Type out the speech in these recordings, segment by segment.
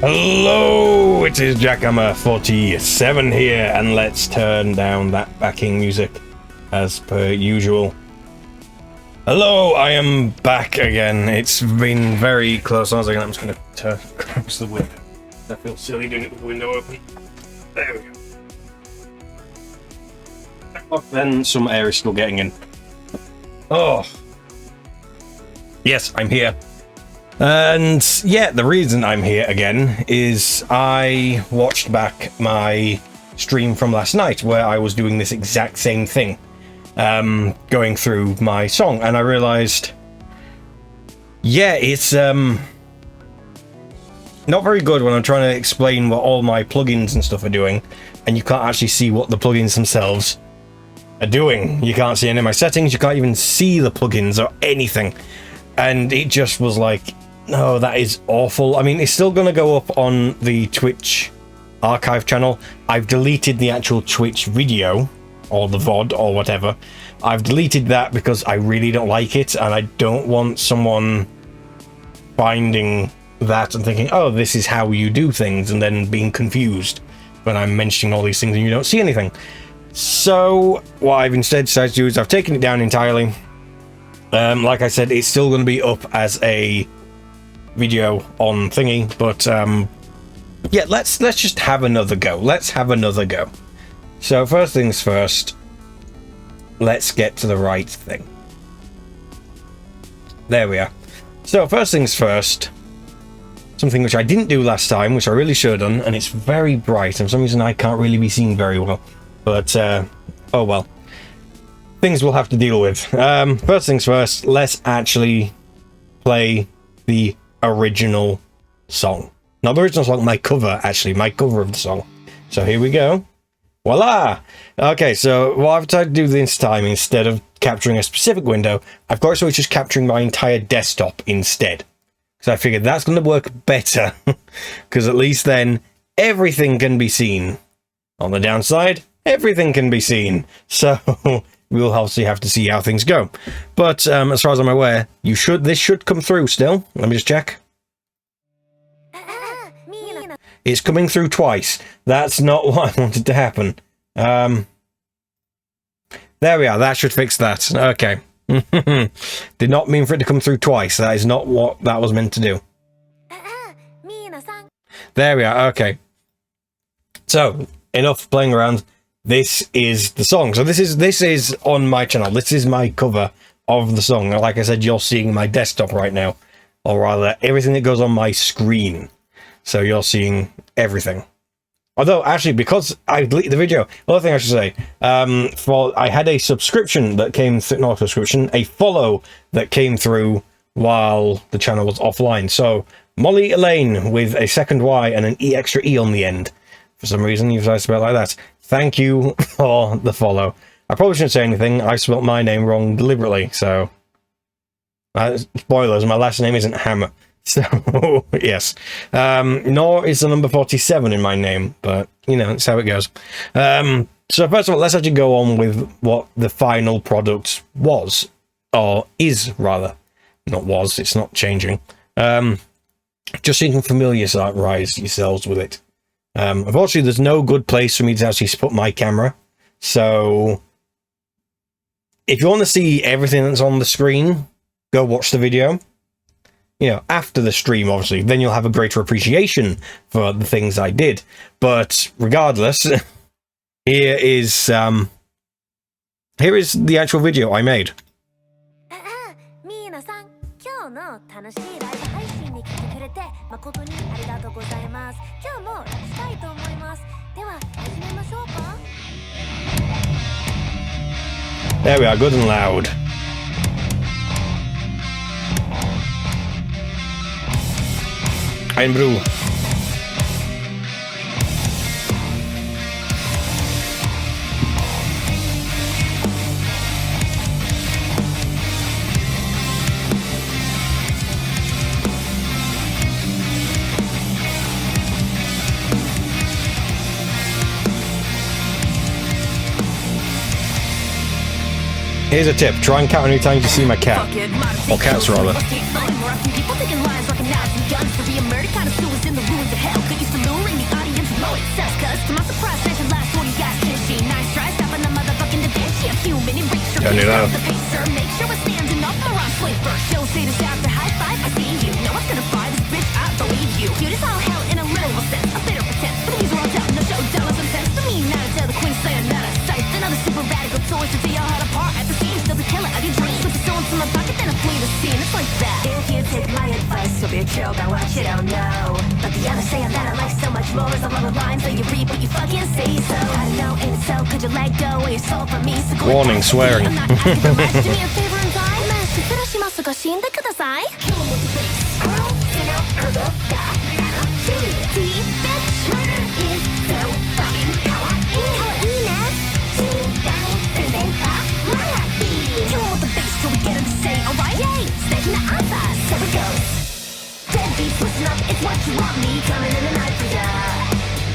Hello, it is Jackhammer47 here, and let's turn down that backing music as per usual. Hello, I am back again. It's been very close. I was like, I'm just going to close the window. I feel silly doing it with the window open. There we go. Oh, then some air is still getting in. Oh. Yes, I'm here. And yeah, the reason I'm here again is I watched back my stream from last night where I was doing this exact same thing, going through my song, and I realized, yeah, it's not very good when I'm trying to explain what all my plugins and stuff are doing, and you can't actually see what the plugins themselves are doing. You can't see any of my settings, you can't even see the plugins or anything, and it just was like, no, that is awful. I mean, it's still going to go up on the Twitch archive channel. I've deleted the actual Twitch video, or the VOD, or whatever. I've deleted that because I really don't like it, and I don't want someone finding that and thinking, oh, this is how you do things, and then being confused when I'm mentioning all these things and you don't see anything. So, what I've instead decided to do is I've taken it down entirely. Like I said, it's still going to be up as a video on thingy, but yeah, let's just have another go. Let's have another go. So first things first, let's get to the right thing. There we are. So first things first, something which I didn't do last time, which I really should have done, and it's very bright, and for some reason I can't really be seen very well, but oh well, things we'll have to deal with. First things first, let's actually play the original song. Not the original song, my cover, actually, my cover of the song. So here we go. Voila! Okay, so what I've tried to do this time, instead of capturing a specific window, I've got it so it's just capturing my entire desktop instead. So I figured that's going to work better, because at least then everything can be seen. On the downside, everything can be seen. So we'll obviously have to see how things go. But as far as I'm aware, this should come through still. Let me just check. It's coming through twice. That's not what I wanted to happen. There we are. That should fix that. Okay. Did not mean for it to come through twice. That is not what that was meant to do. There we are. Okay. So, enough playing around. This is the song. So this is on my channel. This is my cover of the song. Like I said, you're seeing my desktop right now, or rather everything that goes on my screen. So you're seeing everything. Although actually, because I deleted the video, another thing I should say, I had a subscription that came through, not a subscription, a follow that came through while the channel was offline. So Molly Elaine with a second Y and an extra E on the end. For some reason, you've decided to spell it like that. Thank you for the follow. I probably shouldn't say anything. I spelled my name wrong deliberately, so... spoilers, my last name isn't Hammer. So, yes. Nor is the number 47 in my name, but, you know, that's how it goes. So, first of all, let's actually go on with what the final product was. Or is, rather. Not was, it's not changing. Just so you can familiarize yourselves with it. Unfortunately, there's no good place for me to actually put my camera. So, if you want to see everything that's on the screen, go watch the video. You know, after the stream, obviously, then you'll have a greater appreciation for the things I did. But regardless, here is the actual video I made. There we are, good and loud. Ein Brew. Here's a tip, try and count how many times you see my cat. Or cats, rather. Don't do that. So be a chill about what you don't know. But the others saying that I like so much more is a lot of lines that you read, but you fucking say so. I don't know, ain't it so? Could you let go of your soul from me? So warning, swearing. I'm not asking for much. Do me a favor and die. It's what you want me coming in the night for ya.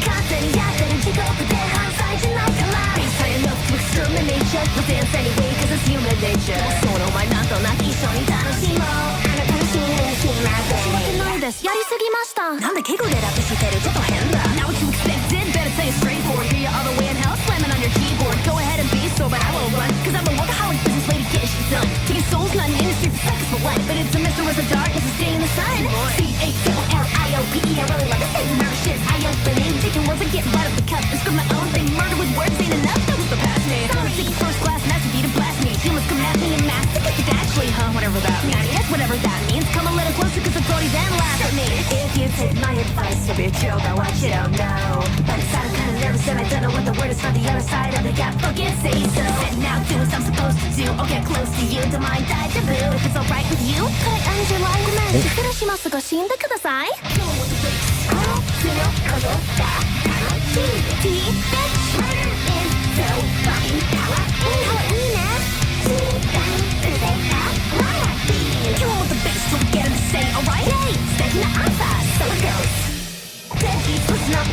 Constant, yeah, didn't you go for their hindsight tonight? Come on. Being high enough to exterminate ya. We'll dance anyway, cause it's human nature. So no, my not don't not eat Shoni Tanoshimo. And I don't see it, see my face. Yari sugimashita. Nande keigo de rap shiteru, chotto henda. Now what you expected, better say it straightforward. Hear your other way in hell, slamming on your keyboard. Go ahead and be so, but I won't run. Cause I'm a workaholic business lady, getting shit done. Taking souls, not in the industry for seconds for what? But it's a mystery with the darkness and stay in the sun. C-A-L-L-I-O-P-E, I really love it. Say murder shit, I open it. Taking words and getting right up the cup. It's got my own thing, murder with words ain't enough. That was the past me. I'm taking first class, master beat and blast me. Humans come at me and mask. Think it's actually, whatever that means. Yes, whatever that means. Come a little closer cause the authorities then laugh at me. If you take my advice, you'll be chill about what you don't know. But inside I'm kinda nervous and I don't know what the word is from the other side of the gap. Fucking say so. Sitting out doing what I'm supposed to do. I'll get close to you, don't mind die to boo. If it's alright with you, could I end your life? 失礼しますが死んでください。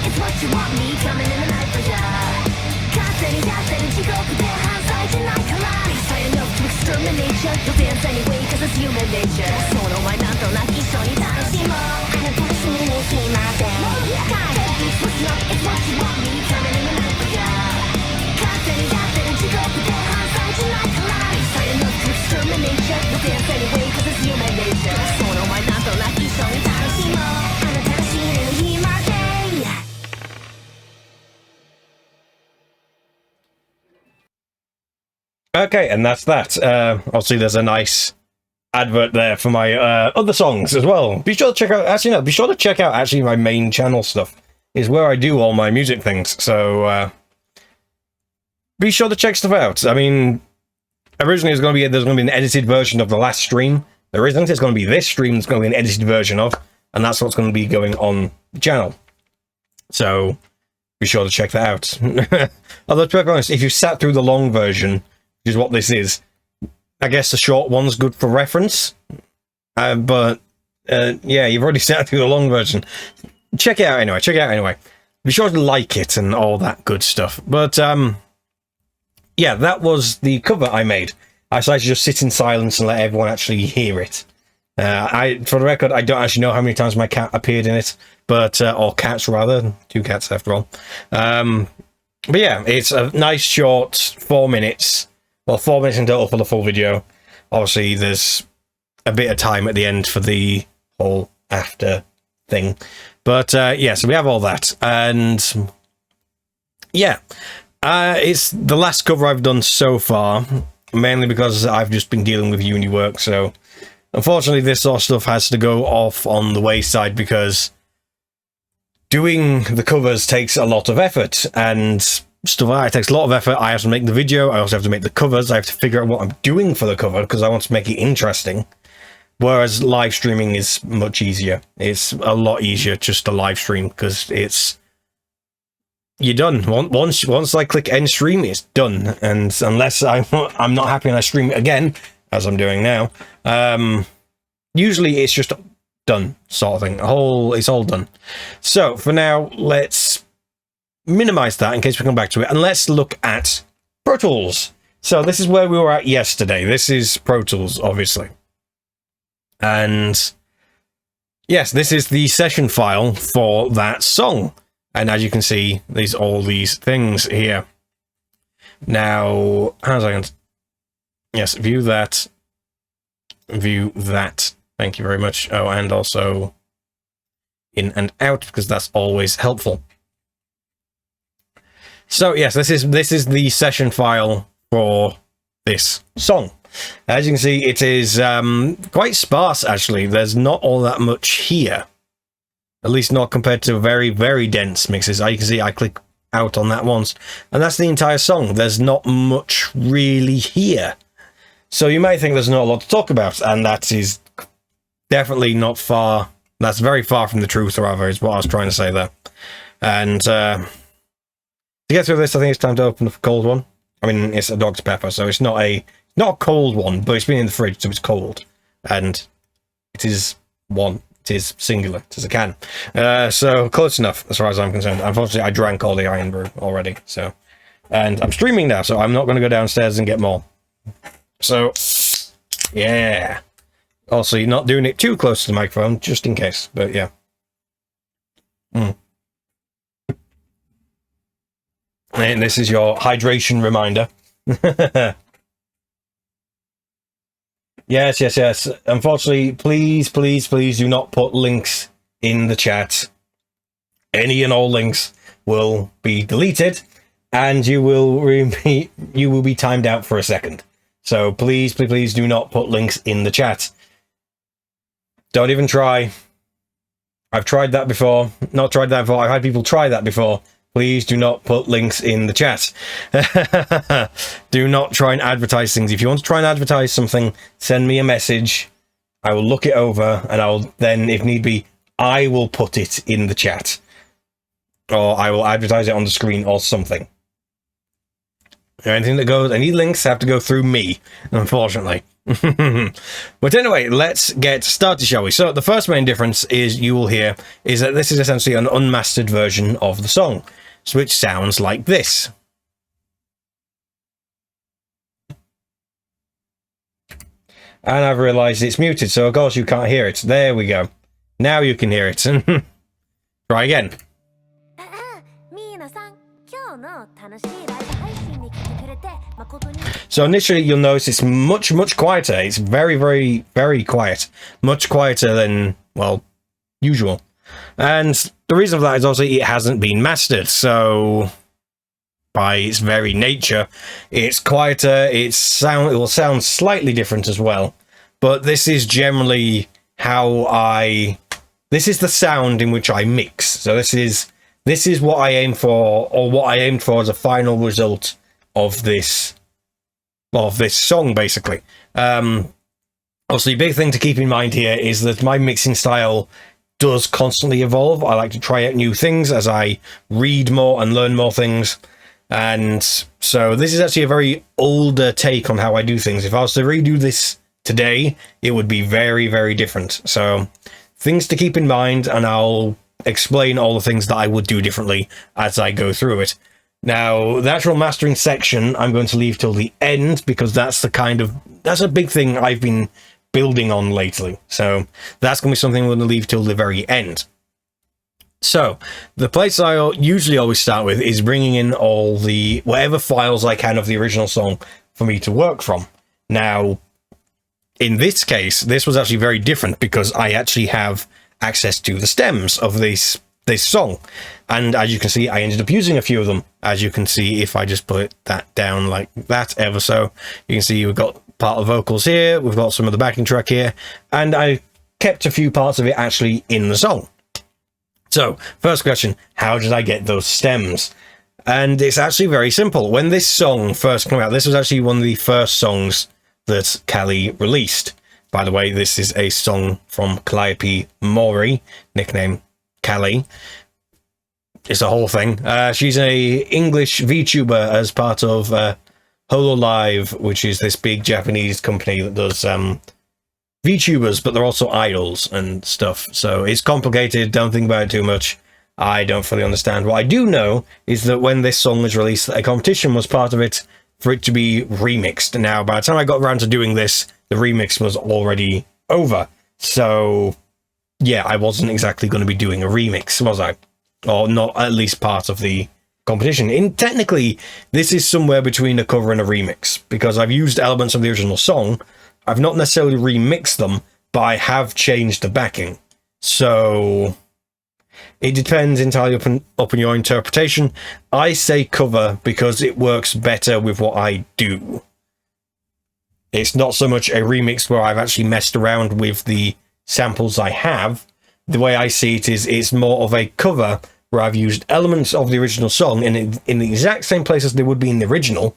It's what you want me coming in the night for ya. Constant, yeah, didn't you go for their hindsight tonight? Come on. Be high enough to exterminate ya. You'll dance anyway, cause it's human nature. So no, why not? Don't knock each Shoni Tanoshimo. And I'm pushing it, see my day. It's what you want me coming in the night for ya. Constant, yeah, didn't you go for their hindsight tonight? Come on. Be high enough to exterminate ya. You'll dance anyway, cause it's human nature. So no, why not? Don't knock each Shoni Tanoshimo. And I'm pushing it, see my day. Okay, and that's that. Obviously, there's a nice advert there for my other songs as well. Be sure to check out. Actually, no. Be sure to check out actually my main channel stuff. Is where I do all my music things. So be sure to check stuff out. I mean, originally there's going to be an edited version of the last stream. There isn't. It's going to be this stream. That's going to be an edited version of, and that's what's going to be going on the channel. So be sure to check that out. Although to be honest, if you sat through the long version, which is what this is, I guess the short one's good for reference. But yeah, you've already sat through the long version. Check it out anyway. Check it out anyway. Be sure to like it and all that good stuff. But yeah, that was the cover I made. I decided to just sit in silence and let everyone actually hear it. For the record, I don't actually know how many times my cat appeared in it, but or cats rather, 2 cats after all. But yeah, it's a nice short 4 minutes. Well, 4 minutes in total for the full video. Obviously, there's a bit of time at the end for the whole after thing. But yeah, so we have all that. And yeah, it's the last cover I've done so far, mainly because I've just been dealing with uni work. So unfortunately, this sort of stuff has to go off on the wayside because doing the covers takes a lot of effort and stuff like that. It takes a lot of effort. I have to make the video. I also have to make the covers. I have to figure out what I'm doing for the cover because I want to make it interesting. Whereas live streaming is much easier. It's a lot easier just to live stream because you're done. Once I click end stream, it's done. And unless I'm not happy and I stream it again, as I'm doing now, usually it's just done sort of thing. It's all done. So for now, let's minimize that in case we come back to it, and let's look at Pro Tools. So this is where we were at yesterday. This is Pro Tools, obviously. And yes, this is the session file for that song. And as you can see, there's all these things here. Now, how's I going to... Yes, view that. View that. Thank you very much. Oh, and also in and out, because that's always helpful. So yes, this is the session file for this song. As you can see, it is quite sparse, actually. There's not all that much here. At least not compared to very, very dense mixes. As you can see, I click out on that once, and that's the entire song. There's not much really here. So you may think there's not a lot to talk about, and that is definitely not far. That's very far from the truth, rather, is what I was trying to say there. And to get through this, I think it's time to open the cold one. I mean, it's a Dr. Pepper, so it's not a cold one, but it's been in the fridge, so it's cold. And it is one. It is singular. It is a can. So close enough, as far as I'm concerned. Unfortunately, I drank all the Iron Brew already, so... And I'm streaming now, so I'm not going to go downstairs and get more. So, yeah. Also, you're not doing it too close to the microphone, just in case, but yeah. And this is your hydration reminder. Yes. Unfortunately, please do not put links in the chat. Any and all links will be deleted, and you will be timed out for a second. So please do not put links in the chat. Don't even try. I've tried that before. Not tried that before. I've had people try that before. Please do not put links in the chat. Do not try and advertise things. If you want to try and advertise something, send me a message. I will look it over, and I'll then, if need be, I will put it in the chat. Or I will advertise it on the screen or something. Anything that goes, any links have to go through me, unfortunately. But anyway, let's get started, shall we? So the first main difference is you will hear is that this is essentially an unmastered version of the song, which sounds like this. And I've realized it's muted, so of course you can't hear it. There we go. Now you can hear it. Try again. So initially you'll notice it's much quieter. It's very quiet. Much quieter than, well, usual. And the reason for that is also it hasn't been mastered. So by its very nature, it's quieter. It will sound slightly different as well. But this is generally this is the sound in which I mix. So this is what I aim for, or what I aimed for as a final result of this song, basically. Obviously, big thing to keep in mind here is that my mixing style does constantly evolve. I like to try out new things as I read more and learn more things. And so this is actually a very older take on how I do things. If I was to redo this today, it would be very different. So things to keep in mind, and I'll explain all the things that I would do differently as I go through it. Now, the actual mastering section I'm going to leave till the end, because that's a big thing I've been building on lately. So that's going to be something I'm going to leave till the very end. So the place I usually always start with is bringing in all the whatever files I can of the original song for me to work from. Now, in this case, this was actually very different because I actually have access to the stems of this song. And as you can see, I ended up using a few of them. As you can see, if I just put that down like that ever so, you can see we've got part of vocals here, we've got some of the backing track here, and I kept a few parts of it actually in the song. So, first question, how did I get those stems? And it's actually very simple. When this song first came out, this was actually one of the first songs that Callie released. By the way, this is a song from Calliope Mori, nickname Callie. It's a whole thing. She's a English VTuber as part of HoloLive, which is this big Japanese company that does VTubers, but they're also idols and stuff. So it's complicated. Don't think about it too much. I don't fully understand. What I do know is that when this song was released, a competition was part of it for it to be remixed. Now, by the time I got around to doing this, the remix was already over. So yeah, I wasn't exactly going to be doing a remix, was I? or not at least part of the competition. Technically, this is somewhere between a cover and a remix, because I've used elements of the original song. I've not necessarily remixed them, but I have changed the backing. So it depends entirely up on your interpretation. I say cover because it works better with what I do. It's not so much a remix where I've actually messed around with the samples I have. The way I see it is it's more of a cover where I've used elements of the original song in the exact same place as they would be in the original,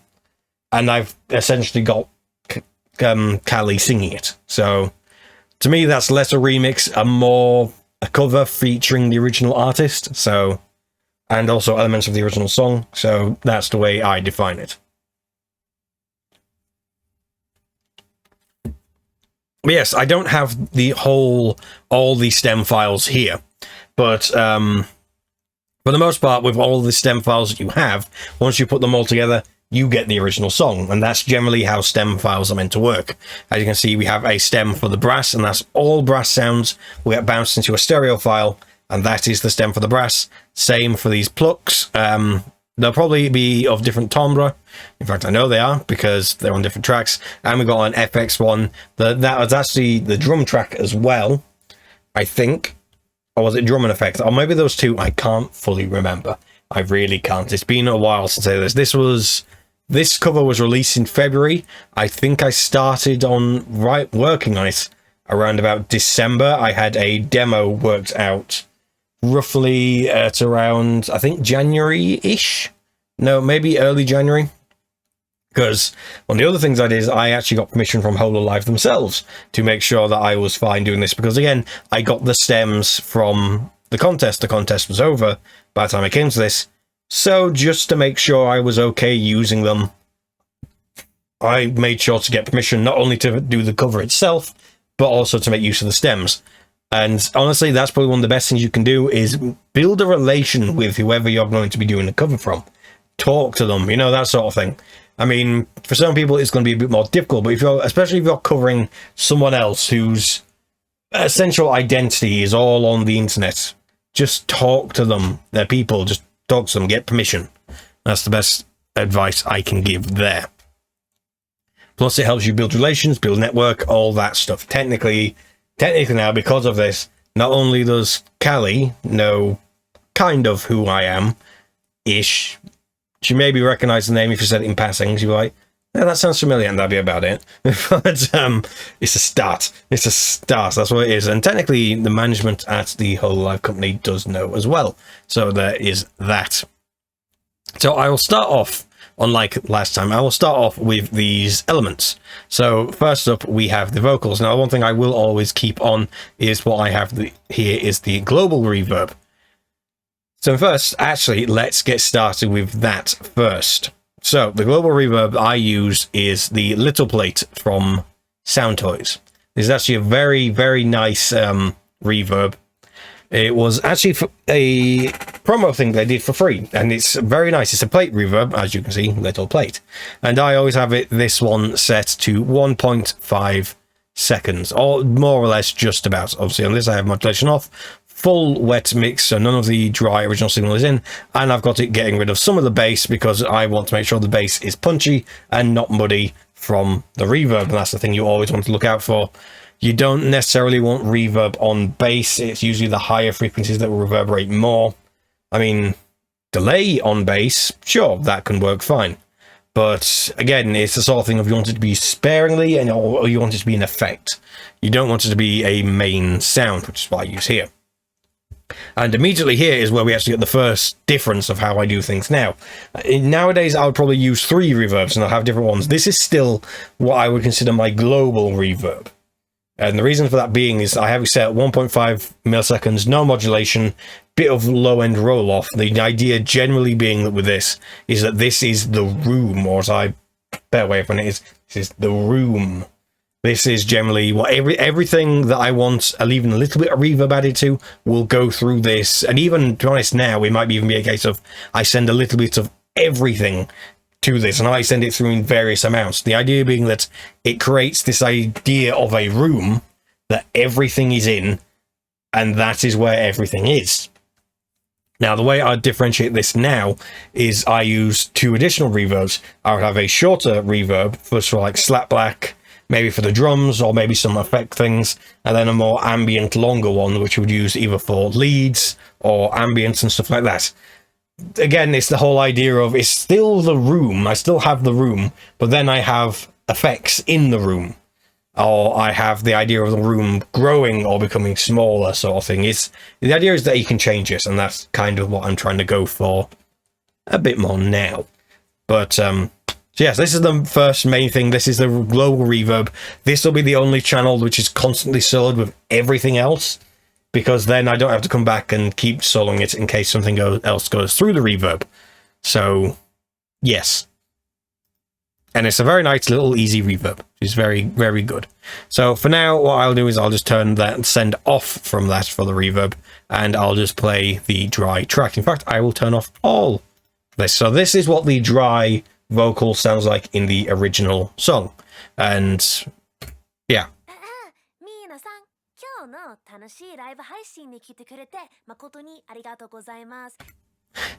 and I've essentially got Callie singing it. So to me, that's less a remix and more a cover featuring the original artist. So, and also elements of the original song. So that's the way I define it. But yes, I don't have all the stem files here, but for the most part, with all the stem files that you have, once you put them all together, you get the original song, and that's generally how stem files are meant to work. As you can see, we have a stem for the brass, and that's all brass sounds will get bounced into a stereo file, and that is the stem for the brass. Same for these plucks. They'll probably be of different timbre. In fact, I know they are because they're on different tracks. And we've got an FX one. That was actually the drum track as well, I think. Or was it drum and effects? Or maybe those two. I can't fully remember. I really can't. It's been a while since I did this. This cover was released in February. I think I started working on it around about December. I had a demo worked out roughly at around, I think, January-ish. No, maybe early January. Because one of the other things I did is I actually got permission from Hololive themselves to make sure that I was fine doing this. Because again, I got the stems from the contest. The contest was over by the time I came to this. So just to make sure I was okay using them, I made sure to get permission not only to do the cover itself, but also to make use of the stems. And honestly, that's probably one of the best things you can do is build a relation with whoever you're going to be doing the cover from. Talk to them, that sort of thing. I mean, for some people, it's going to be a bit more difficult, but especially if you're covering someone else whose essential identity is all on the internet, just talk to them. They're people, just talk to them, get permission. That's the best advice I can give there. Plus, it helps you build relations, build network, all that stuff. Technically now, because of this, not only does Callie know kind of who I am-ish, she maybe recognize the name if you said it in passing. She'd be like, yeah, that sounds familiar, and that'd be about it. But it's a start. It's a start. That's what it is. And technically, the management at the Hololive company does know as well. So there is that. So I will start off, unlike last time, I will start off with these elements. So first up, we have the vocals. Now, one thing I will always keep on is what I have here is the global reverb. So first, actually, let's get started with that first. So the global reverb I use is the Little Plate from Sound Toys. This is actually a very, very nice reverb. It was actually a promo thing they did for free, and it's very nice. It's a plate reverb, as you can see, Little Plate. And I always have this one set to 1.5 seconds, or more or less just about. Obviously, on this I have modulation off. Full wet mix, so none of the dry original signal is in, and I've got it getting rid of some of the bass because I want to make sure the bass is punchy and not muddy from the reverb, and that's the thing you always want to look out for. You don't necessarily want reverb on bass. It's usually the higher frequencies that will reverberate more. I mean, delay on bass, sure, that can work fine, but again, it's the sort of thing of you want it to be sparingly or you want it to be an effect. You don't want it to be a main sound, which is what I use here. And immediately here is where we actually get the first difference of how I do things now. Nowadays, I would probably use 3 reverbs and I'll have different ones. This is still what I would consider my global reverb. And the reason for that being is I have it set at 1.5 milliseconds, no modulation, bit of low-end roll-off. The idea generally being that with this is that this is the room, or as I better way of putting it is, this is the room. This is generally what everything that I want, even a little bit of reverb added to, will go through this. And even, to be honest, now, it might even be a case of I send a little bit of everything to this, and I send it through in various amounts. The idea being that it creates this idea of a room that everything is in, and that is where everything is. Now, the way I differentiate this now is I use 2 additional reverbs. I would have a shorter reverb, first for like slap black, maybe for the drums, or maybe some effect things, and then a more ambient, longer one, which would use either for leads or ambience and stuff like that. Again, it's the whole idea of, it's still the room, I still have the room, but then I have effects in the room. Or I have the idea of the room growing or becoming smaller, sort of thing. The idea is that you can change it, and that's kind of what I'm trying to go for a bit more now. But so yes, this is the first main thing. This is the global reverb. This will be the only channel which is constantly soloed with everything else, because then I don't have to come back and keep soloing it in case something else goes through the reverb. So yes. And it's a very nice little easy reverb. It's very, very good. So for now, what I'll do is I'll just turn that and send off from that for the reverb, and I'll just play the dry track. In fact, I will turn off all this. So this is what the dry vocal sounds like in the original song. And yeah.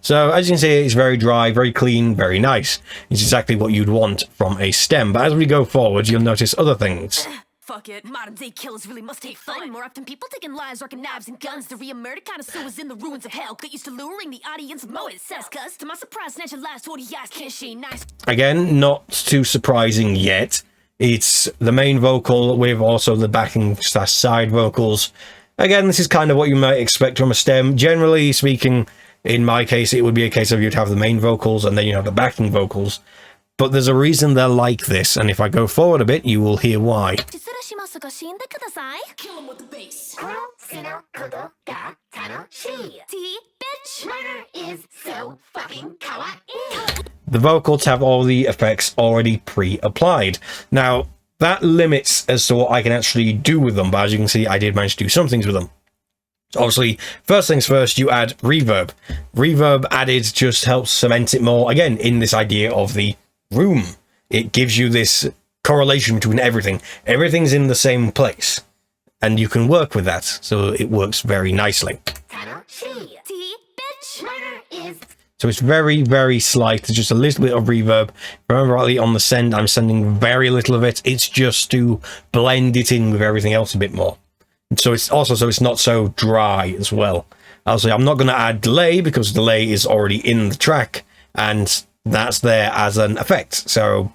So as you can see, it's very dry, very clean, very nice. It's exactly what you'd want from a stem. But as we go forward, you'll notice other things. Fuck it, modern day killers really must hate fun. More often people taking lives, rocking knives and guns. The real murder connoisseurs in the ruins of hell. Get used to luring the audience with more it says, cuz to my surprise, snatch your last 40 eyes, can't she nice. Again, not too surprising yet. It's the main vocal with also the backing / side vocals. Again, this is kind of what you might expect from a stem. Generally speaking, in my case, it would be a case of you'd have the main vocals and then you have the backing vocals. But there's a reason they're like this, and if I go forward a bit, you will hear why. Kill him with the bass. Bitch! Murder is so fucking kawaii. The vocals have all the effects already pre-applied. Now, that limits as to what I can actually do with them, but as you can see, I did manage to do some things with them. Obviously, first things first, you add reverb. Reverb added just helps cement it more, again, in this idea of the room. It gives you this correlation between everything. Everything's in the same place, and you can work with that, so it works very nicely. So it's very, very slight. There's just a little bit of reverb. If I remember rightly, on the send, I'm sending very little of it. It's just to blend it in with everything else a bit more. So it's also so it's not so dry as well. Also, I'm not going to add delay because delay is already in the track and that's there as an effect. So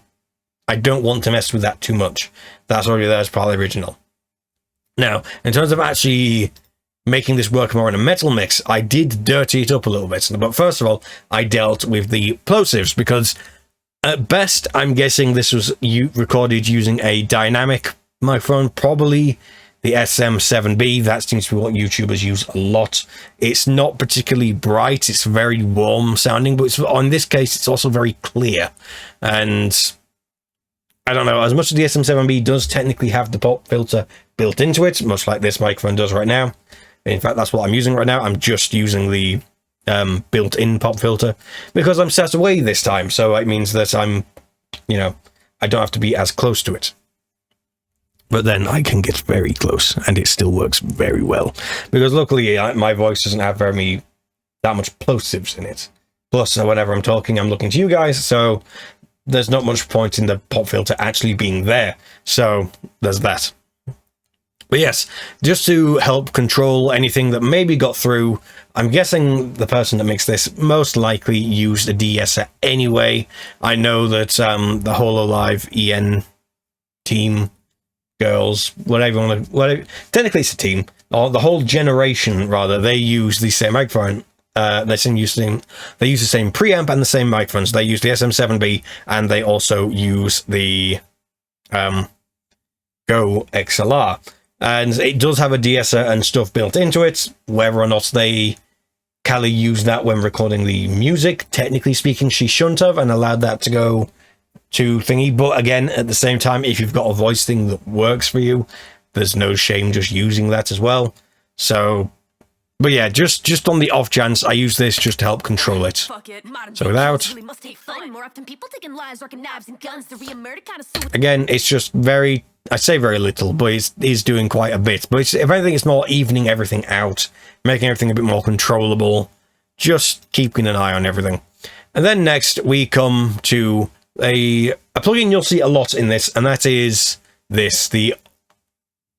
I don't want to mess with that too much. That's already there as part of the original. Now, in terms of actually making this work more in a metal mix, I did dirty it up a little bit. But first of all, I dealt with the plosives because at best, I'm guessing this was recorded using a dynamic microphone, probably the SM7B. That seems to be what YouTubers use a lot. It's not particularly bright. It's very warm sounding, but in this case, it's also very clear. And I don't know, as much as the SM7B does technically have the pop filter built into it, much like this microphone does right now. In fact, that's what I'm using right now. I'm just using the built-in pop filter because I'm set away this time. So it means that I don't have to be as close to it. But then I can get very close and it still works very well. Because luckily my voice doesn't have that much plosives in it. Plus, whenever I'm talking, I'm looking to you guys, so there's not much point in the pop filter actually being there. So there's that. But yes, just to help control anything that maybe got through, I'm guessing the person that makes this most likely used a de-esser anyway. I know that the HoloLive EN team, girls, whatever, technically it's a team, or the whole generation rather, they use the same microphone. They use the same preamp and the same microphones. They use the SM7B and they also use the Go XLR. And it does have a de-esser and stuff built into it. Whether or not Callie used that when recording the music, technically speaking, she shouldn't have and allowed that to go to thingy. But again, at the same time, if you've got a voice thing that works for you, there's no shame just using that as well. So, but yeah, just on the off chance, I use this just to help control it. So without, again, it's just very, I say very little, but it is doing quite a bit. But if anything, it's more evening everything out, making everything a bit more controllable. just keeping an eye on everything. And then next we come to a plugin you'll see a lot in this, and that is this, the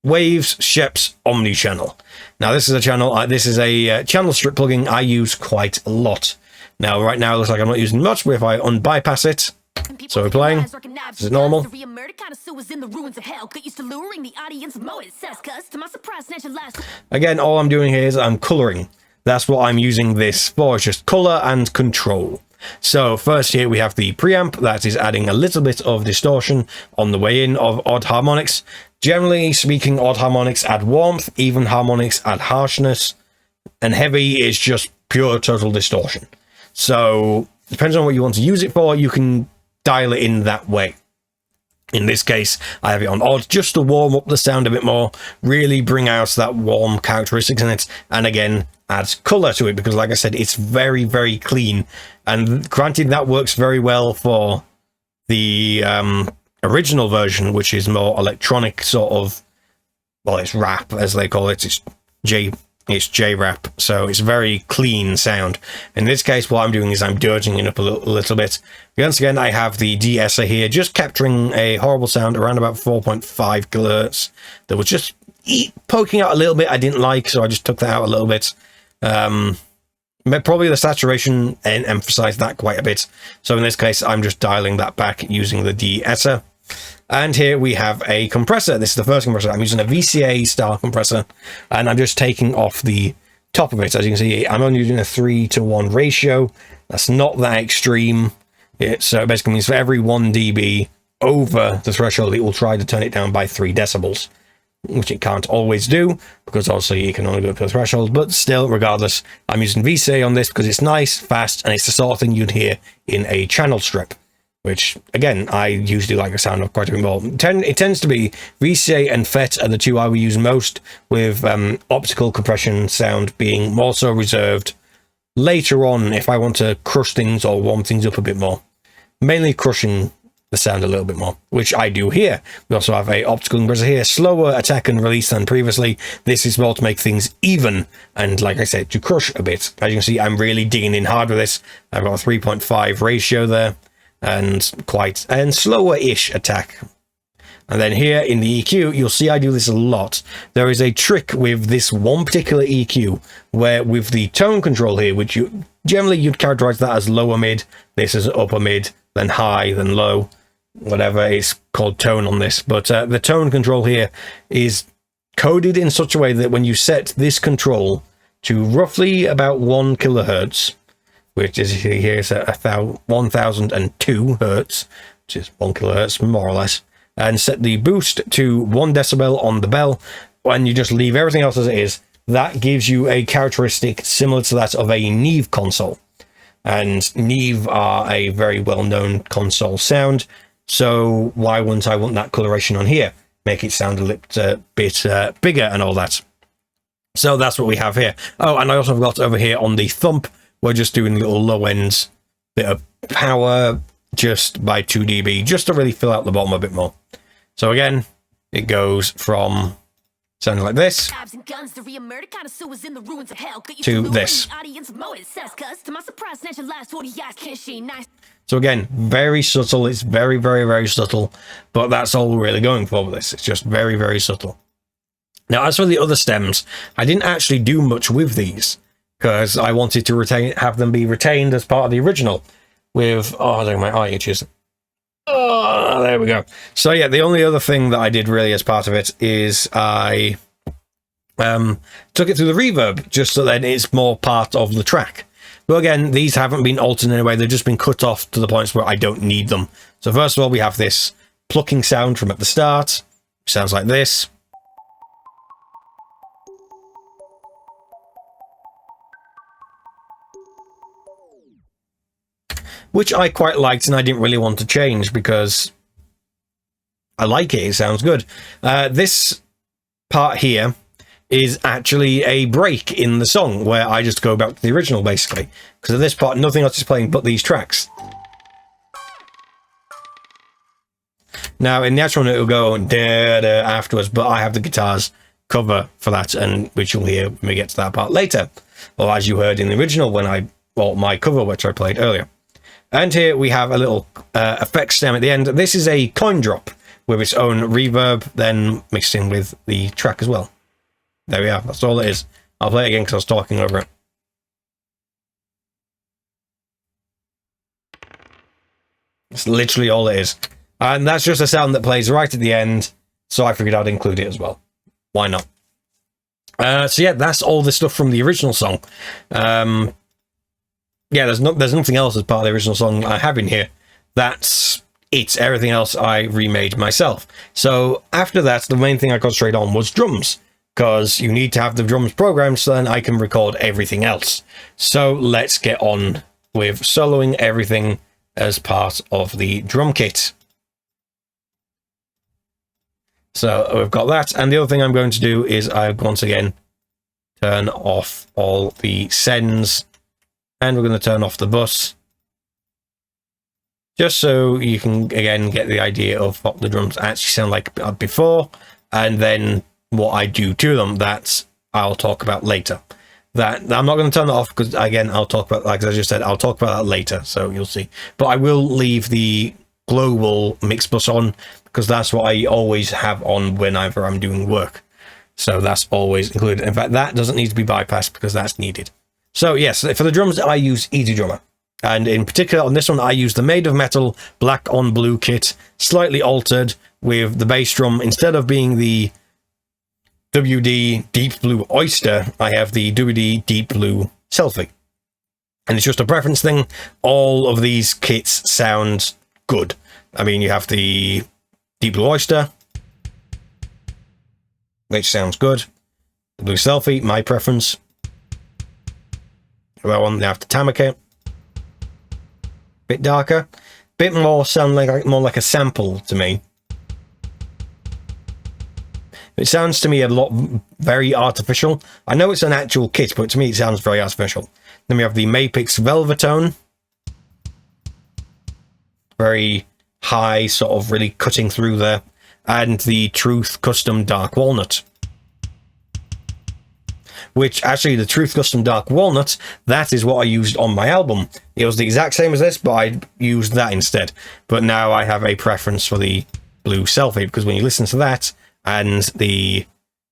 Waves Sheps Omni-Channel. Now this is a channel strip plugin I use quite a lot. Now right now it looks like I'm not using much, but if I unbypass it, so we're playing, this is normal. Again, all I'm doing here is I'm coloring. That's what I'm using this for, it's just color and control. So first here we have the preamp that is adding a little bit of distortion on the way in of odd harmonics. Generally speaking, odd harmonics add warmth, even harmonics add harshness, and heavy is just pure total distortion. So depends on what you want to use it for, you can dial it in that way. In this case, I have it on odd just to warm up the sound a bit more, really bring out that warm characteristics in it, and again, adds color to it, because like I said, it's very, very clean. And granted, that works very well for the original version, which is more electronic sort of, well, it's rap as they call it, it's J-rap, so it's very clean sound. In this case, what I'm doing is I'm dirtying it up a little bit. Once again, I have the de-esser here, just capturing a horrible sound around about 4.5 kilohertz that was just poking out a little bit I didn't like, so I just took that out a little bit. Probably the saturation and emphasized that quite a bit, so in this case I'm just dialing that back using the de-esser. And here we have a compressor. This is the first compressor. I'm using a VCA style compressor, and I'm just taking off the top of it. As you can see, I'm only using a 3:1 ratio. That's not that extreme. So it basically means for every 1 dB over the threshold, it will try to turn it down by 3 decibels, which it can't always do, because also you can only go up to the threshold. But still, regardless, I'm using VCA on this because it's nice, fast, and it's the sort of thing you'd hear in a channel strip, which, again, I usually like the sound of quite a bit more. It tends to be VCA and FET are the two I will use most, with optical compression sound being more so reserved later on if I want to crush things or warm things up a bit more. Mainly crushing the sound a little bit more, which I do here. We also have a optical compressor here, slower attack and release than previously. This is more to make things even, and like I said, to crush a bit. As you can see, I'm really digging in hard with this. I've got a 3.5 ratio there, and slower-ish attack. And then here in the EQ, you'll see I do this a lot. There is a trick with this one particular EQ, where with the tone control here, which you'd characterize that as lower mid, this is upper mid, then high, then low, whatever it's called tone on this. But the tone control here is coded in such a way that when you set this control to roughly about 1 kilohertz, which is here is 1002 hertz, which is 1 kilohertz more or less, and set the boost to 1 decibel on the bell, and you just leave everything else as it is, that gives you a characteristic similar to that of a Neve console. And Neve are a very well-known console sound, so why wouldn't I want that coloration on here? Make it sound a little bit bigger and all that. So that's what we have here. Oh, and I also forgot over here on the thump, we're just doing little low ends, bit of power just by 2 dB, just to really fill out the bottom a bit more. So again, it goes from sounding like this to this. So again, very subtle. It's very, very, very subtle, but that's all we're really going for with this. It's just very, very subtle. Now, as for the other stems, I didn't actually do much with these because I wanted to have them be retained as part of the original with, oh, look, my eye itches. Oh, there we go. So yeah, the only other thing that I did really as part of it is I took it through the reverb just so that it's more part of the track. But again, these haven't been altered in any way. They've just been cut off to the points where I don't need them. So first of all, we have this plucking sound from at the start. Sounds like this. Which I quite liked and I didn't really want to change because I like it. It sounds good. This part here is actually a break in the song where I just go back to the original, basically. Because at this part, nothing else is playing but these tracks. Now, in the actual one, it'll go da-da afterwards, but I have the guitars cover for that, and which you'll hear when we get to that part later. or as you heard in the original my cover, which I played earlier. And here we have a little effect stem at the end. This is a coin drop with its own reverb, then mixed in with the track as well. There we are. That's all it is. I'll play it again because I was talking over it. It's literally all it is. And that's just a sound that plays right at the end, so I figured I'd include it as well. Why not? So yeah, that's all the stuff from the original song. Yeah, there's nothing else as part of the original song I have in here. That's it. Everything else I remade myself. So after that, the main thing I concentrated on was drums, because you need to have the drums programmed so then I can record everything else. So let's get on with soloing everything as part of the drum kit. So we've got that, and the other thing I'm going to do is I once again turn off all the sends, and we're going to turn off the bus, just so you can again get the idea of what the drums actually sound like before, and then what I do to them. That I'll talk about later. That I'm not going to turn that off because again I'll talk about, like I just said, I'll talk about that later, so you'll see. But I will leave the global mix bus on because that's what I always have on whenever I'm doing work. So that's always included. In fact, that doesn't need to be bypassed because that's needed. So yes, for the drums I use Easy Drummer. And in particular on this one I use the Made of Metal black on blue kit, slightly altered with the bass drum. Instead of being the WD Deep Blue Oyster, I have the WD Deep Blue Selfie. And it's just a preference thing. All of these kits sound good. I mean, you have the Deep Blue Oyster, which sounds good. The Blue Selfie, my preference. Well, one, they have the Tamaka. Bit darker. Bit more sound like more like a sample to me. It sounds to me a lot very artificial. I know it's an actual kit, but to me it sounds very artificial. Then we have the Mapix Velvetone. Very high, sort of really cutting through there. And the Truth Custom Dark Walnut. Which, actually, the Truth Custom Dark Walnut, that is what I used on my album. It was the exact same as this, but I used that instead. But now I have a preference for the Blue Selfie, because when you listen to that and the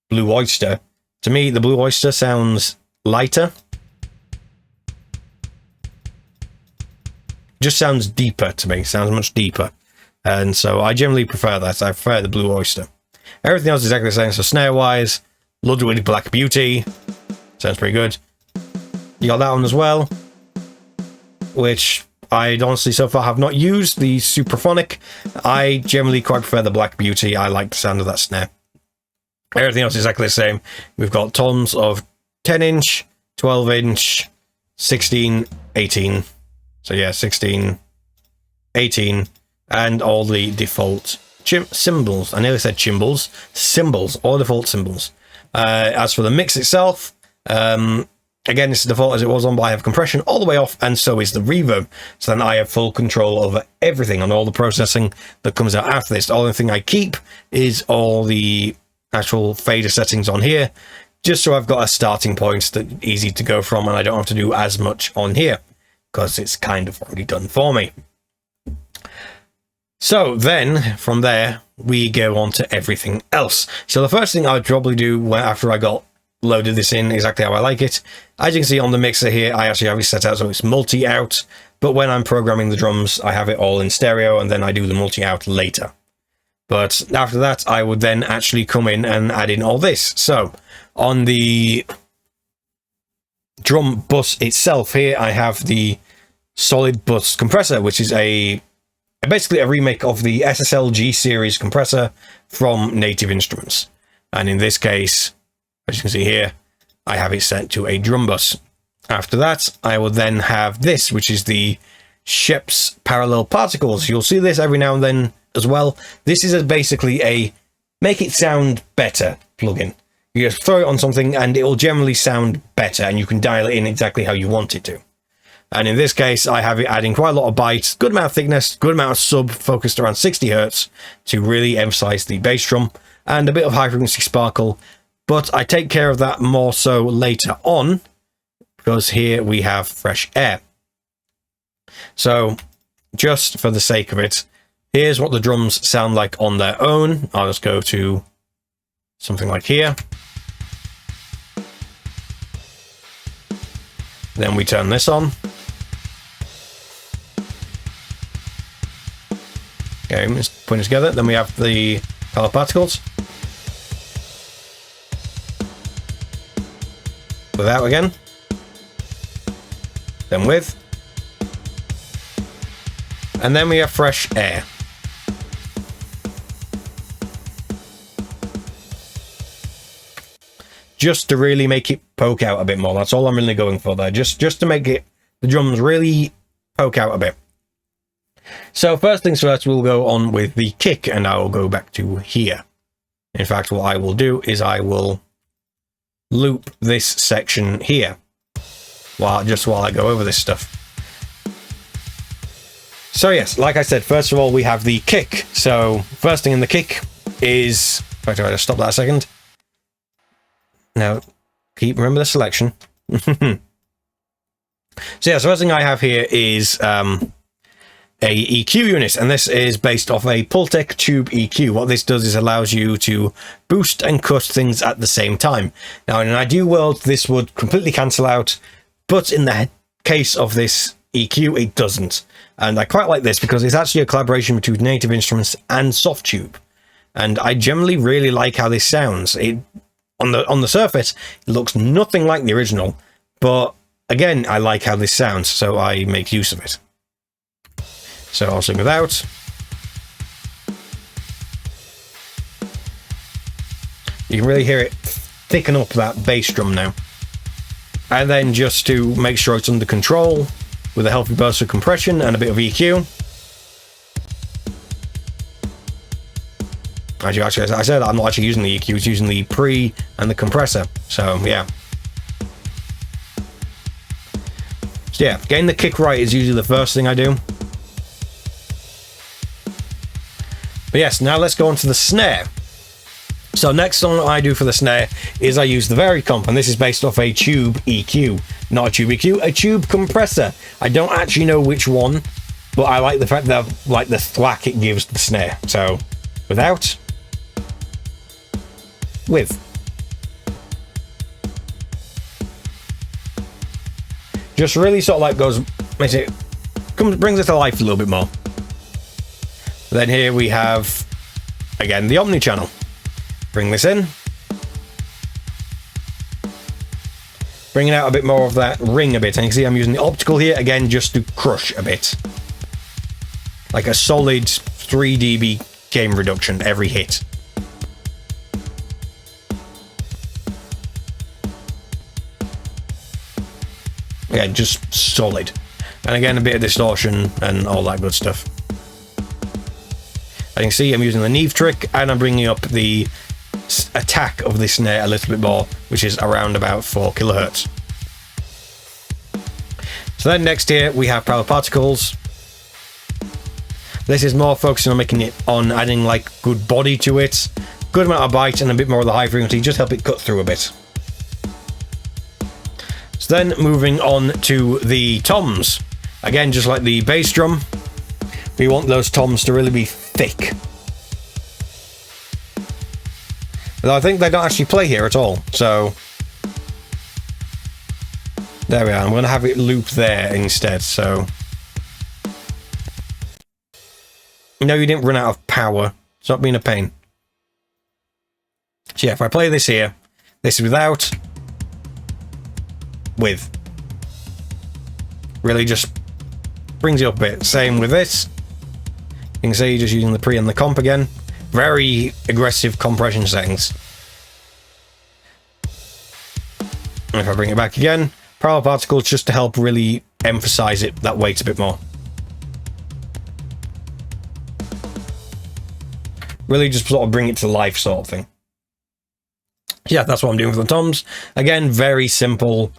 Blue Oyster, to me, the Blue Oyster sounds lighter. Just sounds deeper to me, sounds much deeper. And so I generally prefer that. I prefer the Blue Oyster. Everything else is exactly the same. So snare-wise, Ludwig Black Beauty. Sounds pretty good. You got that one as well, which I honestly so far have not used. The Supraphonic. I generally quite prefer the Black Beauty. I like the sound of that snare. Everything else is exactly the same. We've got tons of 10-inch, 12-inch, 16, 18. So yeah, 16, 18, and all the default cymbals. I nearly said cymbals. Cymbals, all default cymbals. As for the mix itself, again, it's default as it was on, but I have compression all the way off, and so is the reverb. So then I have full control over everything and all the processing that comes out after this. The only thing I keep is all the actual fader settings on here, just so I've got a starting point that's easy to go from, and I don't have to do as much on here, because it's kind of already done for me. So then, from there, we go on to everything else. So the first thing I would probably do after I got loaded this in exactly how I like it, as you can see on the mixer here, I actually have it set out so it's multi-out, but when I'm programming the drums, I have it all in stereo, and then I do the multi-out later. But after that, I would then actually come in and add in all this. So, on the drum bus itself here, I have the Solid Bus Compressor, which is basically a remake of the SSL G series compressor from Native Instruments. And in this case, as you can see here, I have it set to a drum bus. After that, I will then have this, which is the Sheps Parallel Particles. You'll see this every now and then as well. This is basically a make it sound better plugin. You just throw it on something and it will generally sound better, and you can dial it in exactly how you want it to. And in this case, I have it adding quite a lot of bytes, good amount of thickness, good amount of sub, focused around 60 Hertz to really emphasize the bass drum, and a bit of high frequency sparkle. But I take care of that more so later on because here we have fresh air. So just for the sake of it, here's what the drums sound like on their own. I'll just go to something like here. Then we turn this on. Okay, let's put it together. Then we have the color particles. Without again. Then with. And then we have fresh air. Just to really make it poke out a bit more. That's all I'm really going for there. Just to make it, the drums really poke out a bit. So first things first, we'll go on with the kick, and I will go back to here. In fact, what I will do is I will loop this section here while I go over this stuff. So yes, like I said, first of all, we have the kick. So first thing in the kick is, in fact, I'll just stop that a second. Now, remember the selection. So yeah, so first thing I have here is a EQ unit, and this is based off a Pultec Tube EQ. What this does is allows you to boost and cut things at the same time. Now, in an ideal world, this would completely cancel out, but in the case of this EQ, it doesn't. And I quite like this because it's actually a collaboration between Native Instruments and Softtube. And I generally really like how this sounds. On the surface, it looks nothing like the original, but again, I like how this sounds, so I make use of it. So I'll sing without. You can really hear it thicken up that bass drum now. And then just to make sure it's under control, with a healthy burst of compression and a bit of EQ. Actually, as I said, I'm not actually using the EQ, it's using the pre and the compressor. So, yeah. So, yeah, getting the kick right is usually the first thing I do. But yes, now let's go on to the snare. So next song I do for the snare is I use the Varicomp, and this is based off a Tube EQ. Not a Tube EQ, a Tube compressor. I don't actually know which one, but I like the fact that like the thwack it gives the snare. So, without. With. Just really sort of like brings it to life a little bit more. Then here we have, again, the Omni channel. Bring this in. Bringing out a bit more of that ring a bit. And you can see I'm using the optical here, again, just to crush a bit. Like a solid 3 dB gain reduction every hit. Yeah, just solid. And again, a bit of distortion and all that good stuff. I can see I'm using the Neve trick, and I'm bringing up the attack of the snare a little bit more, which is around about 4 kilohertz. So then next here we have power particles. This is more focusing on adding like good body to it, good amount of bite, and a bit more of the high frequency, just help it cut through a bit. So then moving on to the toms. Again, just like the bass drum, we want those toms to really be thick. But I think they don't actually play here at all, so there we are. I'm going to have it loop there instead, so no, you didn't run out of power. Stop being a pain. So yeah, if I play this here, this is without, with. Really just brings it up a bit. Same with this. You can see just using the pre and the comp again. Very aggressive compression settings. And if I bring it back again, power particles just to help really emphasize it, that weight a bit more. Really just sort of bring it to life sort of thing. Yeah, that's what I'm doing for the toms. Again, very simple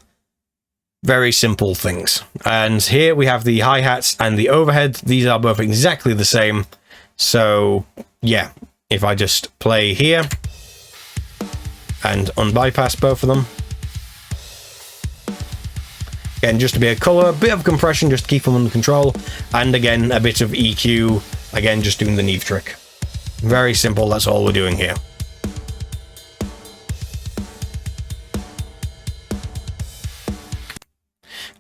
things. And here we have the hi-hats and the overhead. These are both exactly the same. So yeah, if I just play here and unbypass both of them, Again, just a bit of color, a bit of compression, just to keep them under control. And again, a bit of EQ. Again, just doing the Neve trick. Very simple, that's all we're doing here.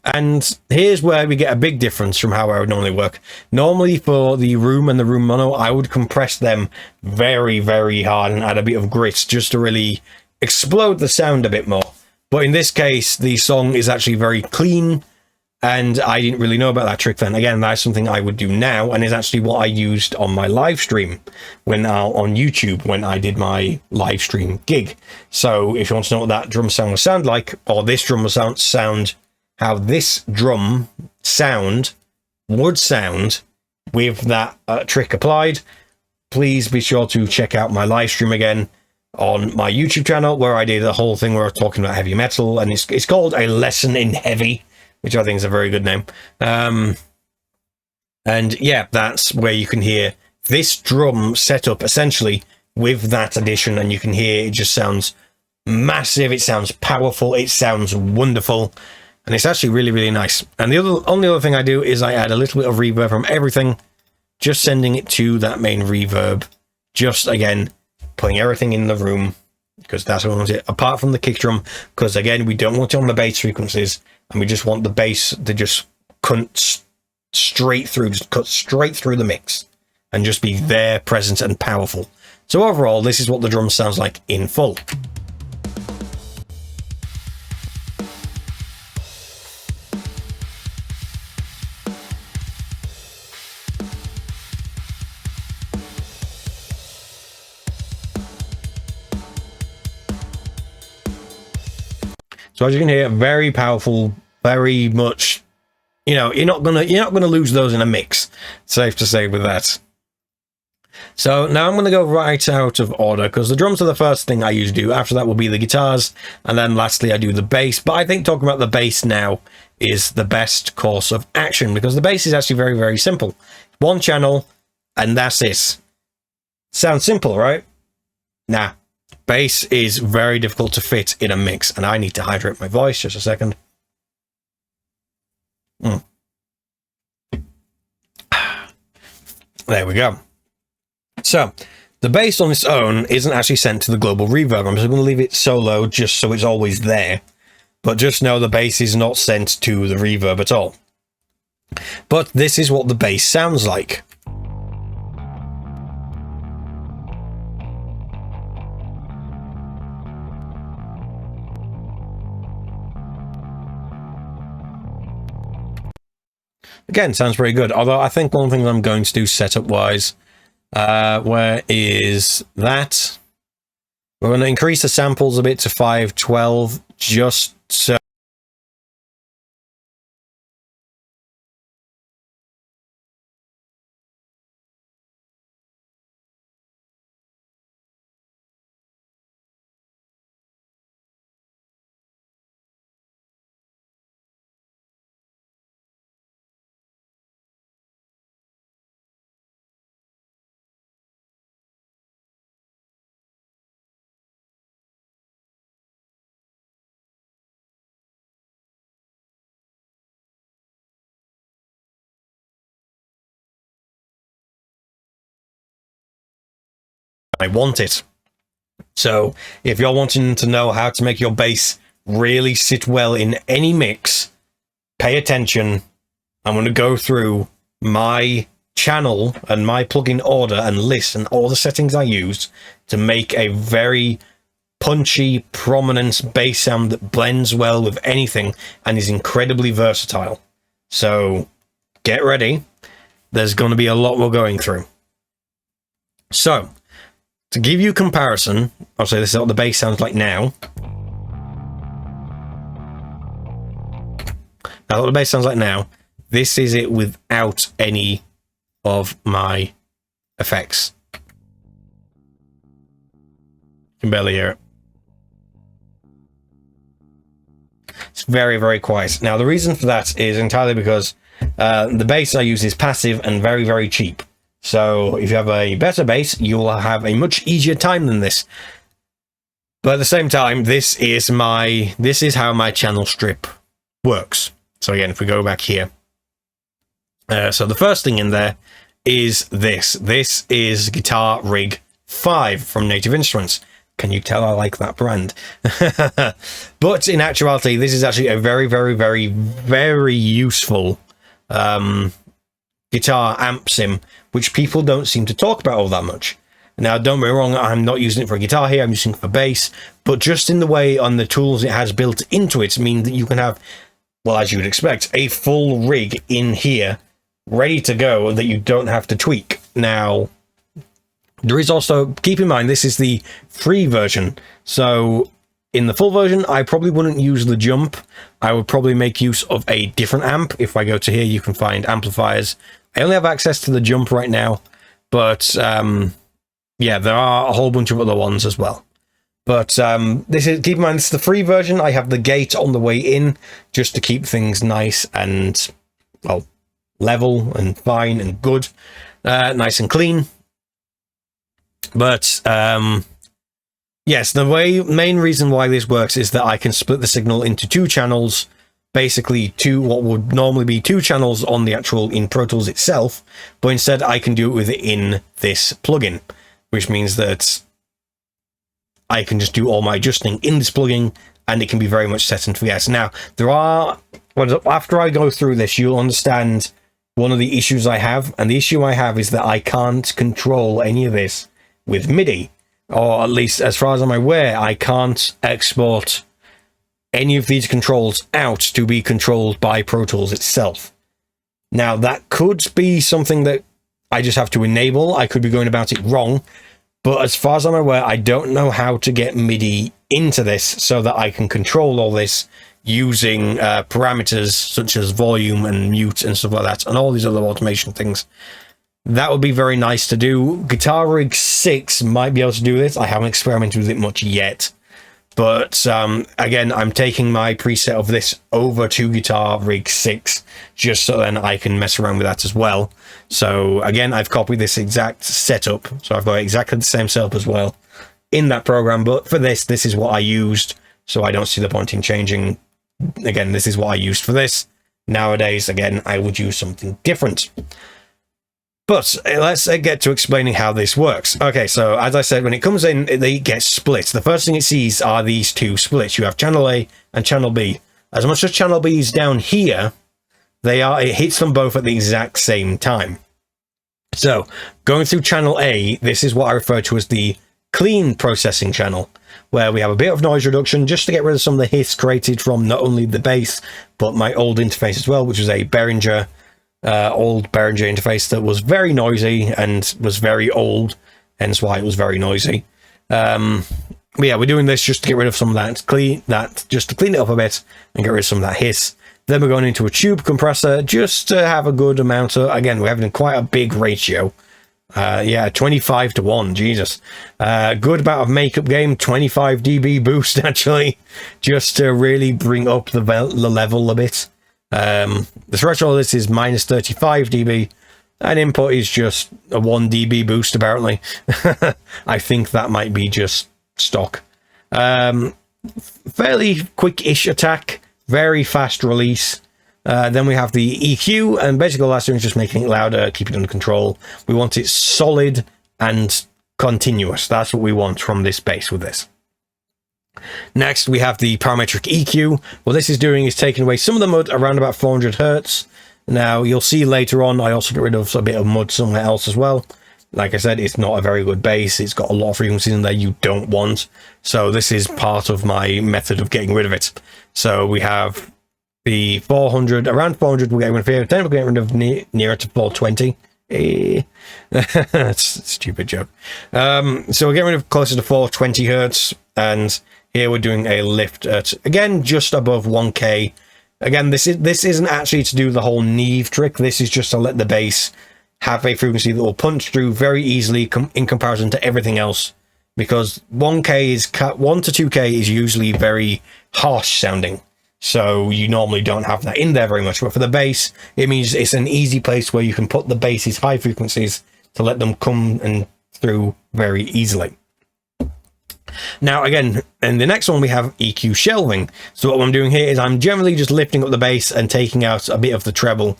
And here's where we get a big difference from how I would normally work. Normally for the room and the room mono, I would compress them very, very hard and add a bit of grit just to really explode the sound a bit more. But in this case, the song is actually very clean, and I didn't really know about that trick then. Again, that's something I would do now, and is actually what I used on my live stream on YouTube when I did my live stream gig. So if you want to know what that drum sound will sound like, or this drum will sound how this drum sound would sound with that trick applied, please be sure to check out my live stream again on my YouTube channel, where I did a whole thing where I was talking about heavy metal, and it's called A Lesson in Heavy, which I think is a very good name. And yeah, that's where you can hear this drum set up essentially with that addition, and you can hear it just sounds massive, it sounds powerful, it sounds wonderful. And it's actually really, really nice. And the only other thing I do is I add a little bit of reverb from everything, just sending it to that main reverb. Just, again, putting everything in the room, because that's what I want it. Apart from the kick drum, because, again, we don't want it on the bass frequencies, and we just want the bass to just cut straight through the mix, and just be there, present, and powerful. So overall, this is what the drum sounds like in full. So as you can hear, very powerful, very much, you know, you're not gonna lose those in a mix. Safe to say with that. So now I'm gonna go right out of order, because the drums are the first thing I usually do. After that will be the guitars, and then lastly I do the bass. But I think talking about the bass now is the best course of action, because the bass is actually very, very simple. One channel, and that's it. Sounds simple, right? Nah. Bass is very difficult to fit in a mix, and I need to hydrate my voice. Just a second. There we go. So, the bass on its own isn't actually sent to the global reverb. I'm just going to leave it solo just so it's always there. But just know the bass is not sent to the reverb at all. But this is what the bass sounds like. Again, sounds pretty good. Although I think one thing I'm going to do setup-wise, where is that? We're going to increase the samples a bit to 512, just so. I want it. So if you're wanting to know how to make your bass really sit well in any mix, pay attention. I'm going to go through my channel and my plugin order and list and all the settings I use to make a very punchy, prominent bass sound that blends well with anything and is incredibly versatile. So get ready. There's going to be a lot we're going through. So to give you comparison, I'll say this is what the bass sounds like now. Now what the bass sounds like now, this is it without any of my effects. You can barely hear it. It's very, very quiet. Now the reason for that is entirely because the bass I use is passive and very, very cheap. So if you have a better bass, you will have a much easier time than this. But at the same time, this is how my channel strip works. So again, if we go back here, so the first thing in there is this. This is Guitar Rig 5 from Native Instruments. Can you tell I like that brand? But in actuality, this is actually a very, very, very, very useful guitar amp sim, which people don't seem to talk about all that much. Now, don't get me wrong, I'm not using it for guitar here, I'm using it for bass, but just in the way on the tools it has built into it mean that you can have, well, as you would expect, a full rig in here ready to go that you don't have to tweak. Now, there is also, keep in mind, this is the free version. So in the full version, I probably wouldn't use the jump. I would probably make use of a different amp. If I go to here, you can find amplifiers. I only have access to the jump right now, but yeah, there are a whole bunch of other ones as well. But this is, keep in mind, this is the free version. I have the gate on the way in just to keep things nice and, well, level and fine and good, nice and clean. But yes, the main reason why this works is that I can split the signal into 2 channels, basically what would normally be 2 channels on the actual in Pro Tools itself, but instead I can do it within this plugin, which means that I can just do all my adjusting in this plugin, and it can be very much set and forget. Now, after I go through this, you'll understand one of the issues I have, and the issue I have is that I can't control any of this with MIDI, or at least as far as I'm aware, I can't export any of these controls out to be controlled by Pro Tools itself. Now, that could be something that I just have to enable. I could be going about it wrong, but as far as I'm aware, I don't know how to get MIDI into this so that I can control all this using parameters such as volume and mute and stuff like that, and all these other automation things. That would be very nice to do. Guitar Rig 6 might be able to do this. I haven't experimented with it much yet. But again, I'm taking my preset of this over to Guitar Rig 6 just so then I can mess around with that as well. So again, I've copied this exact setup. So I've got exactly the same setup as well in that program. But for this is what I used. So I don't see the point in changing. Again, this is what I used for this. Nowadays, again, I would use something different. But let's get to explaining how this works. Okay, so as I said, when it comes in, they get split. The first thing it sees are these 2 splits. You have channel A and channel B. As much as channel B is down here, it hits them both at the exact same time. So going through channel A, this is what I refer to as the clean processing channel, where we have a bit of noise reduction just to get rid of some of the hiss created from not only the bass, but my old interface as well, which was a Behringer, old Behringer interface that was very noisy and was very old, hence why it was very noisy. But yeah, we're doing this just to get rid of some of that, just to clean it up a bit and get rid of some of that hiss. Then we're going into a tube compressor just to have a good amount of, again, we're having quite a big ratio. Yeah, 25:1, Jesus. Good amount of makeup game, 25 dB boost actually, just to really bring up the level a bit. The threshold of this is minus 35 dB, and input is just a 1 dB boost apparently. I think that might be just stock. Fairly quick-ish attack, very fast release. Then we have the EQ, and basically all that's doing is just making it louder, keep it under control. We want it solid and continuous. That's what we want from this bass with this. Next, we have the parametric EQ. What this is doing is taking away some of the mud around about 400 hertz. Now, you'll see later on, I also get rid of a bit of mud somewhere else as well. Like I said, it's not a very good bass. It's got a lot of frequencies in there you don't want. So this is part of my method of getting rid of it. So we have the 400, around 400 we're getting rid of here. Then we're getting rid of nearer to 420. That's a stupid joke. So we're getting rid of closer to 420 hertz, and here we're doing a lift at, again, just above 1K. Again, this isn't actually to do the whole Neve trick. This is just to let the bass have a frequency that will punch through very easily in comparison to everything else, because 1 to 2K is usually very harsh sounding. So you normally don't have that in there very much. But for the bass, it means it's an easy place where you can put the bass's high frequencies to let them come and through very easily. Now, again, in the next one, we have EQ shelving. So what I'm doing here is I'm generally just lifting up the bass and taking out a bit of the treble.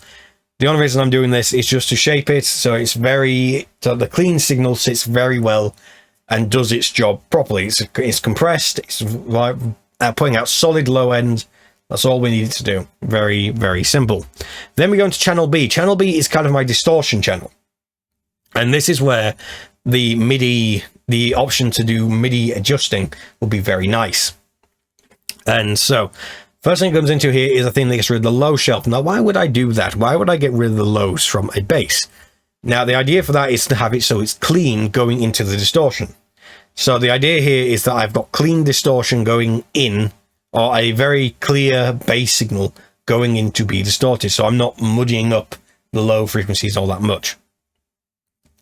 The only reason I'm doing this is just to shape it so it's so the clean signal sits very well and does its job properly. It's compressed, it's putting out solid low end. That's all we need it to do. Very, very simple. Then we go into channel B. Channel B is kind of my distortion channel. And this is where the MIDI, the option to do MIDI adjusting will be very nice. And so, first thing it comes into here is a thing that gets rid of the low shelf. Now, why would I do that? Why would I get rid of the lows from a bass? Now, the idea for that is to have it so it's clean going into the distortion. So the idea here is that I've got clean distortion going in, or a very clear bass signal going in to be distorted. So I'm not muddying up the low frequencies all that much.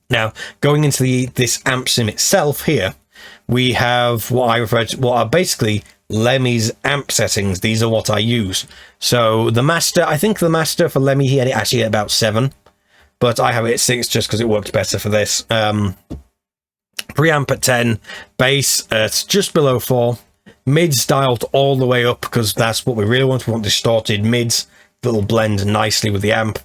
Now, going into this amp sim itself here, we have what I refer to, what are basically Lemmy's amp settings. These are what I use. So the master, I think the master for Lemmy, he had it actually at about 7, but I have it at 6 just because it worked better for this. Preamp at 10, bass at just below 4, mids dialed all the way up because that's what we really want. We want distorted mids that will blend nicely with the amp.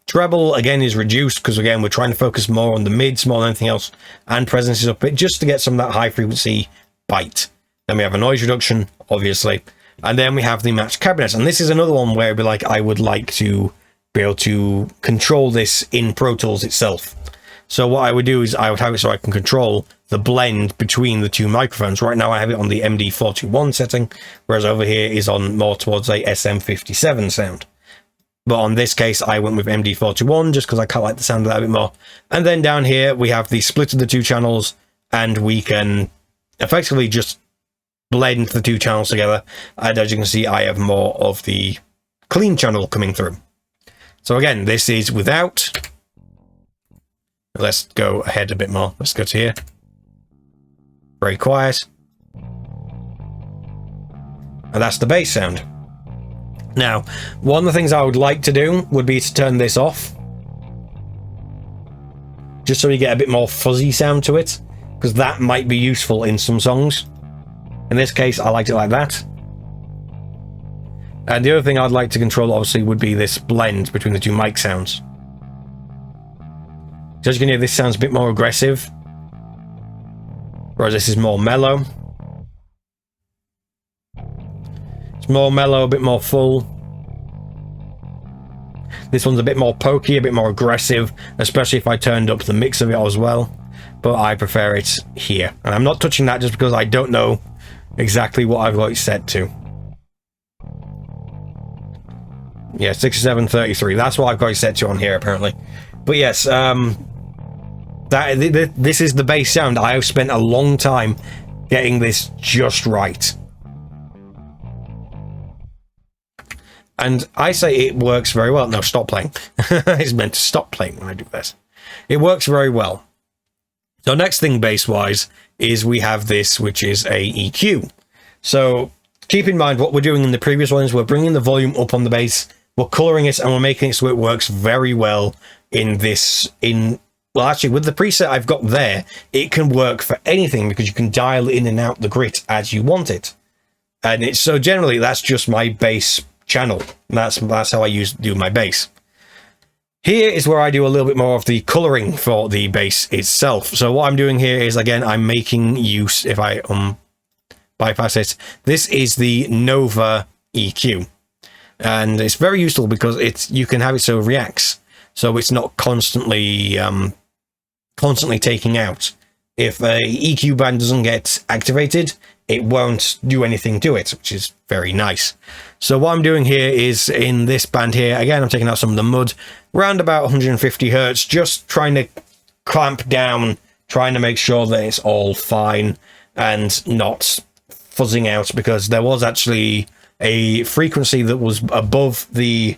Treble again is reduced because again we're trying to focus more on the mids more than anything else, and presence is up a bit just to get some of that high frequency bite. Then we have a noise reduction, obviously, and then we have the match cabinets, and this is another one where it'd be like I would like to be able to control this in Pro Tools itself. So what I would do is I would have it so I can control the blend between the two microphones. Right now I have it on the MD421 setting, whereas over here is on more towards a SM57 sound. But on this case, I went with MD421 just because I kind of like the sound of that a bit more. And then down here, we have the split of the two channels, and we can effectively just blend the two channels together. And as you can see, I have more of the clean channel coming through. So again, this is without. Let's go ahead a bit more. Let's go to here. Very quiet. And that's the bass sound. Now, one of the things I would like to do would be to turn this off. Just so you get a bit more fuzzy sound to it, because that might be useful in some songs. In this case, I liked it like that. And the other thing I'd like to control, obviously, would be this blend between the two mic sounds. So as you can hear, this sounds a bit more aggressive, whereas this is more mellow. It's more mellow, a bit more full. This one's a bit more pokey, a bit more aggressive, especially if I turned up the mix of it as well. But I prefer it here. And I'm not touching that just because I don't know exactly what I've got it set to. Yeah, 6733. That's what I've got it set to on here, apparently. But yes, this is the bass sound. I have spent a long time getting this just right. And I say it works very well. No, stop playing. It's meant to stop playing when I do this. It works very well. So next thing bass-wise is we have this, which is a EQ. So keep in mind what we're doing in the previous ones. We're bringing the volume up on the bass. We're coloring it and we're making it so it works very well in this. Well, actually, with the preset I've got there, it can work for anything because you can dial in and out the grit as you want it. And it's so generally that's just my bass channel. That's how I do my bass. Here is where I do a little bit more of the coloring for the bass itself. So what I'm doing here is, again, I'm making use, if I bypass it, this is the Nova EQ. And it's very useful because you can have it so it reacts. So it's not constantly taking out. If a EQ band doesn't get activated, it won't do anything to it, which is very nice. So what I'm doing here is in this band here, again, I'm taking out some of the mud, around about 150 hertz, just trying to clamp down, trying to make sure that it's all fine and not fuzzing out, because there was actually a frequency that was above the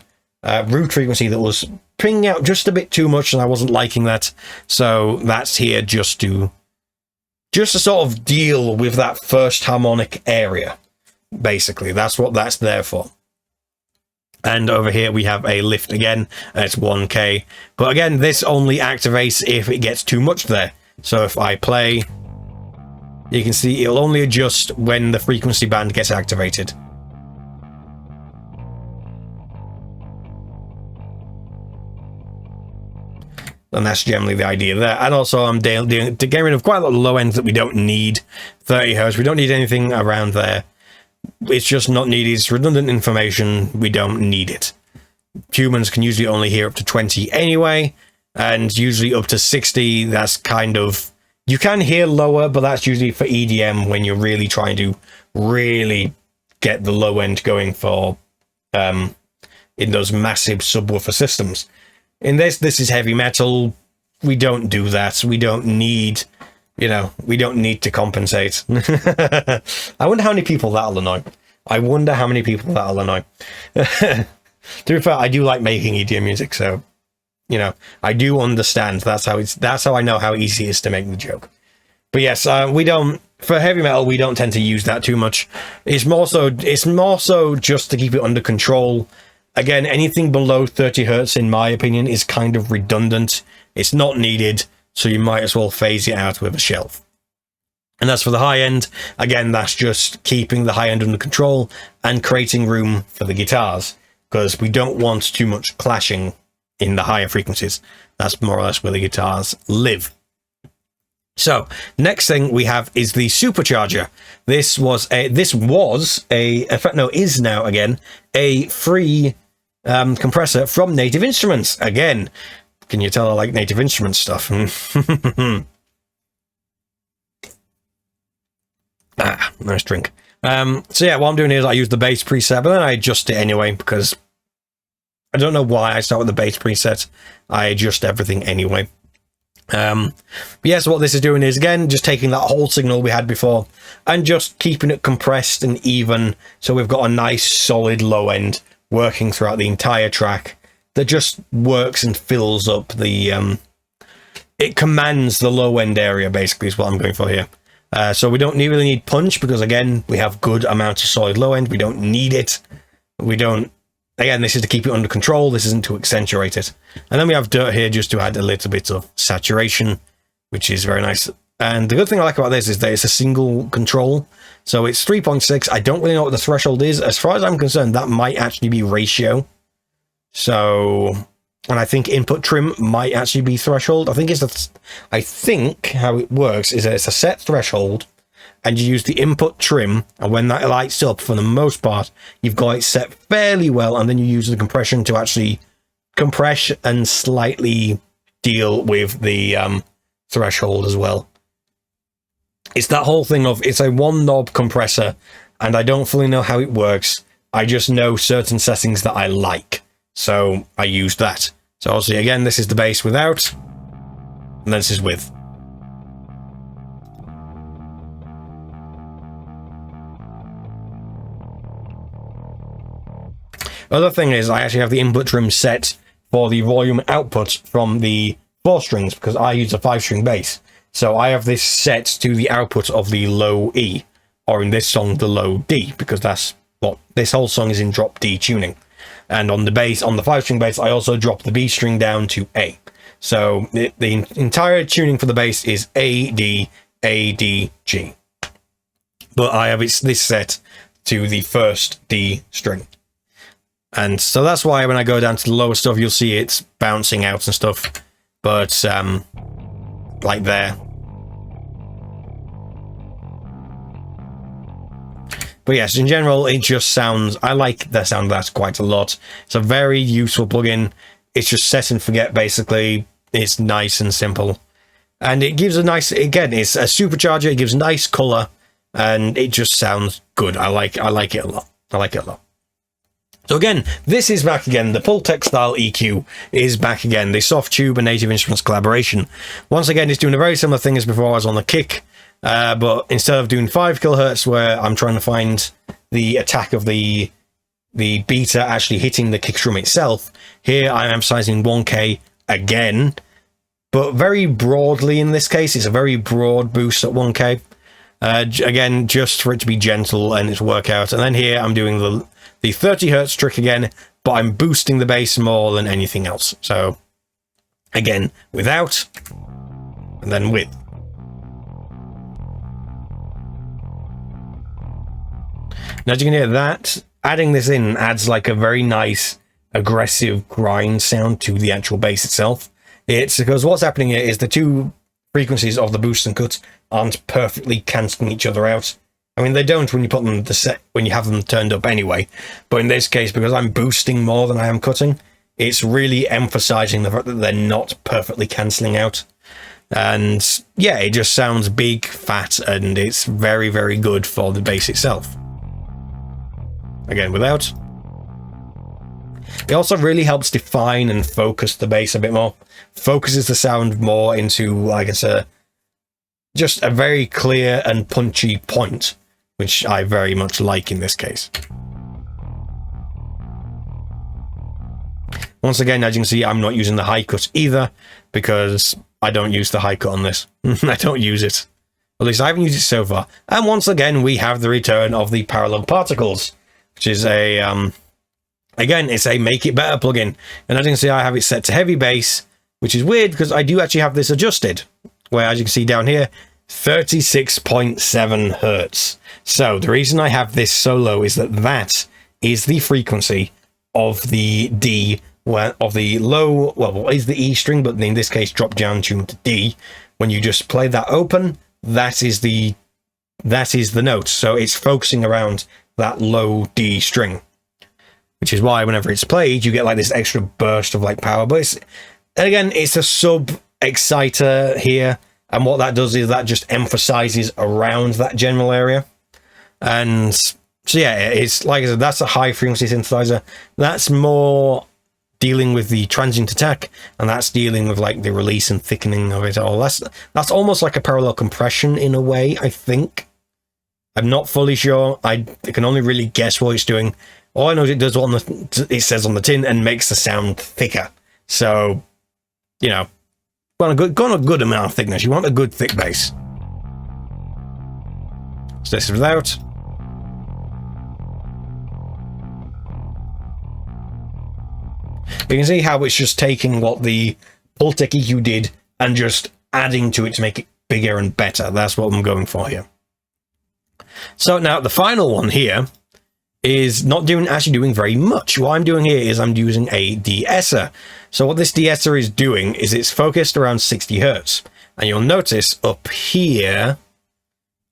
root frequency that was pinging out just a bit too much, and I wasn't liking that. So that's here just to sort of deal with that first harmonic area. Basically, that's what that's there for. And over here we have a lift again, and it's 1K. But again, this only activates if it gets too much there. So if I play, You can see it'll only adjust when the frequency band gets activated. And that's generally the idea there. And also I'm doing to get rid of quite a lot of low ends that we don't need. 30 Hz, we don't need anything around there. It's just not needed. It's redundant information. We don't need it. Humans can usually only hear up to 20 anyway, and usually up to 60. That's kind of, you can hear lower, but that's usually for EDM when you're really trying to really get the low end going for in those massive subwoofer systems. In this is heavy metal. We don't do that. We don't need, you know, we don't need to compensate. I wonder how many people that'll annoy. I wonder how many people that'll annoy. To be fair, I do like making EDM music, so, you know, I do understand. That's how I know how easy it is to make the joke. But yes, we don't, for heavy metal, we don't tend to use that too much. It's more so just to keep it under control. Again, anything below 30 Hertz, in my opinion, is kind of redundant. It's not needed, so you might as well phase it out with a shelf. And as for the high end, again, that's just keeping the high end under control and creating room for the guitars, because we don't want too much clashing in the higher frequencies. That's more or less where the guitars live. So, next thing we have is the supercharger. This is now again a free compressor from Native Instruments. Again, can you tell I like Native Instruments stuff? Nice drink. So yeah, what I'm doing is I use the bass preset, but then I adjust it anyway, because I don't know why I start with the bass preset. I adjust everything anyway. But yeah, so what this is doing is, again, just taking that whole signal we had before and just keeping it compressed and even, so we've got a nice solid low end working throughout the entire track that just works and fills up the it commands the low end area, basically, is what I'm going for here. So we don't really need punch, because again, we have good amounts of solid low end. We don't need it. We don't, again, this is to keep it under control. This isn't to accentuate it. And then we have dirt here just to add a little bit of saturation, which is very nice. And the good thing I like about this is that it's a single control. So it's 3.6. I don't really know what the threshold is. As far as I'm concerned, that might actually be ratio. So, and I think input trim might actually be threshold. I think how it works is that it's a set threshold, and you use the input trim, and when that lights up, for the most part, you've got it set fairly well, and then you use the compression to actually compress and slightly deal with the threshold as well. It's that whole thing of, it's a one knob compressor, and I don't fully know how it works. I just know certain settings that I like, so I use that. So obviously, again, this is the bass without, and then this is with. Other thing is, I actually have the input trim set for the volume output from the 4 strings, because I use a 5-string bass. So I have this set to the output of the low E, or in this song, the low D, because that's what this whole song is in drop D tuning. And on the bass, on the 5-string bass, I also drop the B string down to A. So the entire tuning for the bass is A, D, A, D, G. But I have this set to the first D string. And so that's why when I go down to the lower stuff, you'll see it's bouncing out and stuff. But, like there. But yes, in general, it just sounds, I like the sound of that quite a lot. It's a very useful plugin. It's just set and forget, basically. It's nice and simple. And it gives a nice, again, it's a supercharger. It gives nice color, and it just sounds good. I like it a lot. I like it a lot. So again, this is back again. The Pultec style EQ is back again. The Soft Tube and Native Instruments collaboration. Once again, it's doing a very similar thing as before I was on the kick. But instead of doing 5 kilohertz, where I'm trying to find the attack of the beta actually hitting the kick drum itself, here I'm emphasizing 1K again, but very broadly in this case. It's a very broad boost at 1K. Again, just for it to be gentle and its work out. And then here I'm doing the 30 hertz trick again, but I'm boosting the bass more than anything else. So again, without, and then with. Now, as you can hear that, adding this in adds like a very nice aggressive grind sound to the actual bass itself. It's because what's happening here is the two frequencies of the boost and cut aren't perfectly cancelling each other out. I mean, they don't when you put them when you have them turned up anyway. But in this case, because I'm boosting more than I am cutting, it's really emphasizing the fact that they're not perfectly cancelling out. And yeah, it just sounds big, fat, and it's very, very good for the bass itself. Again, without. It also really helps define and focus the bass a bit more. Focuses the sound more into, like I said, just a very clear and punchy point, which I very much like in this case. Once again, as you can see, I'm not using the high cut either, because I don't use the high cut on this. I don't use it. At least I haven't used it so far. And once again, we have the return of the parallel particles, which is a, again, it's a make it better plugin. And as you can see, I have it set to heavy bass, which is weird because I do actually have this adjusted, where as you can see down here, 36.7 hertz. So the reason I have this so low is that is the frequency of the D, of the low, well, is the E string, but in this case, drop down tuned to D. When you just play that open, that is the note. So it's focusing around that low D string, which is why whenever it's played, you get like this extra burst of like power. But again, it's a sub exciter here. And what that does is that just emphasizes around that general area. And so yeah, it's like I said, that's a high frequency synthesizer. That's more dealing with the transient attack, and that's dealing with like the release and thickening of it all. That's almost like a parallel compression in a way, I think. I'm not fully sure. I can only really guess what it's doing. All I know is it does what it says on the tin and makes the sound thicker. So, you know, got a good amount of thickness. You want a good thick bass. So this is without. You can see how it's just taking what the Pultec EQ did and just adding to it to make it bigger and better. That's what I'm going for here. So now the final one here is not actually doing very much. What I'm doing here is I'm using a de-esser. So what this de-esser is doing is it's focused around 60 hertz. And you'll notice up here,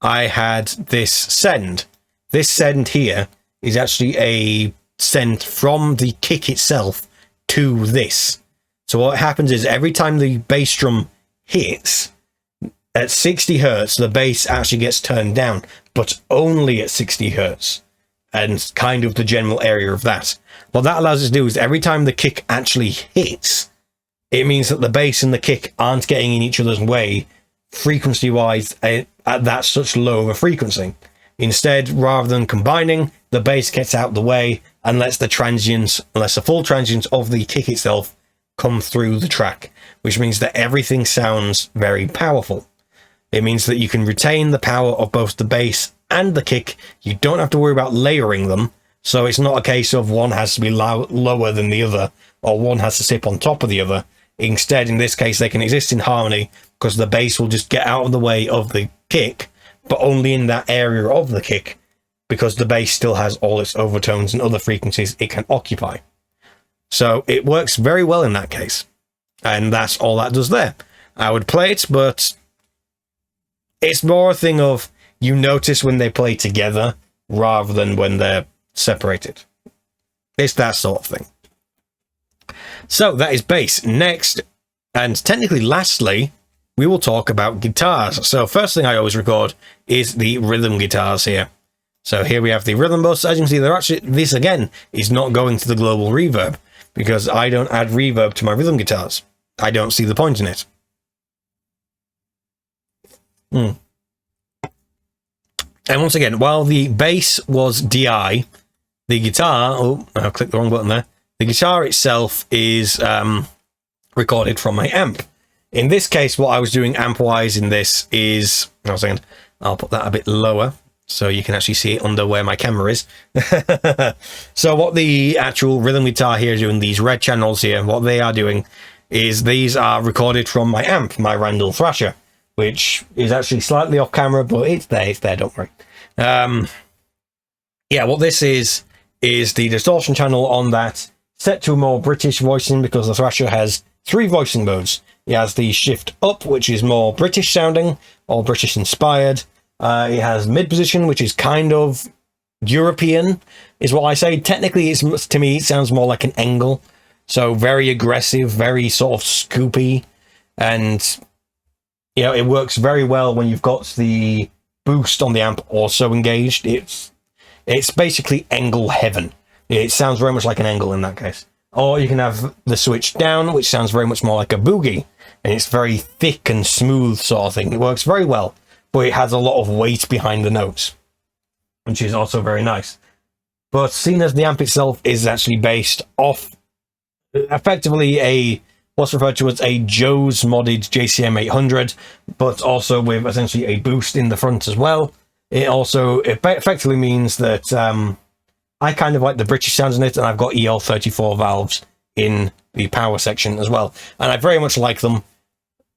I had this send. This send here is actually a send from the kick itself to this. So what happens is every time the bass drum hits at 60 hertz, the bass actually gets turned down, but only at 60 hertz. And kind of the general area of that. What that allows us to do is every time the kick actually hits, it means that the bass and the kick aren't getting in each other's way frequency-wise at that such low of a frequency. Instead, rather than combining, the bass gets out of the way and lets the full transients of the kick itself come through the track, which means that everything sounds very powerful. It means that you can retain the power of both the bass and the kick. You don't have to worry about layering them, so it's not a case of one has to be lower than the other, or one has to sit on top of the other. Instead, in this case, they can exist in harmony, because the bass will just get out of the way of the kick, but only in that area of the kick, because the bass still has all its overtones and other frequencies it can occupy. So it works very well in that case, and that's all that does there. I would play it, but it's more a thing of you notice when they play together rather than when they're separated. It's that sort of thing. So that is bass. Next, and technically lastly, we will talk about guitars. So first thing I always record is the rhythm guitars here. So here we have the rhythm bus. As you can see, they're actually, this again is not going to the global reverb because I don't add reverb to my rhythm guitars. I don't see the point in it. And once again, while the bass was DI, the guitar, oh, I clicked the wrong button there. The guitar itself is recorded from my amp. In this case, what I was doing amp-wise in this is, I'll put that a bit lower so you can actually see it under where my camera is. So what the actual rhythm guitar here is doing, these red channels here, what they are doing is these are recorded from my amp, my Randall Thrasher, which is actually slightly off camera, but it's there, don't worry. Yeah, yeah, what this is the distortion channel on that, set to a more British voicing, because the Thrasher has 3 voicing modes. It has the shift up, which is more British sounding, or British inspired. It has mid position, which is kind of European, is what I say. Technically, to me, it sounds more like an angle. So very aggressive, very sort of scoopy. And, you know, it works very well when you've got the boost on the amp also engaged. It's basically angle heaven. It sounds very much like an angle in that case. Or you can have the switch down, which sounds very much more like a boogie. And it's very thick and smooth sort of thing. It works very well, but it has a lot of weight behind the notes, which is also very nice. But seeing as the amp itself is actually based off effectively what's referred to as a Joe's modded JCM 800, but also with essentially a boost in the front as well. It effectively means that I kind of like the British sounds in it, and I've got EL34 valves in the power section as well, and I very much like them.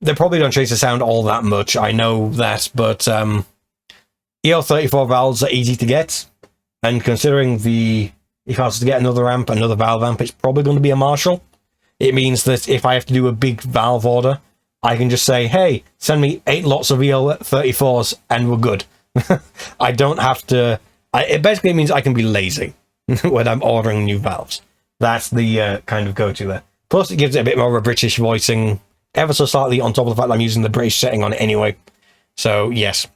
They probably don't change the sound all that much, I know that, but EL34 valves are easy to get, and considering if I was to get another valve amp, it's probably going to be a Marshall. It means that if I have to do a big valve order, I can just say, hey, send me 8 lots of EL34s and we're good. I don't have to... It basically means I can be lazy when I'm ordering new valves. That's the kind of go-to there. Plus, it gives it a bit more of a British voicing, ever so slightly, on top of the fact that I'm using the British setting on it anyway. So, yes.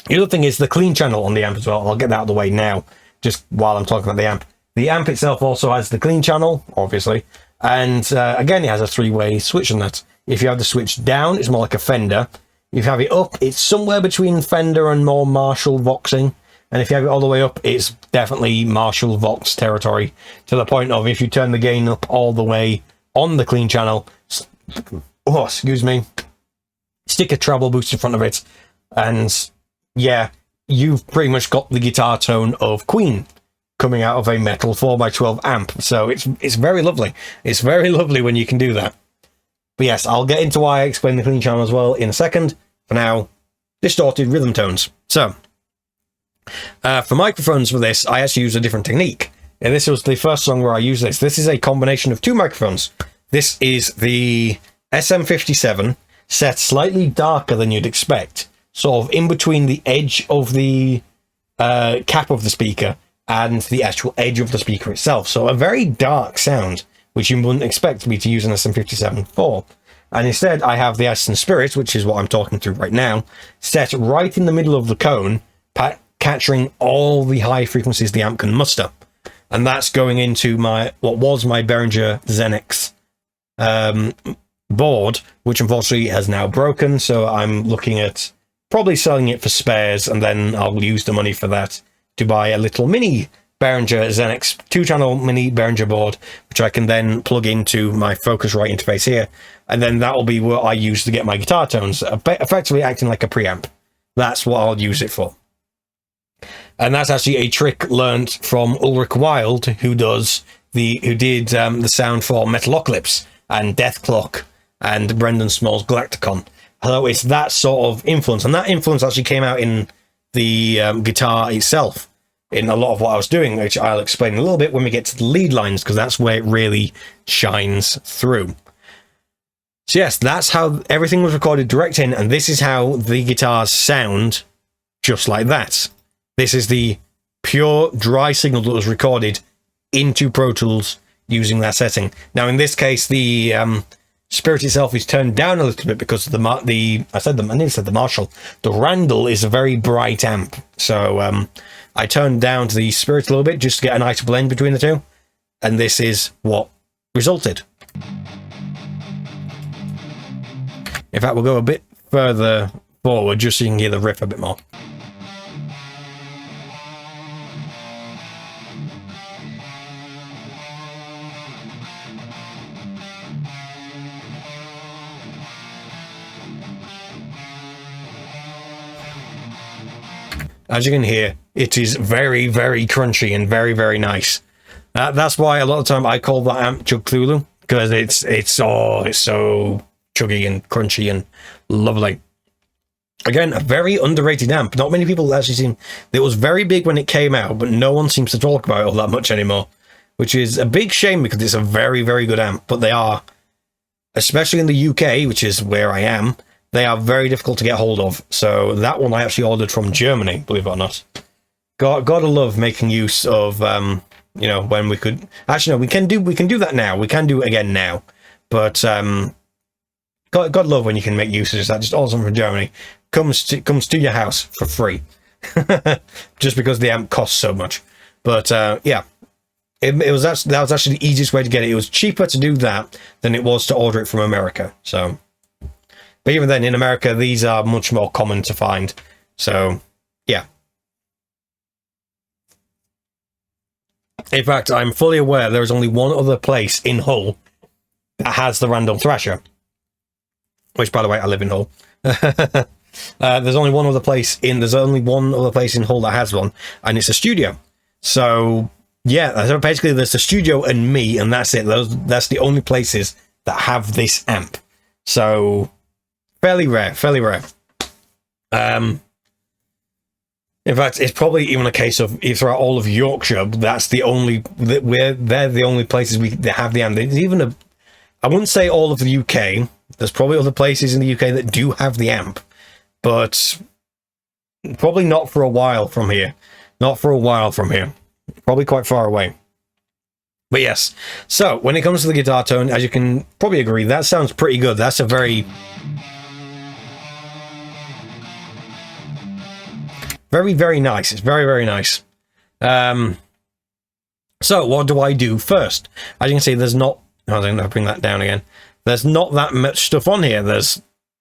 The other thing is the clean channel on the amp as well. I'll get that out of the way now, just while I'm talking about the amp. The amp itself also has the clean channel, obviously. And again, it has a 3-way switch on that. If you have the switch down, it's more like a Fender. If you have it up, it's somewhere between Fender and more Marshall voxing. And if you have it all the way up, it's definitely Marshall Vox territory, to the point of if you turn the gain up all the way on the clean channel, oh, excuse me, stick a treble boost in front of it, and yeah, you've pretty much got the guitar tone of Queen coming out of a metal 4x12 amp. So it's very lovely. It's very lovely when you can do that. But yes, I'll get into why I explain the clean channel as well in a second. For now, distorted rhythm tones. So, for microphones for this, I actually use a different technique. And this was the first song where I used this. This is a combination of 2 microphones. This is the SM57, set slightly darker than you'd expect. Sort of in between the edge of the cap of the speaker and the actual edge of the speaker itself. So a very dark sound, which you wouldn't expect me to use an SM57 for. And instead, I have the Essence Spirit, which is what I'm talking to right now, set right in the middle of the cone, capturing all the high frequencies the amp can muster. And that's going into what was my Behringer Xenex board, which unfortunately has now broken. So I'm looking at probably selling it for spares, and then I'll use the money for that to buy a little mini Behringer Xenex 2-channel mini Behringer board, which I can then plug into my Focusrite interface here, and then that will be what I use to get my guitar tones, effectively acting like a preamp. That's what I'll use it for. And that's actually a trick learnt from Ulrich Wild, who did the sound for Metalocalypse and Death Clock and Brendan Small's Galacticon. So it's that sort of influence, and that influence actually came out in the guitar itself, in a lot of what I was doing, which I'll explain a little bit when we get to the lead lines, because that's where it really shines through. So yes, that's how everything was recorded direct in, and this is how the guitars sound, just like that. This is the pure dry signal that was recorded into Pro Tools using that setting. Now in this case, the Spirit itself is turned down a little bit because of I nearly said the Marshall. The Randall is a very bright amp, so I turned down to the Spirit a little bit just to get a nice blend between the two, and this is what resulted. In fact, we'll go a bit further forward just so you can hear the riff a bit more. As you can hear, it is very, very crunchy and very, very nice. That's why a lot of the time I call that amp Chug Cthulhu, because it's so chuggy and crunchy and lovely. Again, a very underrated amp. Not many people actually seem... It was very big when it came out, but no one seems to talk about it all that much anymore. Which is a big shame because it's a very, very good amp. But they are, especially in the UK, which is where I am, they are very difficult to get hold of. So that one I actually ordered from Germany, believe it or not. Gotta love making use of, you know, when we could... Actually, no, we can do that now. We can do it again now. But, God love when you can make use of that. Just awesome from Germany. Comes to your house for free. Just because the amp costs so much. But, yeah. That was actually the easiest way to get it. It was cheaper to do that than it was to order it from America. So... But even then, in America, these are much more common to find. So, yeah. In fact, I'm fully aware there is only one other place in Hull that has the Random Thrasher. Which, by the way, I live in Hull. There's only one other place in Hull that has one, and it's a studio. So, yeah, so basically there's the studio and me, and that's it. That's the only places that have this amp. So... Fairly rare. In fact, it's probably even a case of throughout all of Yorkshire, they're the only places that have the amp. There's even I wouldn't say all of the UK. There's probably other places in the UK that do have the amp, but probably not for a while from here. Probably quite far away. But yes, so when it comes to the guitar tone, as you can probably agree, that sounds pretty good. That's a very... Very, very nice. It's very, very nice. So what do I do first? As you can see, there's not... I'm going to bring that down again. There's not that much stuff on here.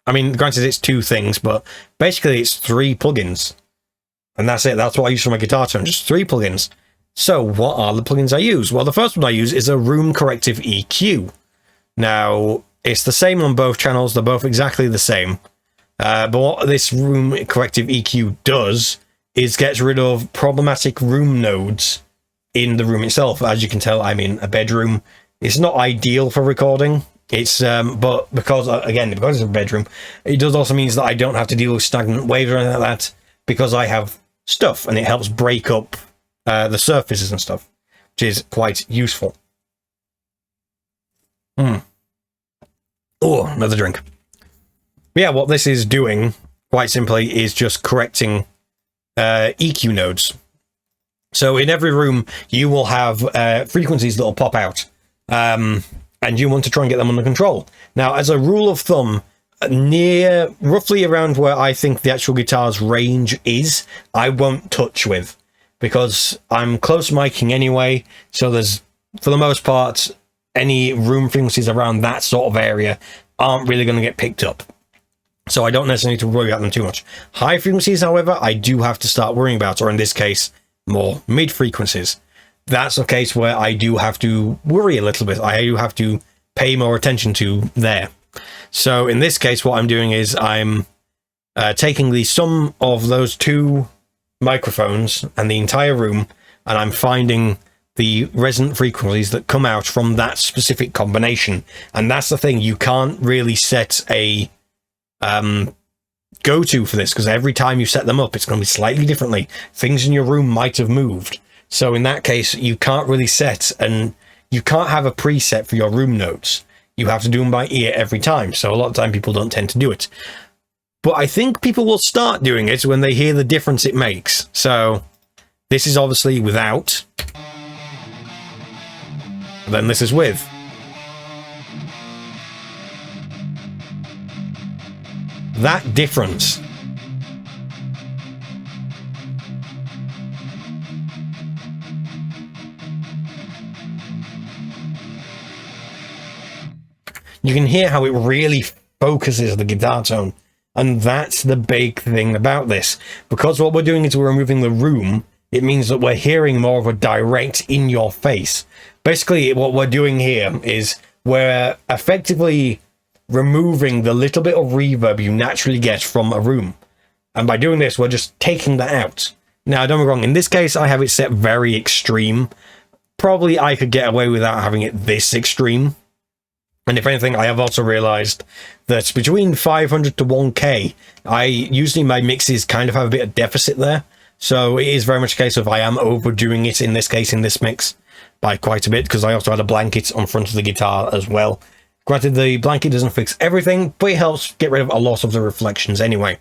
I mean, granted, it's 2 things, but basically it's 3 plugins. And that's it. That's what I use for my guitar tone. Just 3 plugins. So what are the plugins I use? Well, the first one I use is a room corrective EQ. Now, it's the same on both channels. They're both exactly the same. But what this room corrective EQ does is gets rid of problematic room nodes in the room itself. As you can tell, I'm in a bedroom. It's not ideal for recording. It's but because it's a bedroom, it does also means that I don't have to deal with stagnant waves or anything like that because I have stuff, and it helps break up the surfaces and stuff, which is quite useful. Oh, another drink. Yeah, what this is doing, quite simply, is just correcting EQ nodes. So in every room, you will have frequencies that will pop out, and you want to try and get them under control. Now, as a rule of thumb, roughly around where I think the actual guitar's range is, I won't touch with, because I'm close miking anyway, so there's, for the most part, any room frequencies around that sort of area aren't really going to get picked up. So I don't necessarily need to worry about them too much. High frequencies, however, I do have to start worrying about, or in this case, more mid frequencies. That's a case where I do have to worry a little bit. I do have to pay more attention to there. So in this case, what I'm doing is I'm taking the sum of those 2 microphones and the entire room, and I'm finding the resonant frequencies that come out from that specific combination. And that's the thing, you can't really set a go-to for this, because every time you set them up, it's going to be slightly differently. Things in your room might have moved. So in that case, you can't really set, and you can't have a preset for your room notes. You have to do them by ear every time. So a lot of time people don't tend to do it. But I think people will start doing it when they hear the difference it makes. So this is obviously without. Then this is with. That difference. You can hear how it really focuses the guitar tone. And that's the big thing about this. Because what we're doing is we're removing the room, it means that we're hearing more of a direct in your face. Basically, what we're doing here is we're effectively removing the little bit of reverb you naturally get from a room. And by doing this, we're just taking that out. Now, don't get me wrong, in this case, I have it set very extreme. Probably I could get away without having it this extreme. And if anything, I have also realized that between 500 to 1k, usually my mixes kind of have a bit of deficit there. So it is very much a case of I am overdoing it in this case, in this mix, by quite a bit, because I also had a blanket on front of the guitar as well. Granted, the blanket doesn't fix everything, but it helps get rid of a lot of the reflections anyway.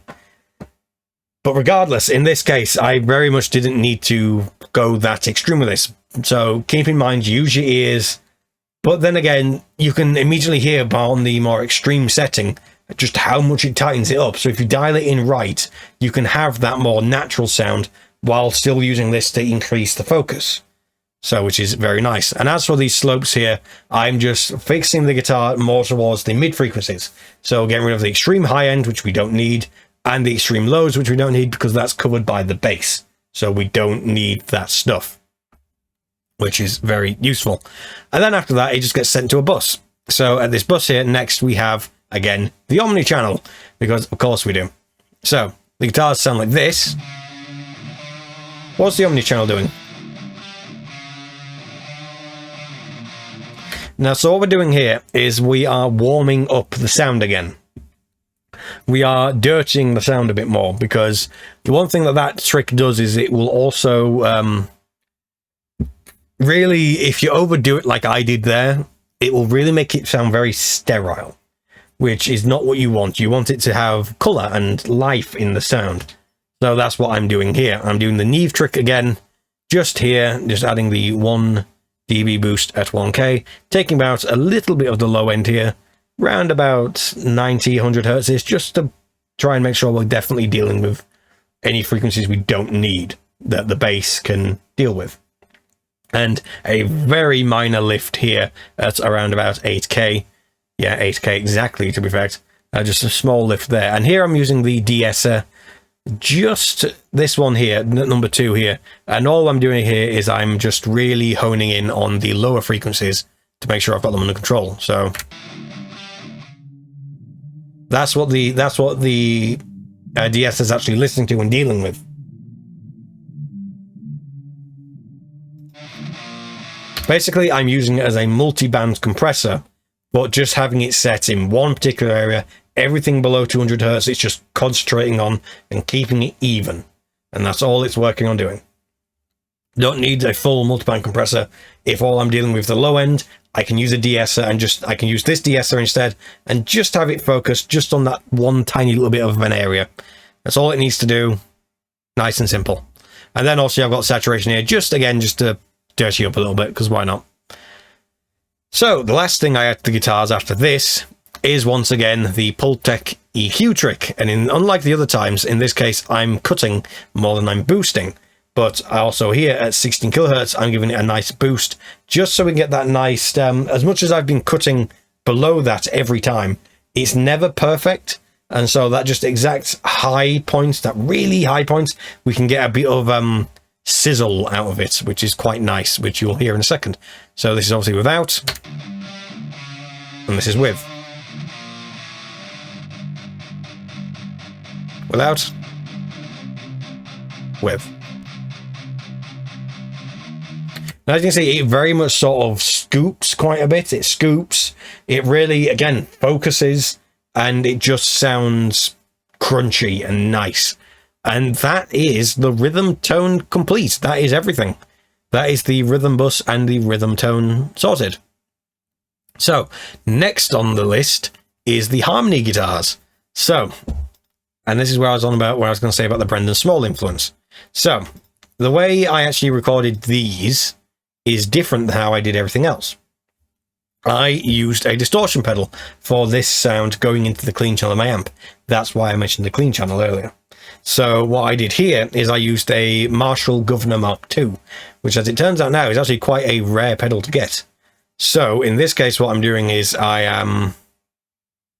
But regardless, in this case, I very much didn't need to go that extreme with this. So keep in mind, use your ears. But then again, you can immediately hear on the more extreme setting just how much it tightens it up. So if you dial it in right, you can have that more natural sound while still using this to increase the focus. So, which is very nice. And as for these slopes here, I'm just fixing the guitar more towards the mid frequencies. So getting rid of the extreme high end, which we don't need, and the extreme lows, which we don't need because that's covered by the bass. So we don't need that stuff, which is very useful. And then after that, it just gets sent to a bus. So at this bus here, next we have, again, the Omni channel, because of course we do. So the guitars sound like this. What's the Omni channel doing? Now, so what we're doing here is we are warming up the sound again. We are dirtying the sound a bit more, because the one thing that trick does is it will also really, if you overdo it like I did there, it will really make it sound very sterile, which is not what you want. You want it to have color and life in the sound. So that's what I'm doing here. I'm doing the Neve trick again, just here, just adding the 1 dB boost at 1k, taking about a little bit of the low end here, round about 90, 100 hertz, just to try and make sure we're definitely dealing with any frequencies we don't need that the bass can deal with. And a very minor lift here at around about 8k. Yeah, 8k exactly, to be fact. Just a small lift there. And here I'm using the de-esser, just this one here, number 2 here. And all I'm doing here is I'm just really honing in on the lower frequencies to make sure I've got them under control. So that's what the de-esser is actually listening to and dealing with. Basically, I'm using it as a multi-band compressor, but just having it set in one particular area. Everything below 200 hertz, it's just concentrating on and keeping it even. And that's all it's working on doing. Don't need a full multi-band compressor. If all I'm dealing with the low end, I can use a de-esser and I can use this de-esser instead and just have it focused just on that one tiny little bit of an area. That's all it needs to do. Nice and simple. And then also I've got saturation here, just to dirty up a little bit, because why not? So the last thing I add to the guitars after this is once again the Pultec EQ trick. And unlike the other times, in this case, I'm cutting more than I'm boosting. But also here at 16 kilohertz, I'm giving it a nice boost, just so we can get that nice, as much as I've been cutting below that every time, it's never perfect. And so that just exact high points, that really high points, we can get a bit of sizzle out of it, which is quite nice, which you'll hear in a second. So this is obviously without, and this is with. Without, with. Now, as you can see, it very much sort of scoops quite a bit. It scoops. It really, again, focuses, and it just sounds crunchy and nice. And that is the rhythm tone complete. That is everything. That is the rhythm bus and the rhythm tone sorted. So, next on the list is the harmony guitars. So, and this is where I was on about what I was going to say about the Brendan Small influence. So, the way I actually recorded these is different than how I did everything else. I used a distortion pedal for this sound going into the clean channel of my amp. That's why I mentioned the clean channel earlier. So what I did here is I used a Marshall Governor Mark II, which, as it turns out now, is actually quite a rare pedal to get. So in this case, what I'm doing is I am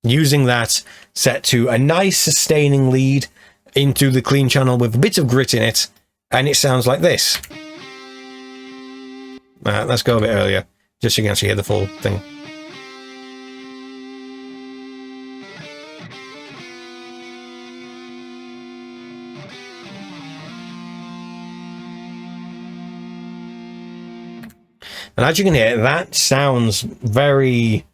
using that set to a nice sustaining lead into the clean channel with a bit of grit in it, and it sounds like this. Let's go a bit earlier, just so you can actually hear the full thing. And as you can hear, that sounds very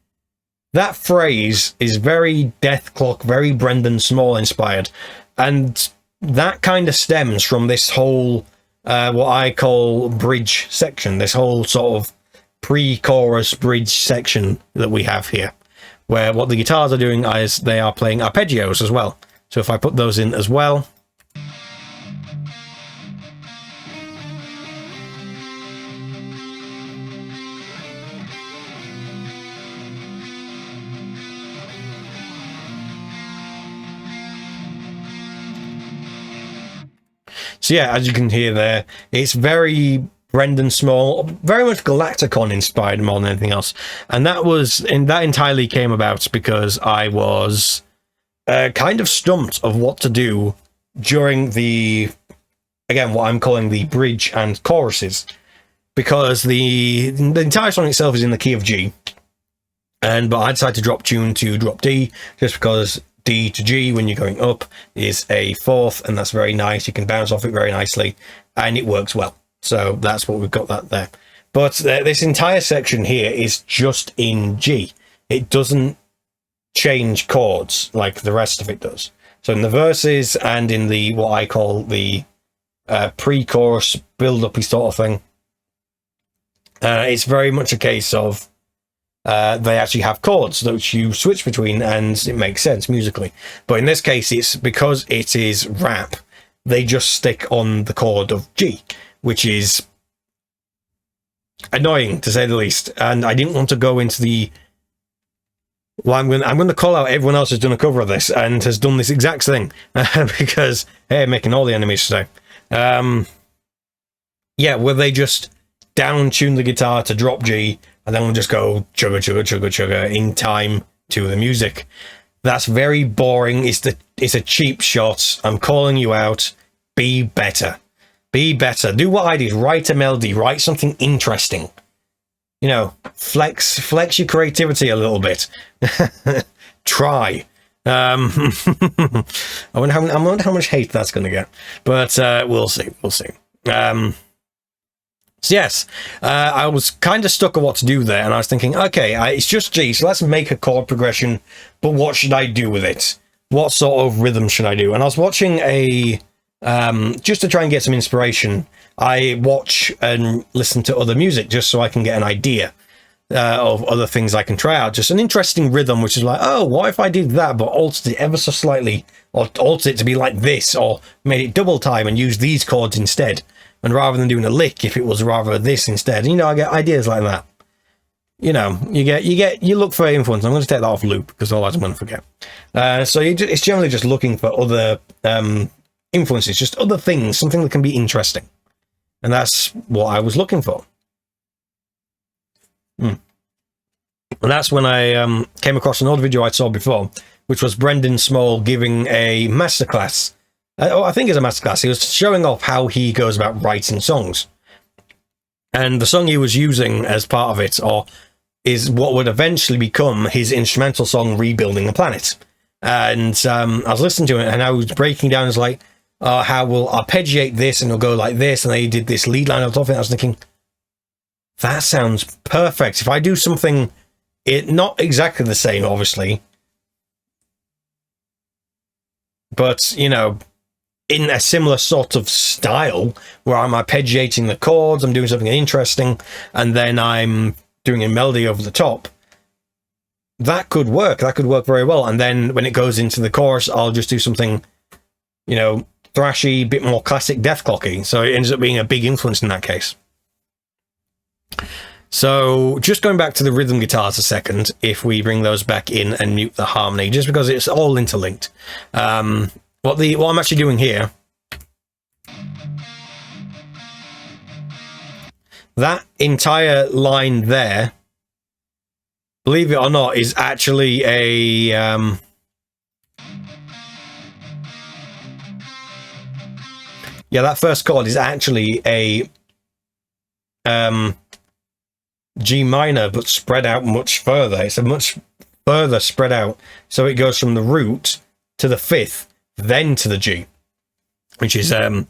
that phrase is very Death Clock, very Brendan Small inspired, and that kind of stems from this whole what I call bridge section, this whole sort of pre-chorus bridge section that we have here, where what the guitars are doing is they are playing arpeggios as well. So if I put those in as well, so yeah, as you can hear there, it's very Brendan Small, very much Galacticon inspired more than anything else. And that entirely came about because I was kind of stumped of what to do during again, what I'm calling the bridge and choruses, because the entire song itself is in the key of G, but I decided to drop tune to drop D, just because D to G when you're going up is a fourth, and that's very nice. You can bounce off it very nicely, and it works well. So that's what we've got that there. But this entire section here is just in G. It doesn't change chords like the rest of it does. So in the verses and in the what I call the pre-chorus build-up sort of thing, it's very much a case of they actually have chords that you switch between, and it makes sense musically. But in this case, it's because it is rap, they just stick on the chord of G, which is annoying to say the least. And I didn't want to go into the... Well, I'm going to call out everyone else who's done a cover of this and has done this exact thing, because, hey, I'm making all the enemies today. Yeah, where they just down tune the guitar to drop G, and then we'll just go chugga, chugga, chugga, chugga in time to the music. That's very boring. It's a cheap shot. I'm calling you out. Be better. Be better. Do what I did. Write a melody. Write something interesting. You know, flex your creativity a little bit. Try. I wonder how much hate that's going to get. But we'll see. We'll see. So yes, I was kind of stuck on what to do there, and I was thinking, okay, it's just G, so let's make a chord progression, but what should I do with it? What sort of rhythm should I do? And I was watching just to try and get some inspiration, I watch and listen to other music just so I can get an idea of other things I can try out. Just an interesting rhythm, which is like, oh, what if I did that, but altered it ever so slightly, or altered it to be like this, or made it double time and used these chords instead. And rather than doing a lick, if it was rather this instead, you know, I get ideas like that. You know, you look for influence. I'm going to take that off loop because otherwise I'm going to forget. So it's generally just looking for other influences, just other things, something that can be interesting, and that's what I was looking for. And that's when I came across an old video I saw before, which was Brendan Small giving a masterclass. I think it's a masterclass. He was showing off how he goes about writing songs. And the song he was using as part of it is what would eventually become his instrumental song, Rebuilding the Planet. And I was listening to it, and I was breaking down as like, how we'll arpeggiate this, and it'll go like this, and they did this lead line on top of it. I was thinking, that sounds perfect. If I do something, not exactly the same, obviously, but, you know, in a similar sort of style, where I'm arpeggiating the chords, I'm doing something interesting, and then I'm doing a melody over the top, that could work. That could work very well. And then when it goes into the chorus, I'll just do something, you know, thrashy, bit more classic Death Clocky. So it ends up being a big influence in that case. So just going back to the rhythm guitars a second, if we bring those back in and mute the harmony, just because it's all interlinked. What I'm actually doing here, that entire line there, believe it or not, is actually a yeah, that first chord is actually a G minor, but spread out much further. It's a much further spread out, so it goes from the root to the fifth, then to the G, which is a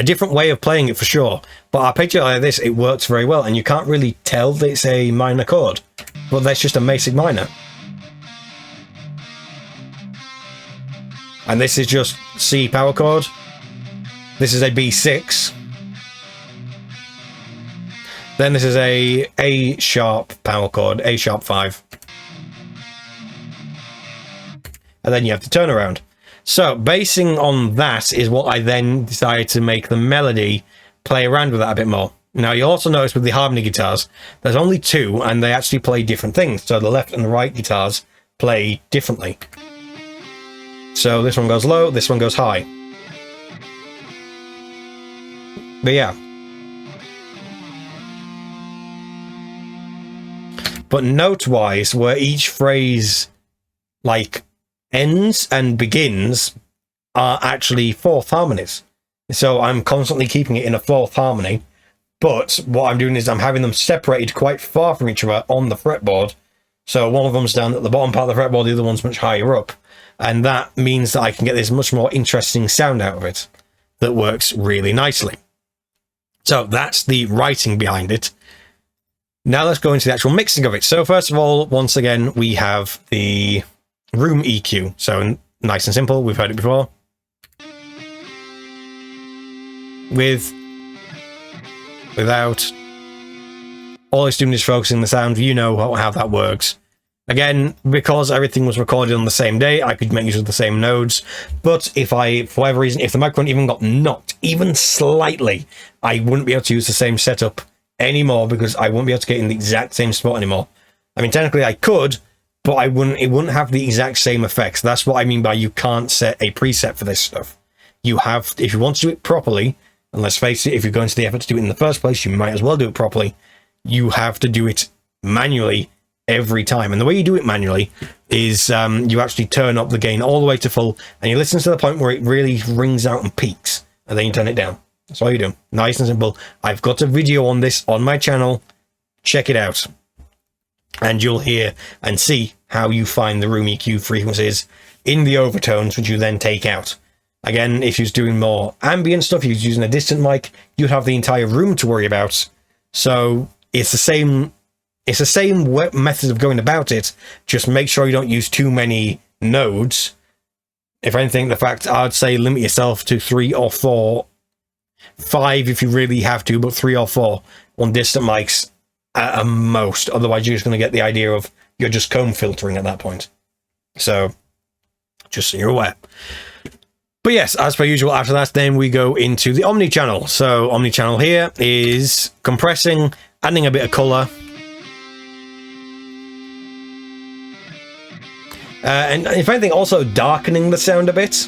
different way of playing it for sure. But arpeggio like this, it works very well, and you can't really tell that it's a minor chord, but that's just a basic minor. And this is just C power chord. This is a B6. Then this is a sharp power chord, A sharp 5. And then you have the turnaround. So basing on that is what I then decided to make the melody play around with that a bit more. Now you also notice with the harmony guitars, there's only two and they actually play different things. So the left and the right guitars play differently. So this one goes low, this one goes high. But yeah. But note-wise, where each phrase like ends and begins are actually fourth harmonies. So I'm constantly keeping it in a fourth harmony. But what I'm doing is I'm having them separated quite far from each other on the fretboard. So one of them's down at the bottom part of the fretboard, the other one's much higher up. And that means that I can get this much more interesting sound out of it that works really nicely. So that's the writing behind it. Now let's go into the actual mixing of it. So first of all, once again, we have the room EQ. So nice and simple, we've heard it before. With, without, all it's doing is focusing the sound. You know how that works. Again, because everything was recorded on the same day, I could make use of the same nodes. But if I, for whatever reason, if the microphone even got knocked, even slightly, I wouldn't be able to use the same setup anymore because I wouldn't be able to get in the exact same spot anymore. I mean, technically I could, but it wouldn't have the exact same effects. That's what I mean by you can't set a preset for this stuff. You have, if you want to do it properly, and let's face it, if you're going to the effort to do it in the first place, you might as well do it properly. You have to do it manually every time. And the way you do it manually is you actually turn up the gain all the way to full, and you listen to the point where it really rings out and peaks, and then you turn it down. That's all you do. Nice and simple. I've got a video on this on my channel. Check it out. And you'll hear and see how you find the room EQ frequencies in the overtones, which you then take out. Again, if you're doing more ambient stuff, you're using a distant mic, you'd have the entire room to worry about. So it's the same method of going about it. Just make sure you don't use too many nodes. If anything, the fact I'd say limit yourself to 3 or 4, 5 if you really have to, but 3 or 4 on distant mics at most. Otherwise, you're just going to get the idea of you're just comb filtering at that point. So, just so you're aware. But yes, as per usual, after that, then we go into the omni-channel. So, omni-channel here is compressing, adding a bit of color. And if anything, also darkening the sound a bit.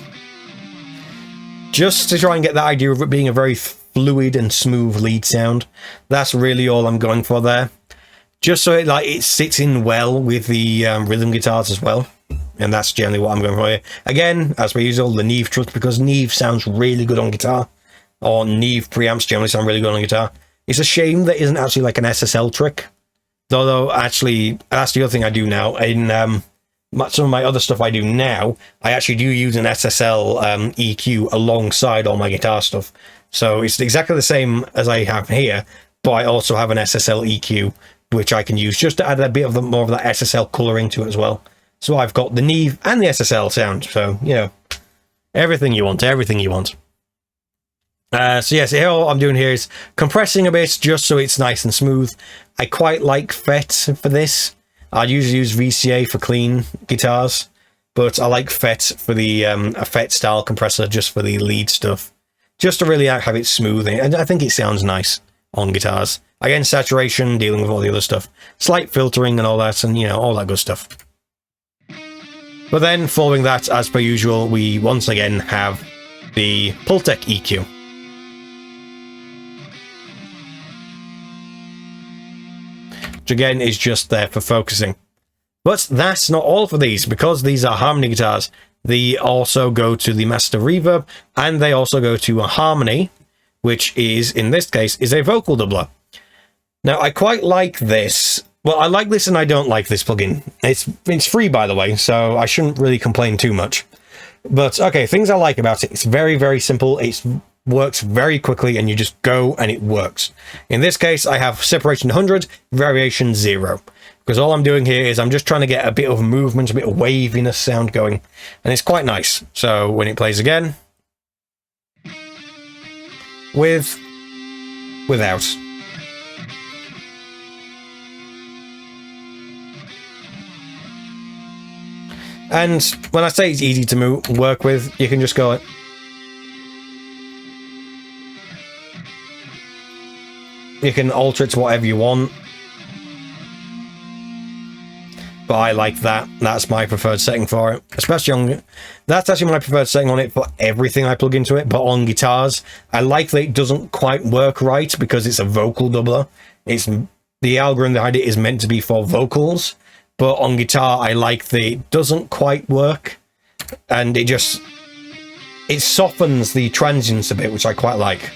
Just to try and get that idea of it being a very fluid and smooth lead sound. That's really all I'm going for there. Just so it sits in well with the rhythm guitars as well. And that's generally what I'm going for here. Again, as per usual, the Neve truck, because Neve sounds really good on guitar. Or Neve preamps generally sound really good on guitar. It's a shame there isn't actually like an SSL trick. Though actually, that's the other thing I do now. In some of my other stuff I do now, I actually do use an SSL EQ alongside all my guitar stuff. So it's exactly the same as I have here, but I also have an SSL EQ, which I can use just to add a bit of more of that SSL coloring to it as well. So I've got the Neve and the SSL sound. So, you know, everything you want, everything you want. So yes, here all I'm doing here is compressing a bit just so it's nice and smooth. I quite like FET for this. I usually use VCA for clean guitars, but I like FET for the a FET style compressor just for the lead stuff, just to really have it smooth, and I think it sounds nice on guitars. Again, saturation, dealing with all the other stuff, slight filtering and all that, and you know, all that good stuff. But then, following that, as per usual, we once again have the Pultec EQ. Which again is just there for focusing. But that's not all for these, because these are harmony guitars. They also go to the master reverb, and they also go to a harmony, which is, in this case, is a vocal doubler. Now, I quite like this. Well, I like this and I don't like this plugin. It's free, by the way, so I shouldn't really complain too much. But, okay, things I like about it. It's very, very simple. It works very quickly, and you just go and it works. In this case, I have separation 100, variation 0. because all I'm doing here is I'm just trying to get a bit of movement, a bit of waviness sound going, and it's quite nice. So when it plays again, without. And when I say it's easy to work with, you can just go. You can alter it to whatever you want. But I like that. That's my preferred setting for it. Especially on... That's actually my preferred setting on it for everything I plug into it. But on guitars, I like that it doesn't quite work right because it's a vocal doubler. It's... The algorithm behind it is meant to be for vocals. But on guitar, I like that it doesn't quite work. And it just... It softens the transients a bit, which I quite like.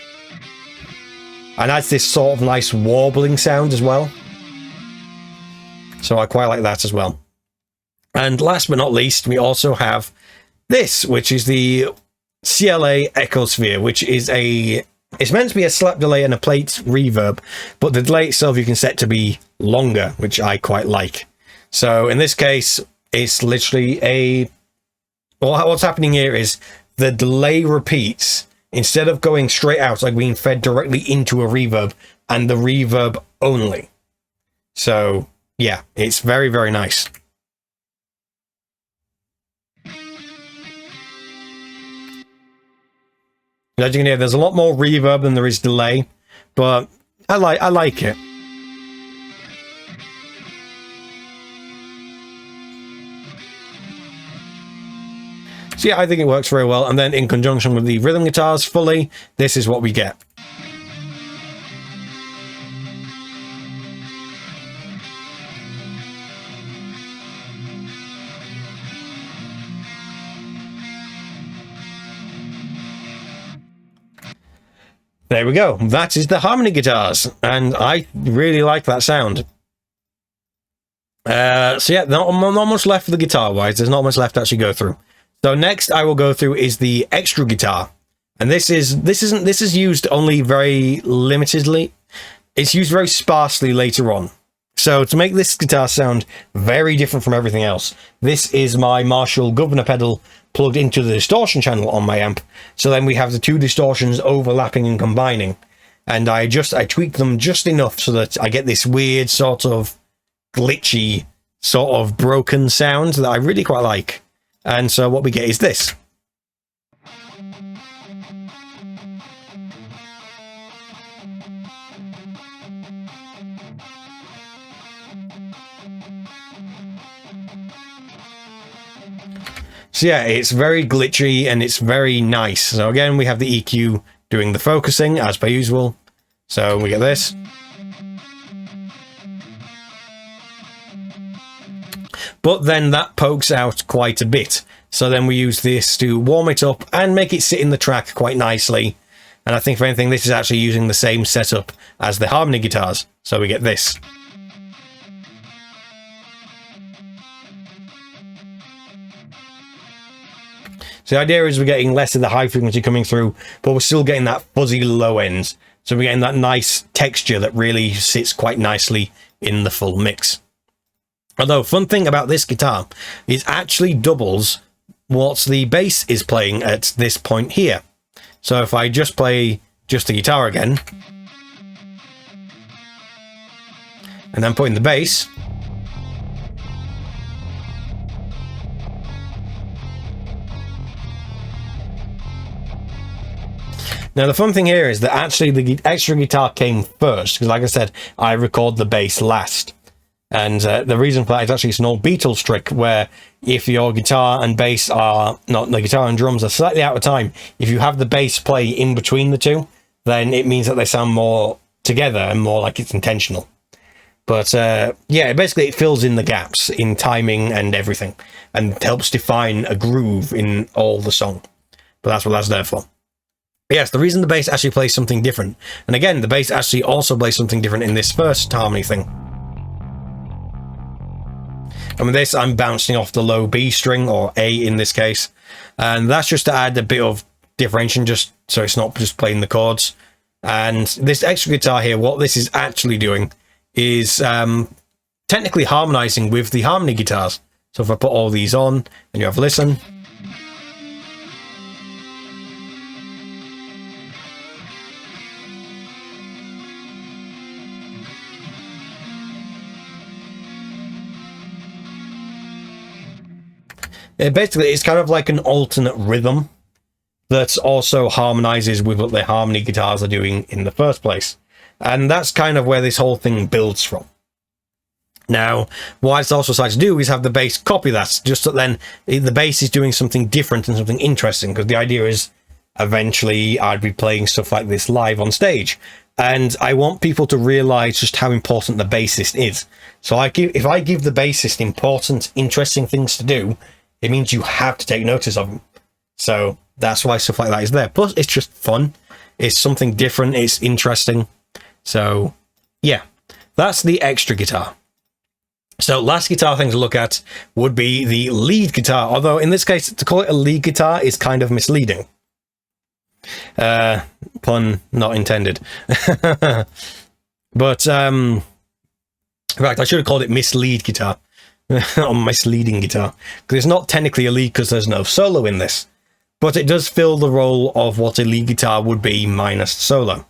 And adds this sort of nice warbling sound as well. So I quite like that as well. And last but not least, we also have this, which is the CLA Echosphere, which is a... It's meant to be a slap delay and a plate reverb, but the delay itself you can set to be longer, which I quite like. So in this case, it's literally a... Well, what's happening here is the delay repeats instead of going straight out, like being fed directly into a reverb, and the reverb only. So... yeah, it's very, very nice. As you can hear, there's a lot more reverb than there is delay, but I like it. So yeah, I think it works very well. And then in conjunction with the rhythm guitars fully, this is what we get. There we go. That is the harmony guitars, and I really like that sound. So yeah, not much left for the guitar-wise. There's not much left to actually go through. So next I will go through is the extra guitar, and this is used only very limitedly. It's used very sparsely later on. So to make this guitar sound very different from everything else, this is my Marshall Governor pedal plugged into the distortion channel on my amp. So then we have the two distortions overlapping and combining. And I tweak them just enough so that I get this weird sort of glitchy sort of broken sound that I really quite like. And so what we get is this. So yeah, it's very glitchy and it's very nice. So again, we have the EQ doing the focusing as per usual. So we get this. But then that pokes out quite a bit. So then we use this to warm it up and make it sit in the track quite nicely. And I think, if anything, this is actually using the same setup as the harmony guitars. So we get this. So the idea is we're getting less of the high frequency coming through, but we're still getting that fuzzy low end. So we're getting that nice texture that really sits quite nicely in the full mix. Although, fun thing about this guitar is actually doubles what the bass is playing at this point here. So if I just play just the guitar again, and then put in the bass, now, the fun thing here is that actually the extra guitar came first, because like I said, I record the bass last. And the reason for that is actually it's an old Beatles trick, where if your guitar and bass are, not the guitar and drums are slightly out of time, if you have the bass play in between the two, then it means that they sound more together and more like it's intentional. But yeah, basically it fills in the gaps in timing and everything, and helps define a groove in all the song. But that's what that's there for. Yes, the reason the bass actually plays something different, and again, the bass actually also plays something different in this first harmony thing. And with this, I'm bouncing off the low B string, or A in this case, and that's just to add a bit of differentiation, just so it's not just playing the chords. And this extra guitar here, what this is actually doing is technically harmonizing with the harmony guitars. So if I put all these on and you have a listen. Basically, it's kind of like an alternate rhythm that also harmonizes with what the harmony guitars are doing in the first place. And that's kind of where this whole thing builds from. Now, what it's also decided to do is have the bass copy that, just so then the bass is doing something different and something interesting, because the idea is eventually I'd be playing stuff like this live on stage. And I want people to realize just how important the bassist is. So if I give the bassist important, interesting things to do, it means you have to take notice of them. So that's why stuff like that is there. Plus, it's just fun. It's something different. It's interesting. So, yeah, that's the extra guitar. So last guitar thing to look at would be the lead guitar. Although, in this case, to call it a lead guitar is kind of misleading. Pun not intended. But, in fact, I should have called it mislead guitar. Or misleading guitar, because it's not technically a lead because there's no solo in this, but it does fill the role of what a lead guitar would be minus solo.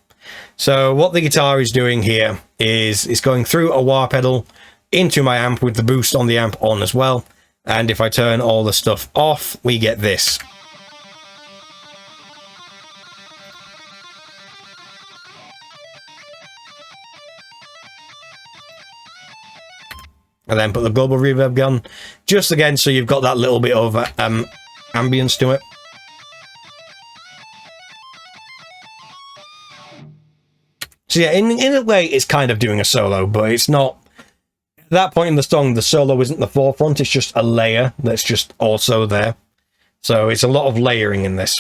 So what the guitar is doing here is it's going through a wah pedal into my amp with the boost on the amp on as well, and if I turn all the stuff off, we get this. And then put the global reverb on, just again, so you've got that little bit of ambience to it. So yeah, in a way, it's kind of doing a solo, but it's not. At that point in the song, the solo isn't the forefront, it's just a layer that's just also there. So it's a lot of layering in this.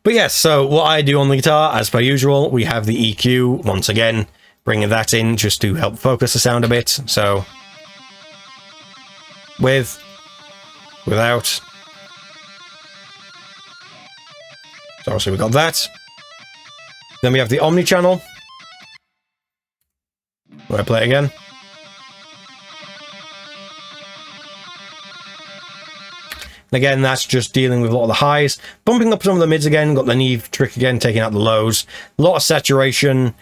But yes, so what I do on the guitar, as per usual, we have the EQ, once again, bringing that in just to help focus the sound a bit. So, with, without. So obviously we got that. Then we have the Omni channel. Will I play it again? And again, that's just dealing with a lot of the highs. Bumping up some of the mids again, got the Neve trick again, taking out the lows. A lot of saturation.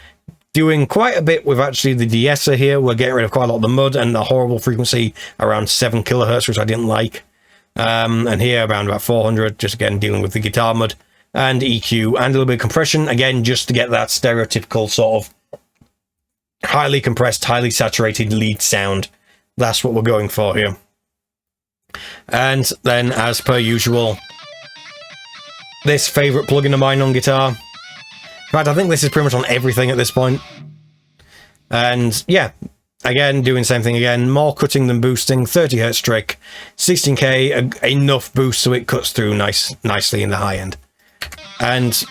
Doing quite a bit with actually the de-esser here. We're getting rid of quite a lot of the mud and the horrible frequency around 7 kilohertz, which I didn't like. And here around about 400, just again dealing with the guitar mud and EQ and a little bit of compression, again, just to get that stereotypical sort of highly compressed, highly saturated lead sound. That's what we're going for here. And then, as per usual, this favorite plugin of mine on guitar. In fact, I think this is pretty much on everything at this point. And yeah, again, doing the same thing again. More cutting than boosting. 30 Hz trick. 16K, enough boost so it cuts through nicely in the high end. And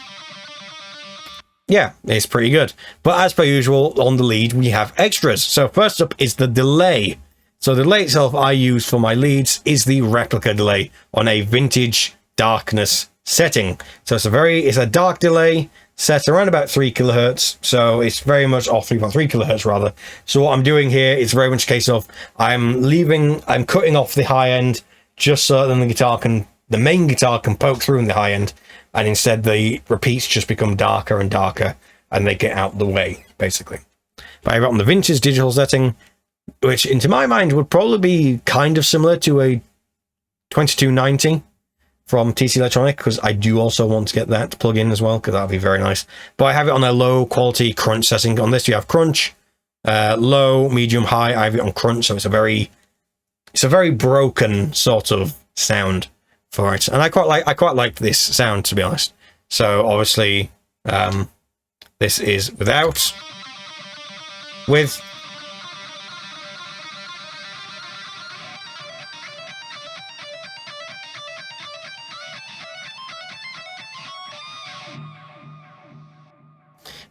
yeah, it's pretty good. But as per usual, on the lead, we have extras. So first up is the delay. So the delay itself I use for my leads is the replica delay on a vintage darkness setting. So it's a dark delay set around about 3 kilohertz, so it's very much off 3.3 kilohertz rather. So what I'm doing here is very much a case of I'm cutting off the high end just so then the main guitar can poke through in the high end, and instead the repeats just become darker and darker and they get out the way, basically. But I have it on the vintage digital setting, which into my mind would probably be kind of similar to a 2290 from TC Electronic, because I do also want to get that plug in as well, because that would be very nice. But I have it on a low quality crunch setting. On this you have crunch, low, medium, high. I have it on crunch, so it's a very broken sort of sound for it, and I quite like this sound, to be honest. So obviously, this is without, with.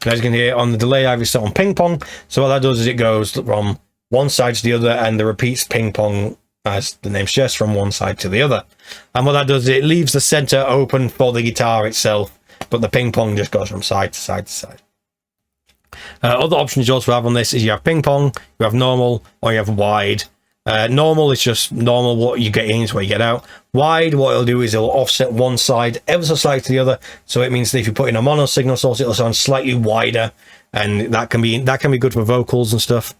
And as you can hear on the delay, I've set on ping pong. So what that does is it goes from one side to the other, and the repeats ping pong, as the name suggests, from one side to the other. And what that does is it leaves the center open for the guitar itself, but the ping pong just goes from side to side to side. Other options you also have on this is you have ping pong, you have normal, or you have wide. Normal is just normal, what you get in is what you get out. Wide, what it'll do is it'll offset one side ever so slightly to the other, so it means that if you put in a mono signal source, it'll sound slightly wider, and that can be good for vocals and stuff.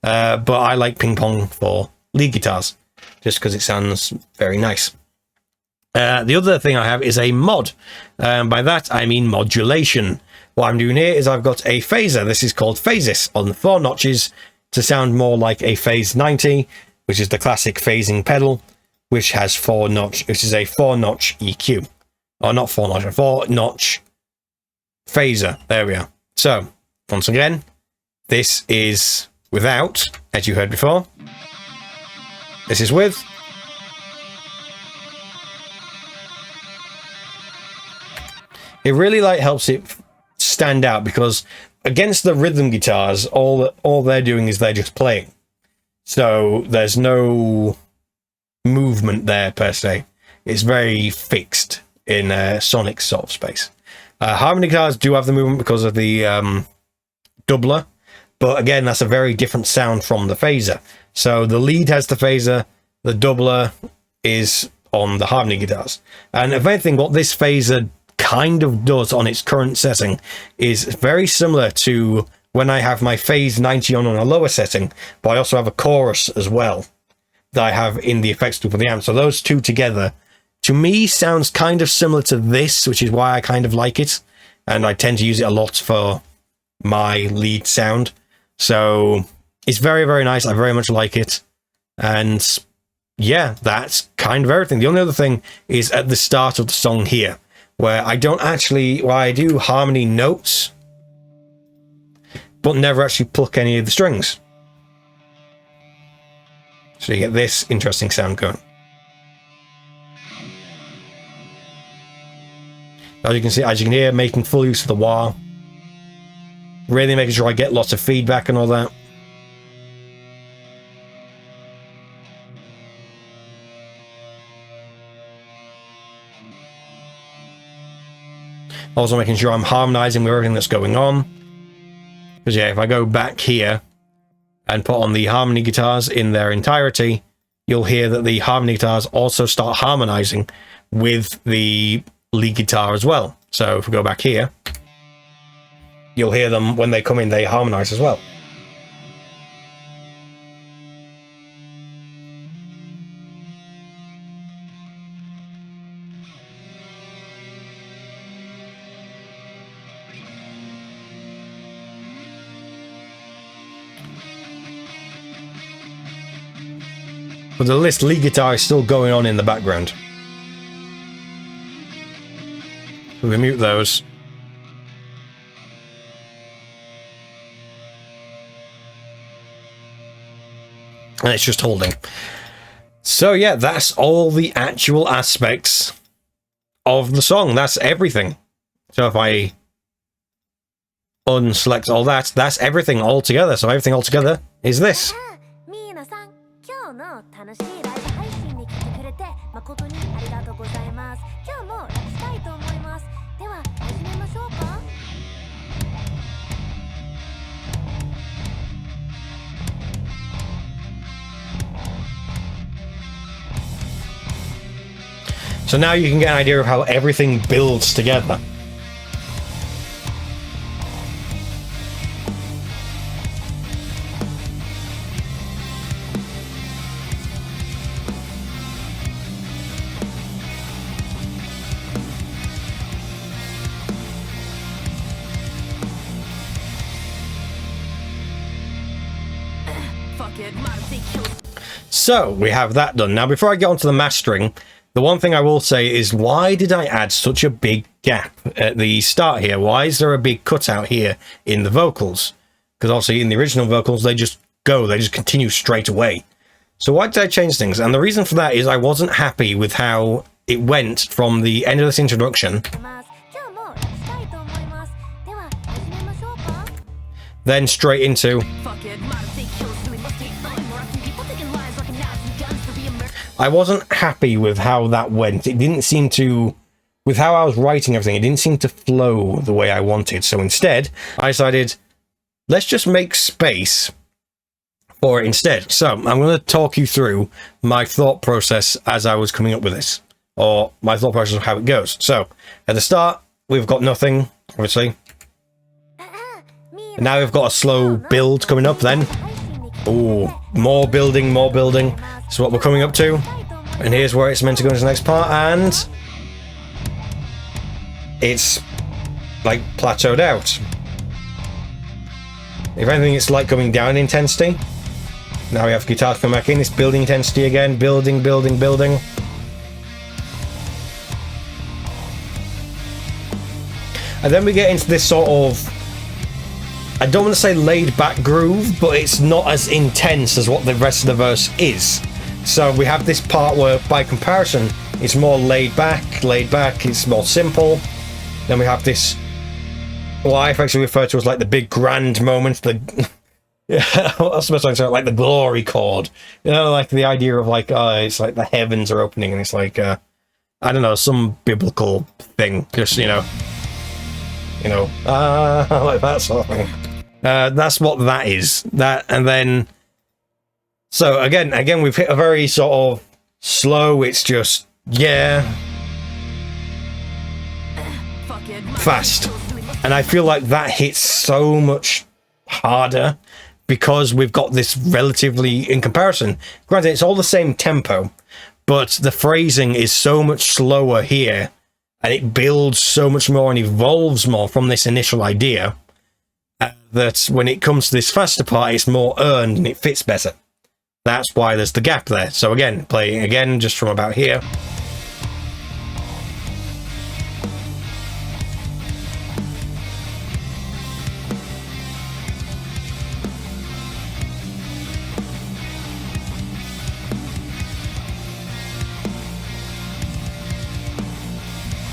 But I like ping pong for lead guitars, just because it sounds very nice. The other thing I have is a mod. By that I mean modulation. What I'm doing here is I've got a phaser. This is called Phasis on 4 notches to sound more like a Phase 90, which is the classic phasing pedal, which has 4 notch, which is a 4-notch EQ. Or not 4-notch, a 4-notch phaser. There we are. So, once again, this is without, as you heard before. This is with. It really helps it stand out, because against the rhythm guitars, all they're doing is they're just playing. So there's no movement there per se. It's very fixed in sonic sort of space. Harmony guitars do have the movement because of the doubler, but again, that's a very different sound from the phaser. So the lead has the phaser, the doubler is on the harmony guitars. And if anything, what this phaser kind of does on its current setting is very similar to when I have my Phase 90 on a lower setting, but I also have a chorus as well that I have in the effects group of the amp. So those two together, to me, sounds kind of similar to this, which is why I kind of like it, and I tend to use it a lot for my lead sound. So it's very, very nice. I very much like it. And yeah, that's kind of everything. The only other thing is at the start of the song here, where I don't actually, well, I do harmony notes, but never actually pluck any of the strings. So you get this interesting sound going. As you can see, as you can hear, making full use of the wah. Really making sure I get lots of feedback and all that. Also making sure I'm harmonizing with everything that's going on. Because yeah, if I go back here and put on the harmony guitars in their entirety, you'll hear that the harmony guitars also start harmonizing with the lead guitar as well. So if we go back here, you'll hear them when they come in, they harmonize as well. But the lead guitar is still going on in the background. We mute those. And it's just holding. So yeah, that's all the actual aspects of the song. That's everything. So if I unselect all that, that's everything all together. So everything all together is this. 今日の楽しいライブ配信に来てくれて誠にありがとうございます。今日もラしたいと思います。では始めましょうか。So now you can get an idea of how everything builds together. So we have that done. Now before I get onto the mastering, the one thing I will say is, why did I add such a big gap at the start here? Why is there a big cutout here in the vocals? Because obviously in the original vocals, they just continue straight away. So why did I change things? And the reason for that is I wasn't happy with how it went from the end of this introduction, then straight into... I wasn't happy with how that went. It didn't seem to, with how I was writing everything, it didn't seem to flow the way I wanted. So instead, I decided, let's just make space for it instead. So I'm going to talk you through my thought process as I was coming up with this, or my thought process of how it goes. So at the start, we've got nothing, obviously. And now we've got a slow build coming up then. Ooh, more building, more building. That's what we're coming up to. And here's where it's meant to go into the next part, and it's like plateaued out. If anything, it's like coming down in intensity. Now we have guitar come back in, it's building intensity again, building, building, building. And then we get into this sort of, I don't want to say laid back groove, but it's not as intense as what the rest of the verse is. So we have this part where, by comparison, it's more laid back, it's more simple. Then we have this, what I actually refer to as like the big grand moment, the I suppose I'm saying like the glory chord. You know, like the idea of like, it's like the heavens are opening, and it's like, I don't know, some biblical thing. Just, you know, like that sort of thing. That's what that is. That, and then, so again, we've hit a very sort of slow. It's just, yeah, fast, and I feel like that hits so much harder because we've got this relatively, in comparison, granted it's all the same tempo, but the phrasing is so much slower here, and it builds so much more and evolves more from this initial idea, that when it comes to this faster part, it's more earned and it fits better. That's why there's the gap there. So again, playing again just from about here.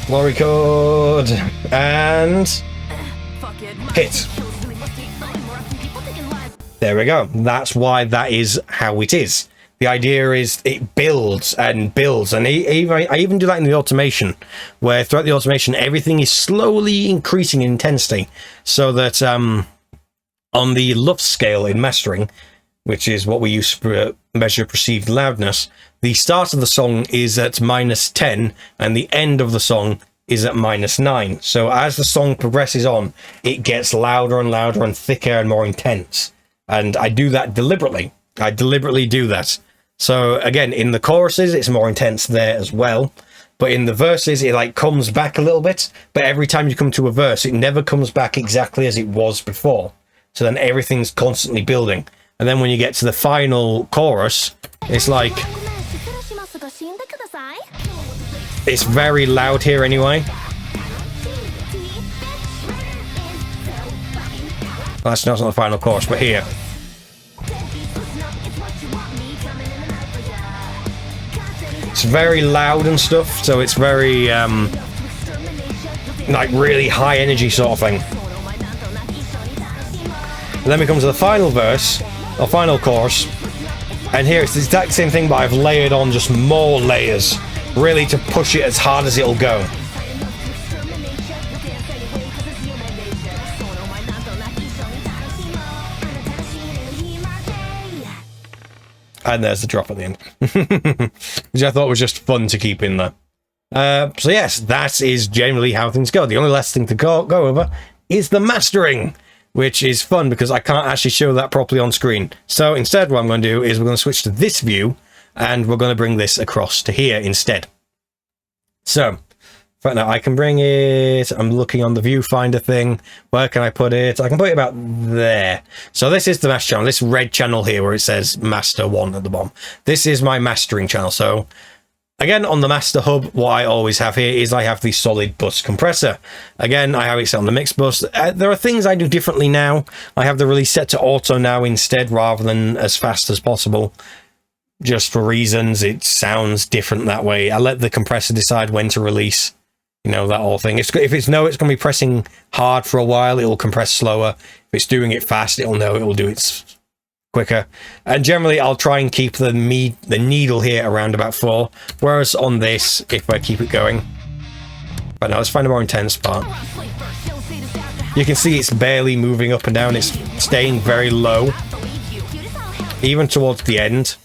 Glory chord and hit. There we go. That's why that is how it is. The idea is it builds and builds, and I even do that in the automation, where throughout the automation everything is slowly increasing in intensity, so that on the Lux scale in mastering, which is what we use to measure perceived loudness, the start of the song is at -10 and the end of the song is at -9. So as the song progresses on, it gets louder and louder and thicker and more intense. And I do that deliberately. I deliberately do that. So again, in the choruses, it's more intense there as well. But in the verses, it like comes back a little bit. But every time you come to a verse, it never comes back exactly as it was before. So then everything's constantly building. And then when you get to the final chorus, it's like, it's very loud here anyway. That's not the final chorus, but here. It's very loud and stuff, so it's very, like really high energy sort of thing. And then we come to the final verse, or final chorus, and here it's the exact same thing, but I've layered on just more layers, really to push it as hard as it'll go. And there's the drop at the end, which I thought was just fun to keep in there. So yes, that is generally how things go. The only last thing to go over is the mastering, which is fun because I can't actually show that properly on screen. So instead what I'm going to do is we're going to switch to this view, and we're going to bring this across to here instead. So right now I can bring it, I'm looking on the viewfinder thing, where can I put it? I can put it about there. So this is the master channel, this red channel here where it says master 1 at the bottom. This is my mastering channel. So again, on the master hub, what I always have here is I have the solid bus compressor. Again, I have it set on the mix bus. There are things I do differently now. I have the release set to auto now instead, rather than as fast as possible. Just for reasons, it sounds different that way. I let the compressor decide when to release. You know, that whole thing. If it's going to be pressing hard for a while, it'll compress slower. If it's doing it fast, it'll know it'll do it quicker. And generally, I'll try and keep the needle here around about 4. Whereas on this, if I keep it going. But now let's find a more intense part. You can see it's barely moving up and down. It's staying very low, even towards the end.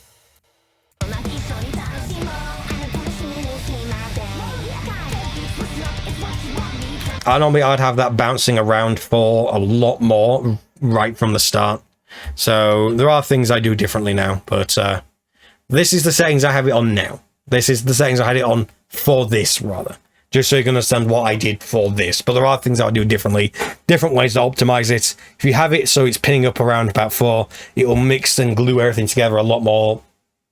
Normally I'd have that bouncing around for a lot more right from the start. So there are things I do differently now, but this is the settings I have it on now. This is the settings I had it on for this, rather. Just so you can understand what I did for this. But there are things I would do differently. Different ways to optimize it. If you have it so it's pinning up around about 4, it will mix and glue everything together a lot more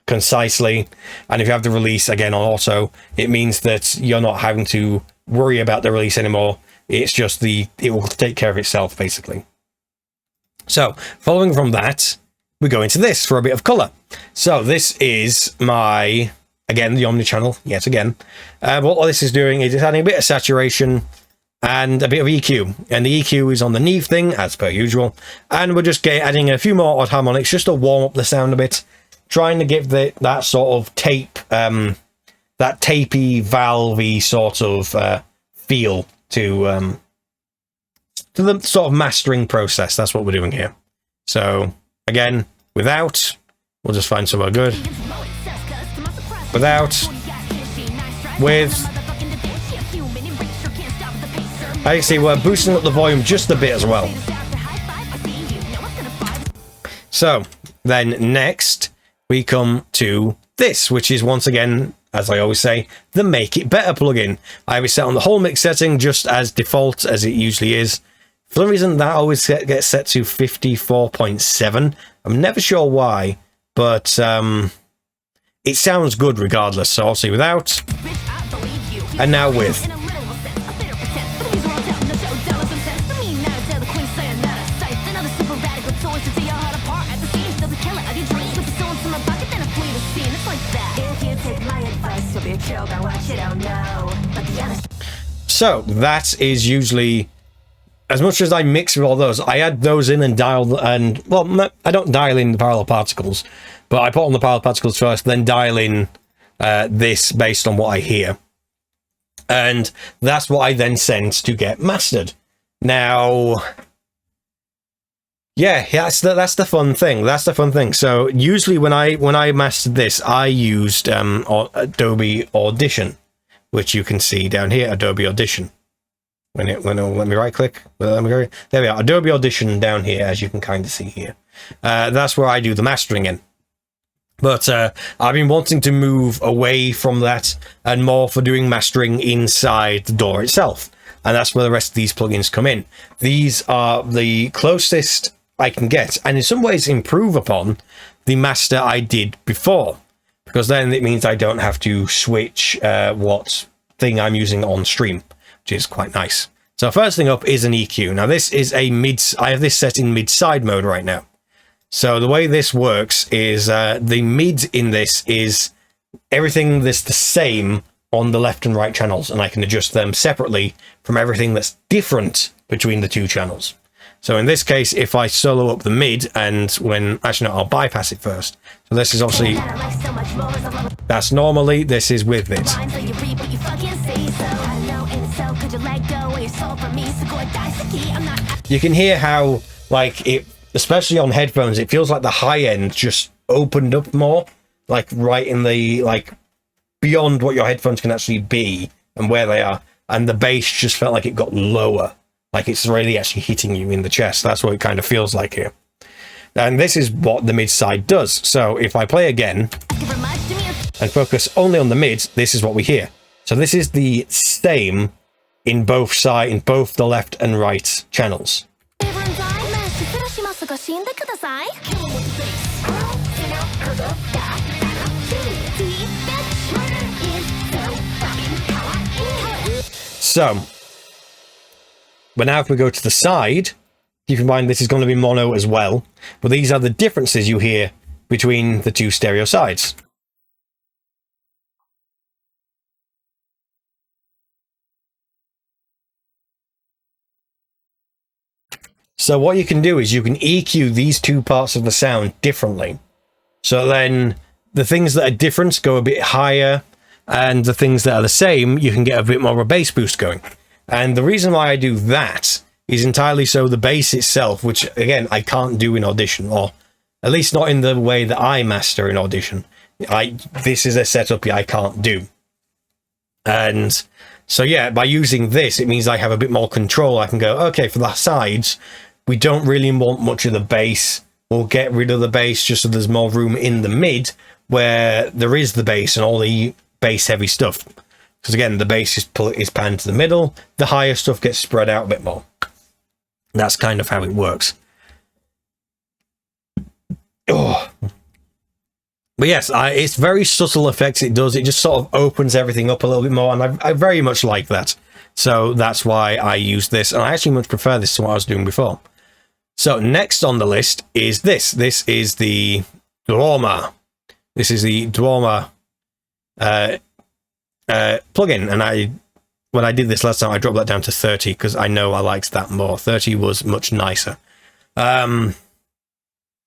concisely. And if you have the release again on auto, it means that you're not having to worry about the release anymore. It's just it will take care of itself, basically. So, following from that, we go into this for a bit of color. So this is my, again, the omnichannel, yet again. What this is doing is it's adding a bit of saturation and a bit of EQ. And the EQ is on the Neve thing, as per usual. And we're just adding a few more odd harmonics just to warm up the sound a bit. Trying to give that sort of tape, that tapey, valvey sort of feel to the sort of mastering process. That's what we're doing here. So again, without, we'll just find somewhere good. Without, with. I can see we're boosting up the volume just a bit as well. So then next we come to this, which is once again, as I always say, the Make It Better plugin. I have it set on the whole mix setting just as default as it usually is. For some reason, that always gets set to 54.7. I'm never sure why, but it sounds good regardless. So I'll see without, and now with. So that is usually, as much as I mix with all those, I add those in and dial, and well, I don't dial in the parallel particles, but I put on the parallel particles first, then dial in this based on what I hear, and that's what I then send to get mastered. Now, yeah, that's the fun thing. That's the fun thing. So usually when I mastered this, I used Adobe Audition, which you can see down here, Adobe Audition. Let me right click. Let me go. There we are, Adobe Audition down here, as you can kind of see here. That's where I do the mastering in. But I've been wanting to move away from that and more for doing mastering inside the DAW itself. And that's where the rest of these plugins come in. These are the closest I can get, and in some ways improve upon the master I did before. Because then it means I don't have to switch what thing I'm using on stream, which is quite nice. So first thing up is an EQ. Now this is a I have this set in mid-side mode right now. So the way this works is the mid in this is everything that's the same on the left and right channels, and I can adjust them separately from everything that's different between the two channels. So in this case, if I solo up the mid, and actually no, I'll bypass it first. So this is obviously, that's normally, this is with it. You can hear how, like, it, especially on headphones, it feels like the high end just opened up more, like right in the, like, beyond what your headphones can actually be and where they are. And the bass just felt like it got lower. Like it's really actually hitting you in the chest. That's what it kind of feels like here. And this is what the mid side does. So if I play again and focus only on the mid, this is what we hear. So this is the same in both the left and right channels. So, but now if we go to the side, keep in mind this is going to be mono as well, but these are the differences you hear between the two stereo sides. So what you can do is you can EQ these two parts of the sound differently. So then the things that are different go a bit higher, and the things that are the same, you can get a bit more of a bass boost going. And the reason why I do that is entirely so the bass itself, which again I can't do in Audition, or at least not in the way that I master in Audition. This is a setup I can't do. And so yeah, by using this, it means I have a bit more control. I can go, okay, for the sides, we don't really want much of the bass. We'll get rid of the bass just so there's more room in the mid where there is the bass and all the bass heavy stuff. Because again, the bass is panned to the middle, the higher stuff gets spread out a bit more. That's kind of how it works. Oh. But yes, it's very subtle effects it does. It just sort of opens everything up a little bit more, and I very much like that. So that's why I use this, and I actually much prefer this to what I was doing before. So next on the list is this. This is the Drama. This is the Drama plugin, and when I did this last time, I dropped that down to 30 because I know I liked that more. 30 was much nicer.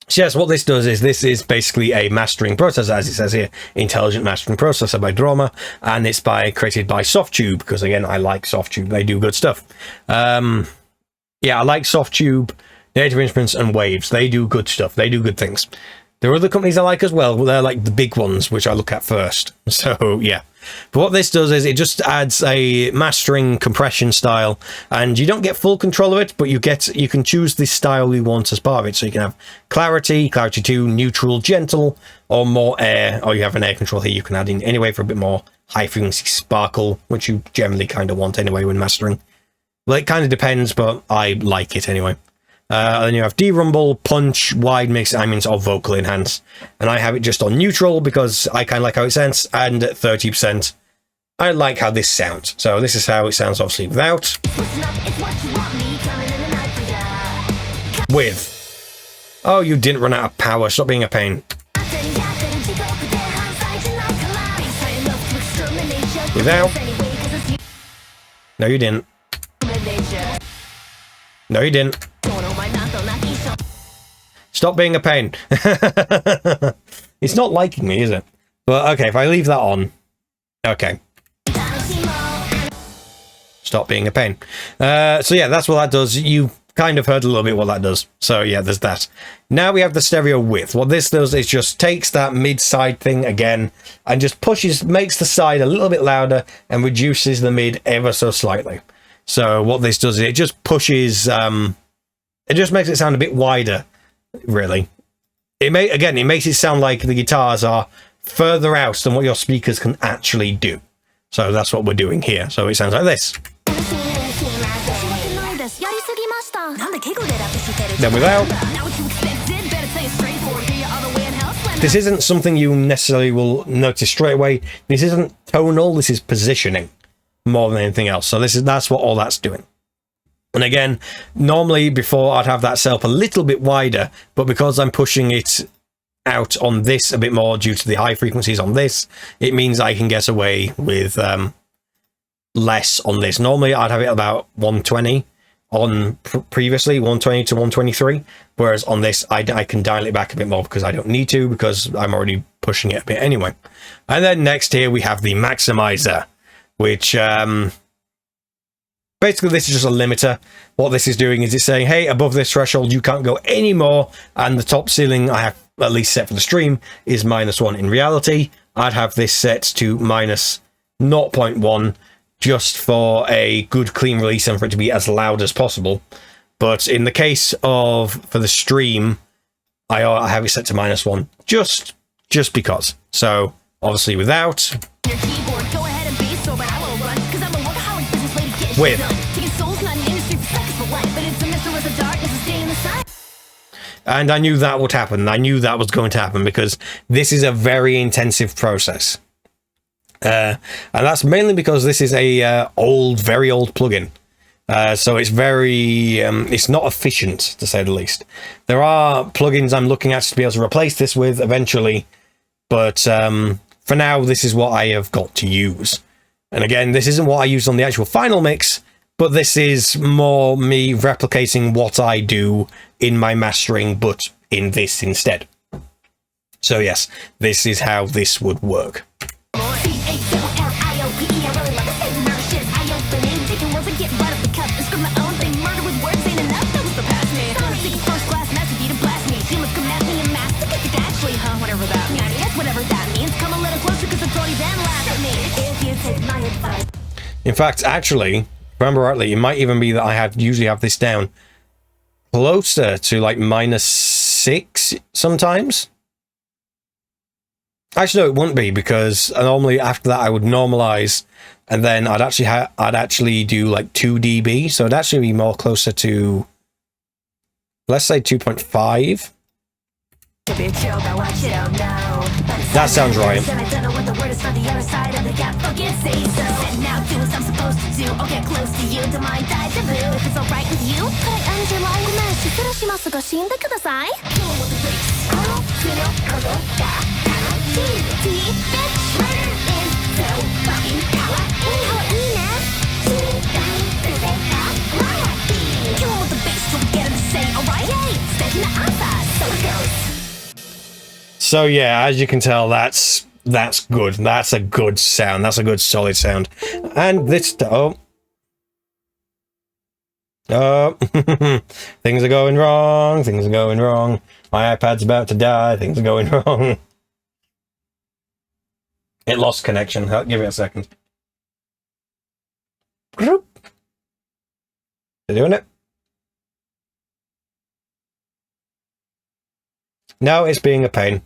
So yes, what this does is this is basically a mastering processor, as it says here, intelligent mastering processor by Drama, and it's created by Softube, because again, I like Softube. They do good stuff. Yeah, I like Softube, Native Instruments, and Waves. They do good stuff. They do good things. There are other companies I like as well, but they're like the big ones, which I look at first. So yeah. But what this does is it just adds a mastering compression style, and you don't get full control of it, but you can choose the style you want as part of it. So you can have clarity, clarity 2, neutral, gentle, or more air, or you have an air control here you can add in anyway for a bit more high frequency sparkle, which you generally kind of want anyway when mastering. Well, it kind of depends, but I like it anyway. Then you have D-Rumble, Punch, Wide Mix, I mean sort of vocal enhance. And I have it just on neutral because I kind of like how it sounds, and at 30%, I like how this sounds. So this is how it sounds obviously without. With. Oh, you didn't run out of power, stop being a pain. Without. No, you didn't. No, you didn't. Stop being a pain. It's not liking me, is it? But okay, if I leave that on. Okay. Stop being a pain. So yeah, that's what that does. You kind of heard a little bit what that does. So yeah, there's that. Now we have the stereo width. What this does is just takes that mid-side thing again and just makes the side a little bit louder and reduces the mid ever so slightly. So what this does is it just pushes... it just makes it sound a bit wider, really. It makes it sound like the guitars are further out than what your speakers can actually do. So that's what we're doing here. So it sounds like this. Then without. This isn't something you necessarily will notice straight away. This isn't tonal, this is positioning more than anything else. So that's what all that's doing. And again, normally before I'd have that set up a little bit wider, but because I'm pushing it out on this a bit more due to the high frequencies on this, it means I can get away with less on this. Normally I'd have it about 120 on previously, 120 to 123, whereas on this I can dial it back a bit more because I don't need to, because I'm already pushing it a bit anyway. And then next here we have the maximizer, which... basically, this is just a limiter. What this is doing is it's saying, hey, above this threshold, you can't go any more. And the top ceiling I have at least set for the stream is -1. In reality, I'd have this set to -0.1 just for a good clean release and for it to be as loud as possible. But in the case of, for the stream, I have it set to -1 just because. So obviously without. With. And I knew that would happen. I knew that was going to happen because this is a very intensive process. And that's mainly because this is a very old plugin. So it's very, it's not efficient, to say the least. There are plugins I'm looking at to be able to replace this with eventually. But for now, this is what I have got to use. And again, this isn't what I use on the actual final mix, but this is more me replicating what I do in my mastering, but in this instead. So yes, this is how this would work. In fact, actually, if I remember rightly, it might even be that I usually have this down closer to like -6 sometimes. Actually, no, it wouldn't be, because normally after that I would normalize, and then I'd actually do like 2 dB, so it'd actually be more closer to, let's say 2.5. That sounds right. So yeah, as you can tell, that's good. That's a good sound. That's a good solid sound. And this things are going wrong. Things are going wrong. My iPad's about to die. Things are going wrong. It lost connection. I'll give it a second. They're doing it. No, it's being a pain.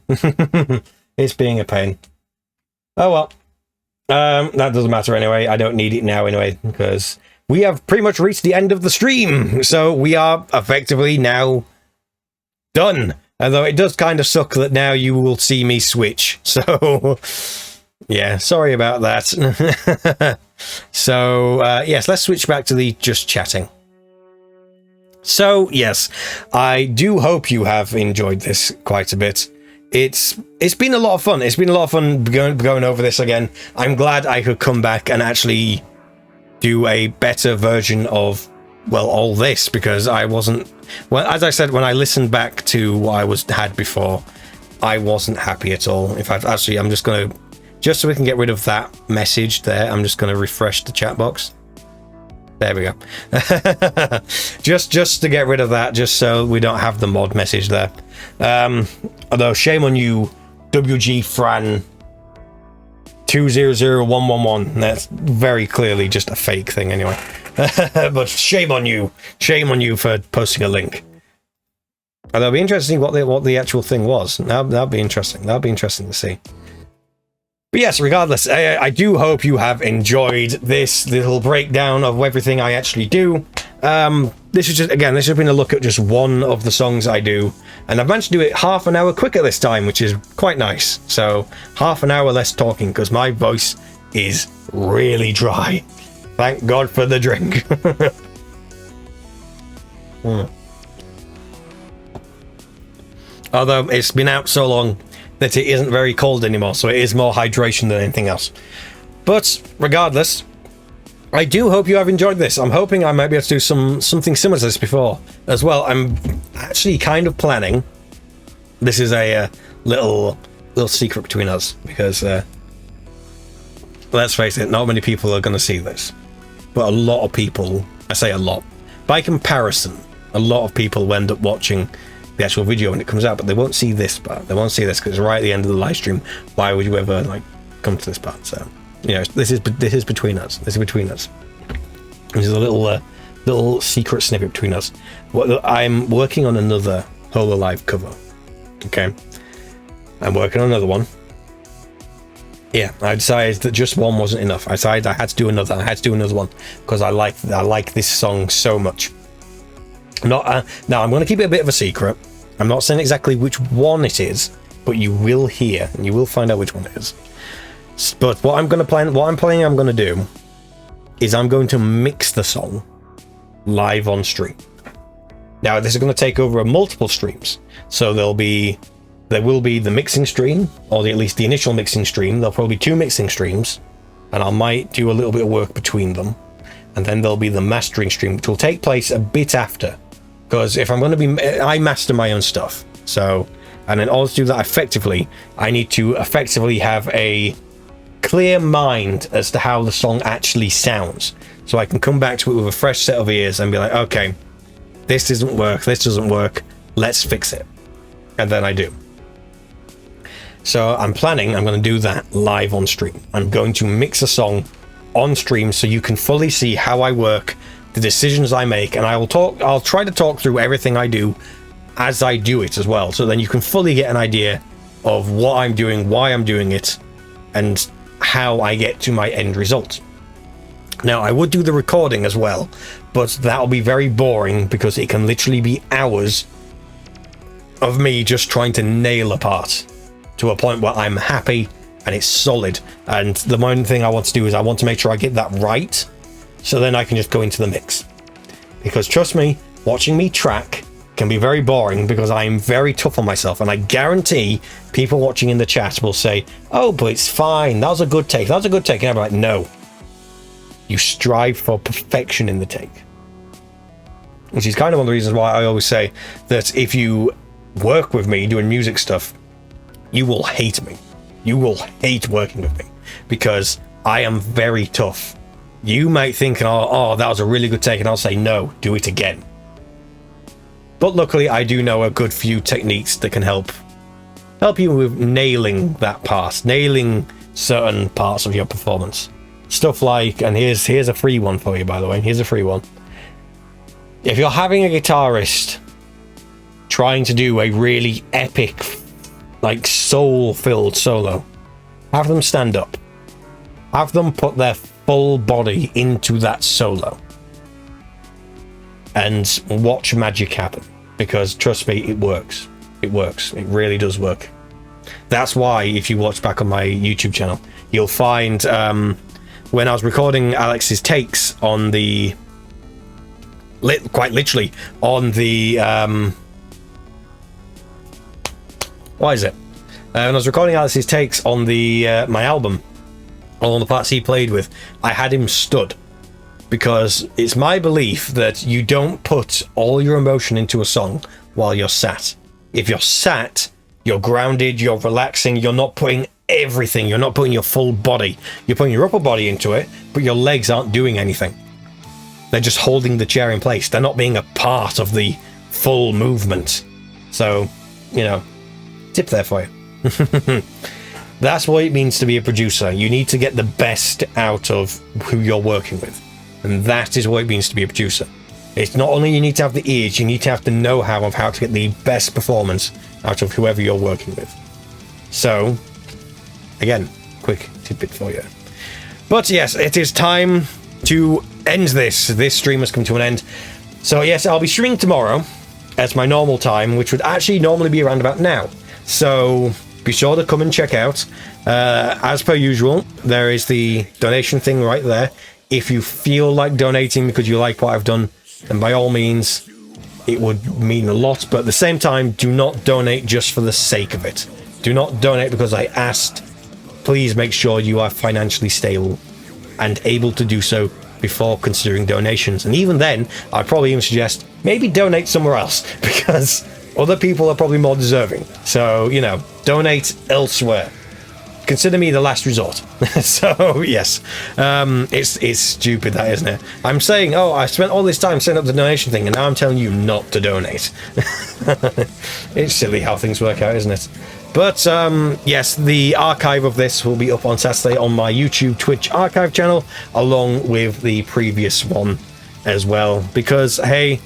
It's being a pain. Oh well. That doesn't matter anyway. I don't need it now anyway, because we have pretty much reached the end of the stream. So we are effectively now done. Although it does kind of suck that now you will see me switch. So yeah, sorry about that. So yes, let's switch back to the just chatting. So yes, I do hope you have enjoyed this quite a bit. It's been a lot of fun. It's been a lot of fun going over this again. I'm glad I could come back and actually do a better version of, well, all this, because I wasn't, well, as I said, when I listened back to what I had before, I wasn't happy at all. In fact, actually, I'm just going to, just so we can get rid of that message there, I'm just going to refresh the chat box. There we go. just to get rid of that, just so we don't have the mod message there. Although shame on you, WG Fran 200111. That's very clearly just a fake thing anyway. But shame on you for posting a link. Although it'll be interesting what the actual thing was. That'll be interesting. That'll be interesting to see. But yes, regardless, I do hope you have enjoyed this little breakdown of everything I actually do. This is just, again, this has been a look at just one of the songs I do, and I've managed to do it half an hour quicker this time, which is quite nice. So half an hour less talking, because my voice is really dry. Thank God for the drink. Although it's been out so long that it isn't very cold anymore, so it is more hydration than anything else. But regardless, I do hope you have enjoyed this. I'm hoping I might be able to do something similar to this before as well. I'm actually kind of planning. This is a little secret between us, because let's face it, not many people are going to see this, but a lot of people, I say a lot, by comparison, a lot of will end up watching the actual video when it comes out, but they won't see this part. They won't see this because it's right at the end of the live stream. Why would you ever like come to this part? So, you know, this is between us. This is between us. This is a little secret snippet between us. I'm working on another Hololive cover. Okay, I'm working on another one. Yeah, I decided that just one wasn't enough. I decided I had to do another. I had to do another one because I like this song so much. Now I'm going to keep it a bit of a secret. I'm not saying exactly which one it is, but you will hear and you will find out which one it is. But what I'm planning to do is I'm going to mix the song live on stream. Now this is going to take over multiple streams, so there will be the mixing stream, or at least the initial mixing stream. There'll probably be 2 mixing streams, and I might do a little bit of work between them, and then there'll be the mastering stream, which will take place a bit after. Because if I'm going to be, I master my own stuff. So, and in order to do that effectively, I need to effectively have a clear mind as to how the song actually sounds. So I can come back to it with a fresh set of ears and be like, okay, this doesn't work, let's fix it. And then I do. So I'm going to do that live on stream. I'm going to mix a song on stream so you can fully see how I work, the decisions I make, and I'll try to talk through everything I do as I do it as well, so then you can fully get an idea of what I'm doing, why I'm doing it, and how I get to my end result. Now, I would do the recording as well, but that'll be very boring because it can literally be hours of me just trying to nail a part to a point where I'm happy and it's solid. And the main thing I want to do is I want to make sure I get that right, so then I can just go into the mix. Because trust me, watching me track can be very boring because I'm very tough on myself, and I guarantee people watching in the chat will say, oh, but it's fine, that was a good take, that was a good take, and I'm like, no. You strive for perfection in the take. Which is kind of one of the reasons why I always say that if you work with me doing music stuff, you will hate me. You will hate working with me because I am very tough. You might think, oh, that was a really good take, and I'll say, no, do it again. But luckily, I do know a good few techniques that can help you with nailing that part, nailing certain parts of your performance. Stuff like, and here's a free one for you, by the way. Here's a free one. If you're having a guitarist trying to do a really epic, like soul-filled solo, have them stand up. Have them put their full body into that solo. And watch magic happen. Because trust me, it works. It works. It really does work. That's why, if you watch back on my YouTube channel, you'll find when I was recording Alex's takes on the... quite literally, on the... why is it? When I was recording Alex's takes on the my album, on the parts he played with, I had him stood. Because it's my belief that you don't put all your emotion into a song while you're sat. If you're sat, you're grounded, you're relaxing, you're not putting everything, you're not putting your full body. You're putting your upper body into it, but your legs aren't doing anything. They're just holding the chair in place. They're not being a part of the full movement. So, you know, tip there for you. That's what it means to be a producer. You need to get the best out of who you're working with. And that is what it means to be a producer. It's not only you need to have the ears, you need to have the know-how of how to get the best performance out of whoever you're working with. So, again, quick tidbit for you. But yes, it is time to end this. This stream has come to an end. So yes, I'll be streaming tomorrow at my normal time, which would actually normally be around about now. So be sure to come and check out. As per usual, there is the donation thing right there. If you feel like donating because you like what I've done, then by all means, it would mean a lot. But at the same time, do not donate just for the sake of it. Do not donate because I asked. Please make sure you are financially stable and able to do so before considering donations. And even then, I'd probably even suggest maybe donate somewhere else because other people are probably more deserving. So, you know, donate elsewhere. Consider me the last resort. So yes, it's stupid, that, isn't it? I'm saying, oh, I spent all this time setting up the donation thing, and now I'm telling you not to donate. It's silly how things work out, isn't it? But yes, the archive of this will be up on Saturday on my YouTube, Twitch archive channel, along with the previous one as well. Because hey,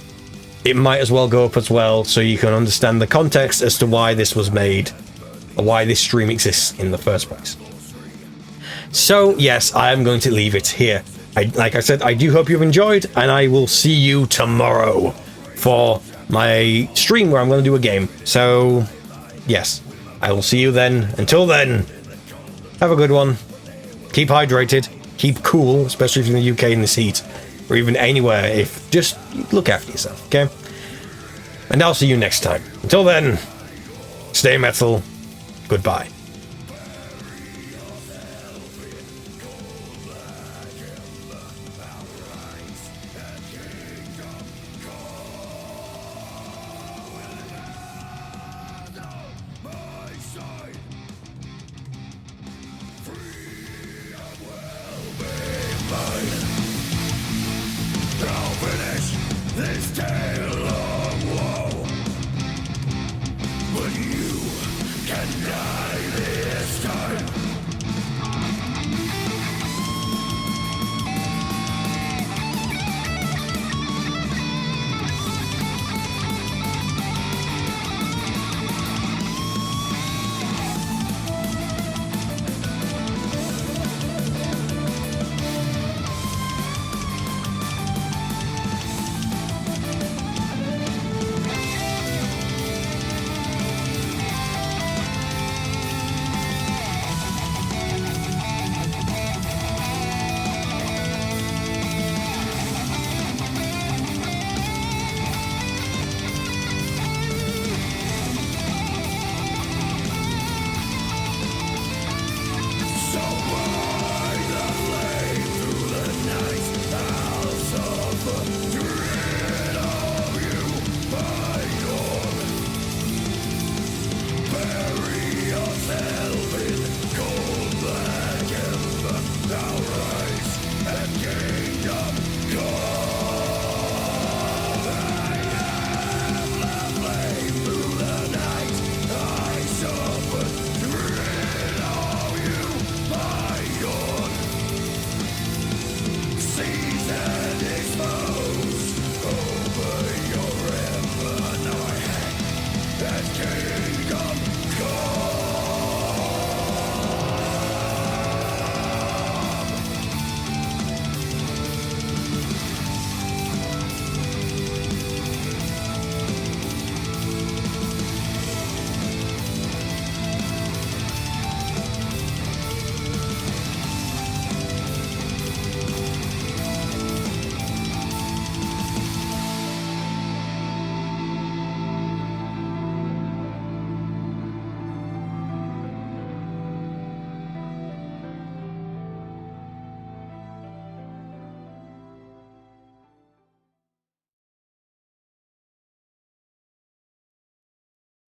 it might as well go up as well, so you can understand the context as to why this was made. Why this stream exists in the first place. So yes, I am going to leave it here. Like I said, I do hope you've enjoyed, and I will see you tomorrow for my stream where I'm going to do a game. So yes, I will see you then. Until then, have a good one. Keep hydrated, keep cool, especially if you're in the UK in this heat, or even anywhere. If just look after yourself, okay? And I'll see you next time. Until then, stay metal. Goodbye.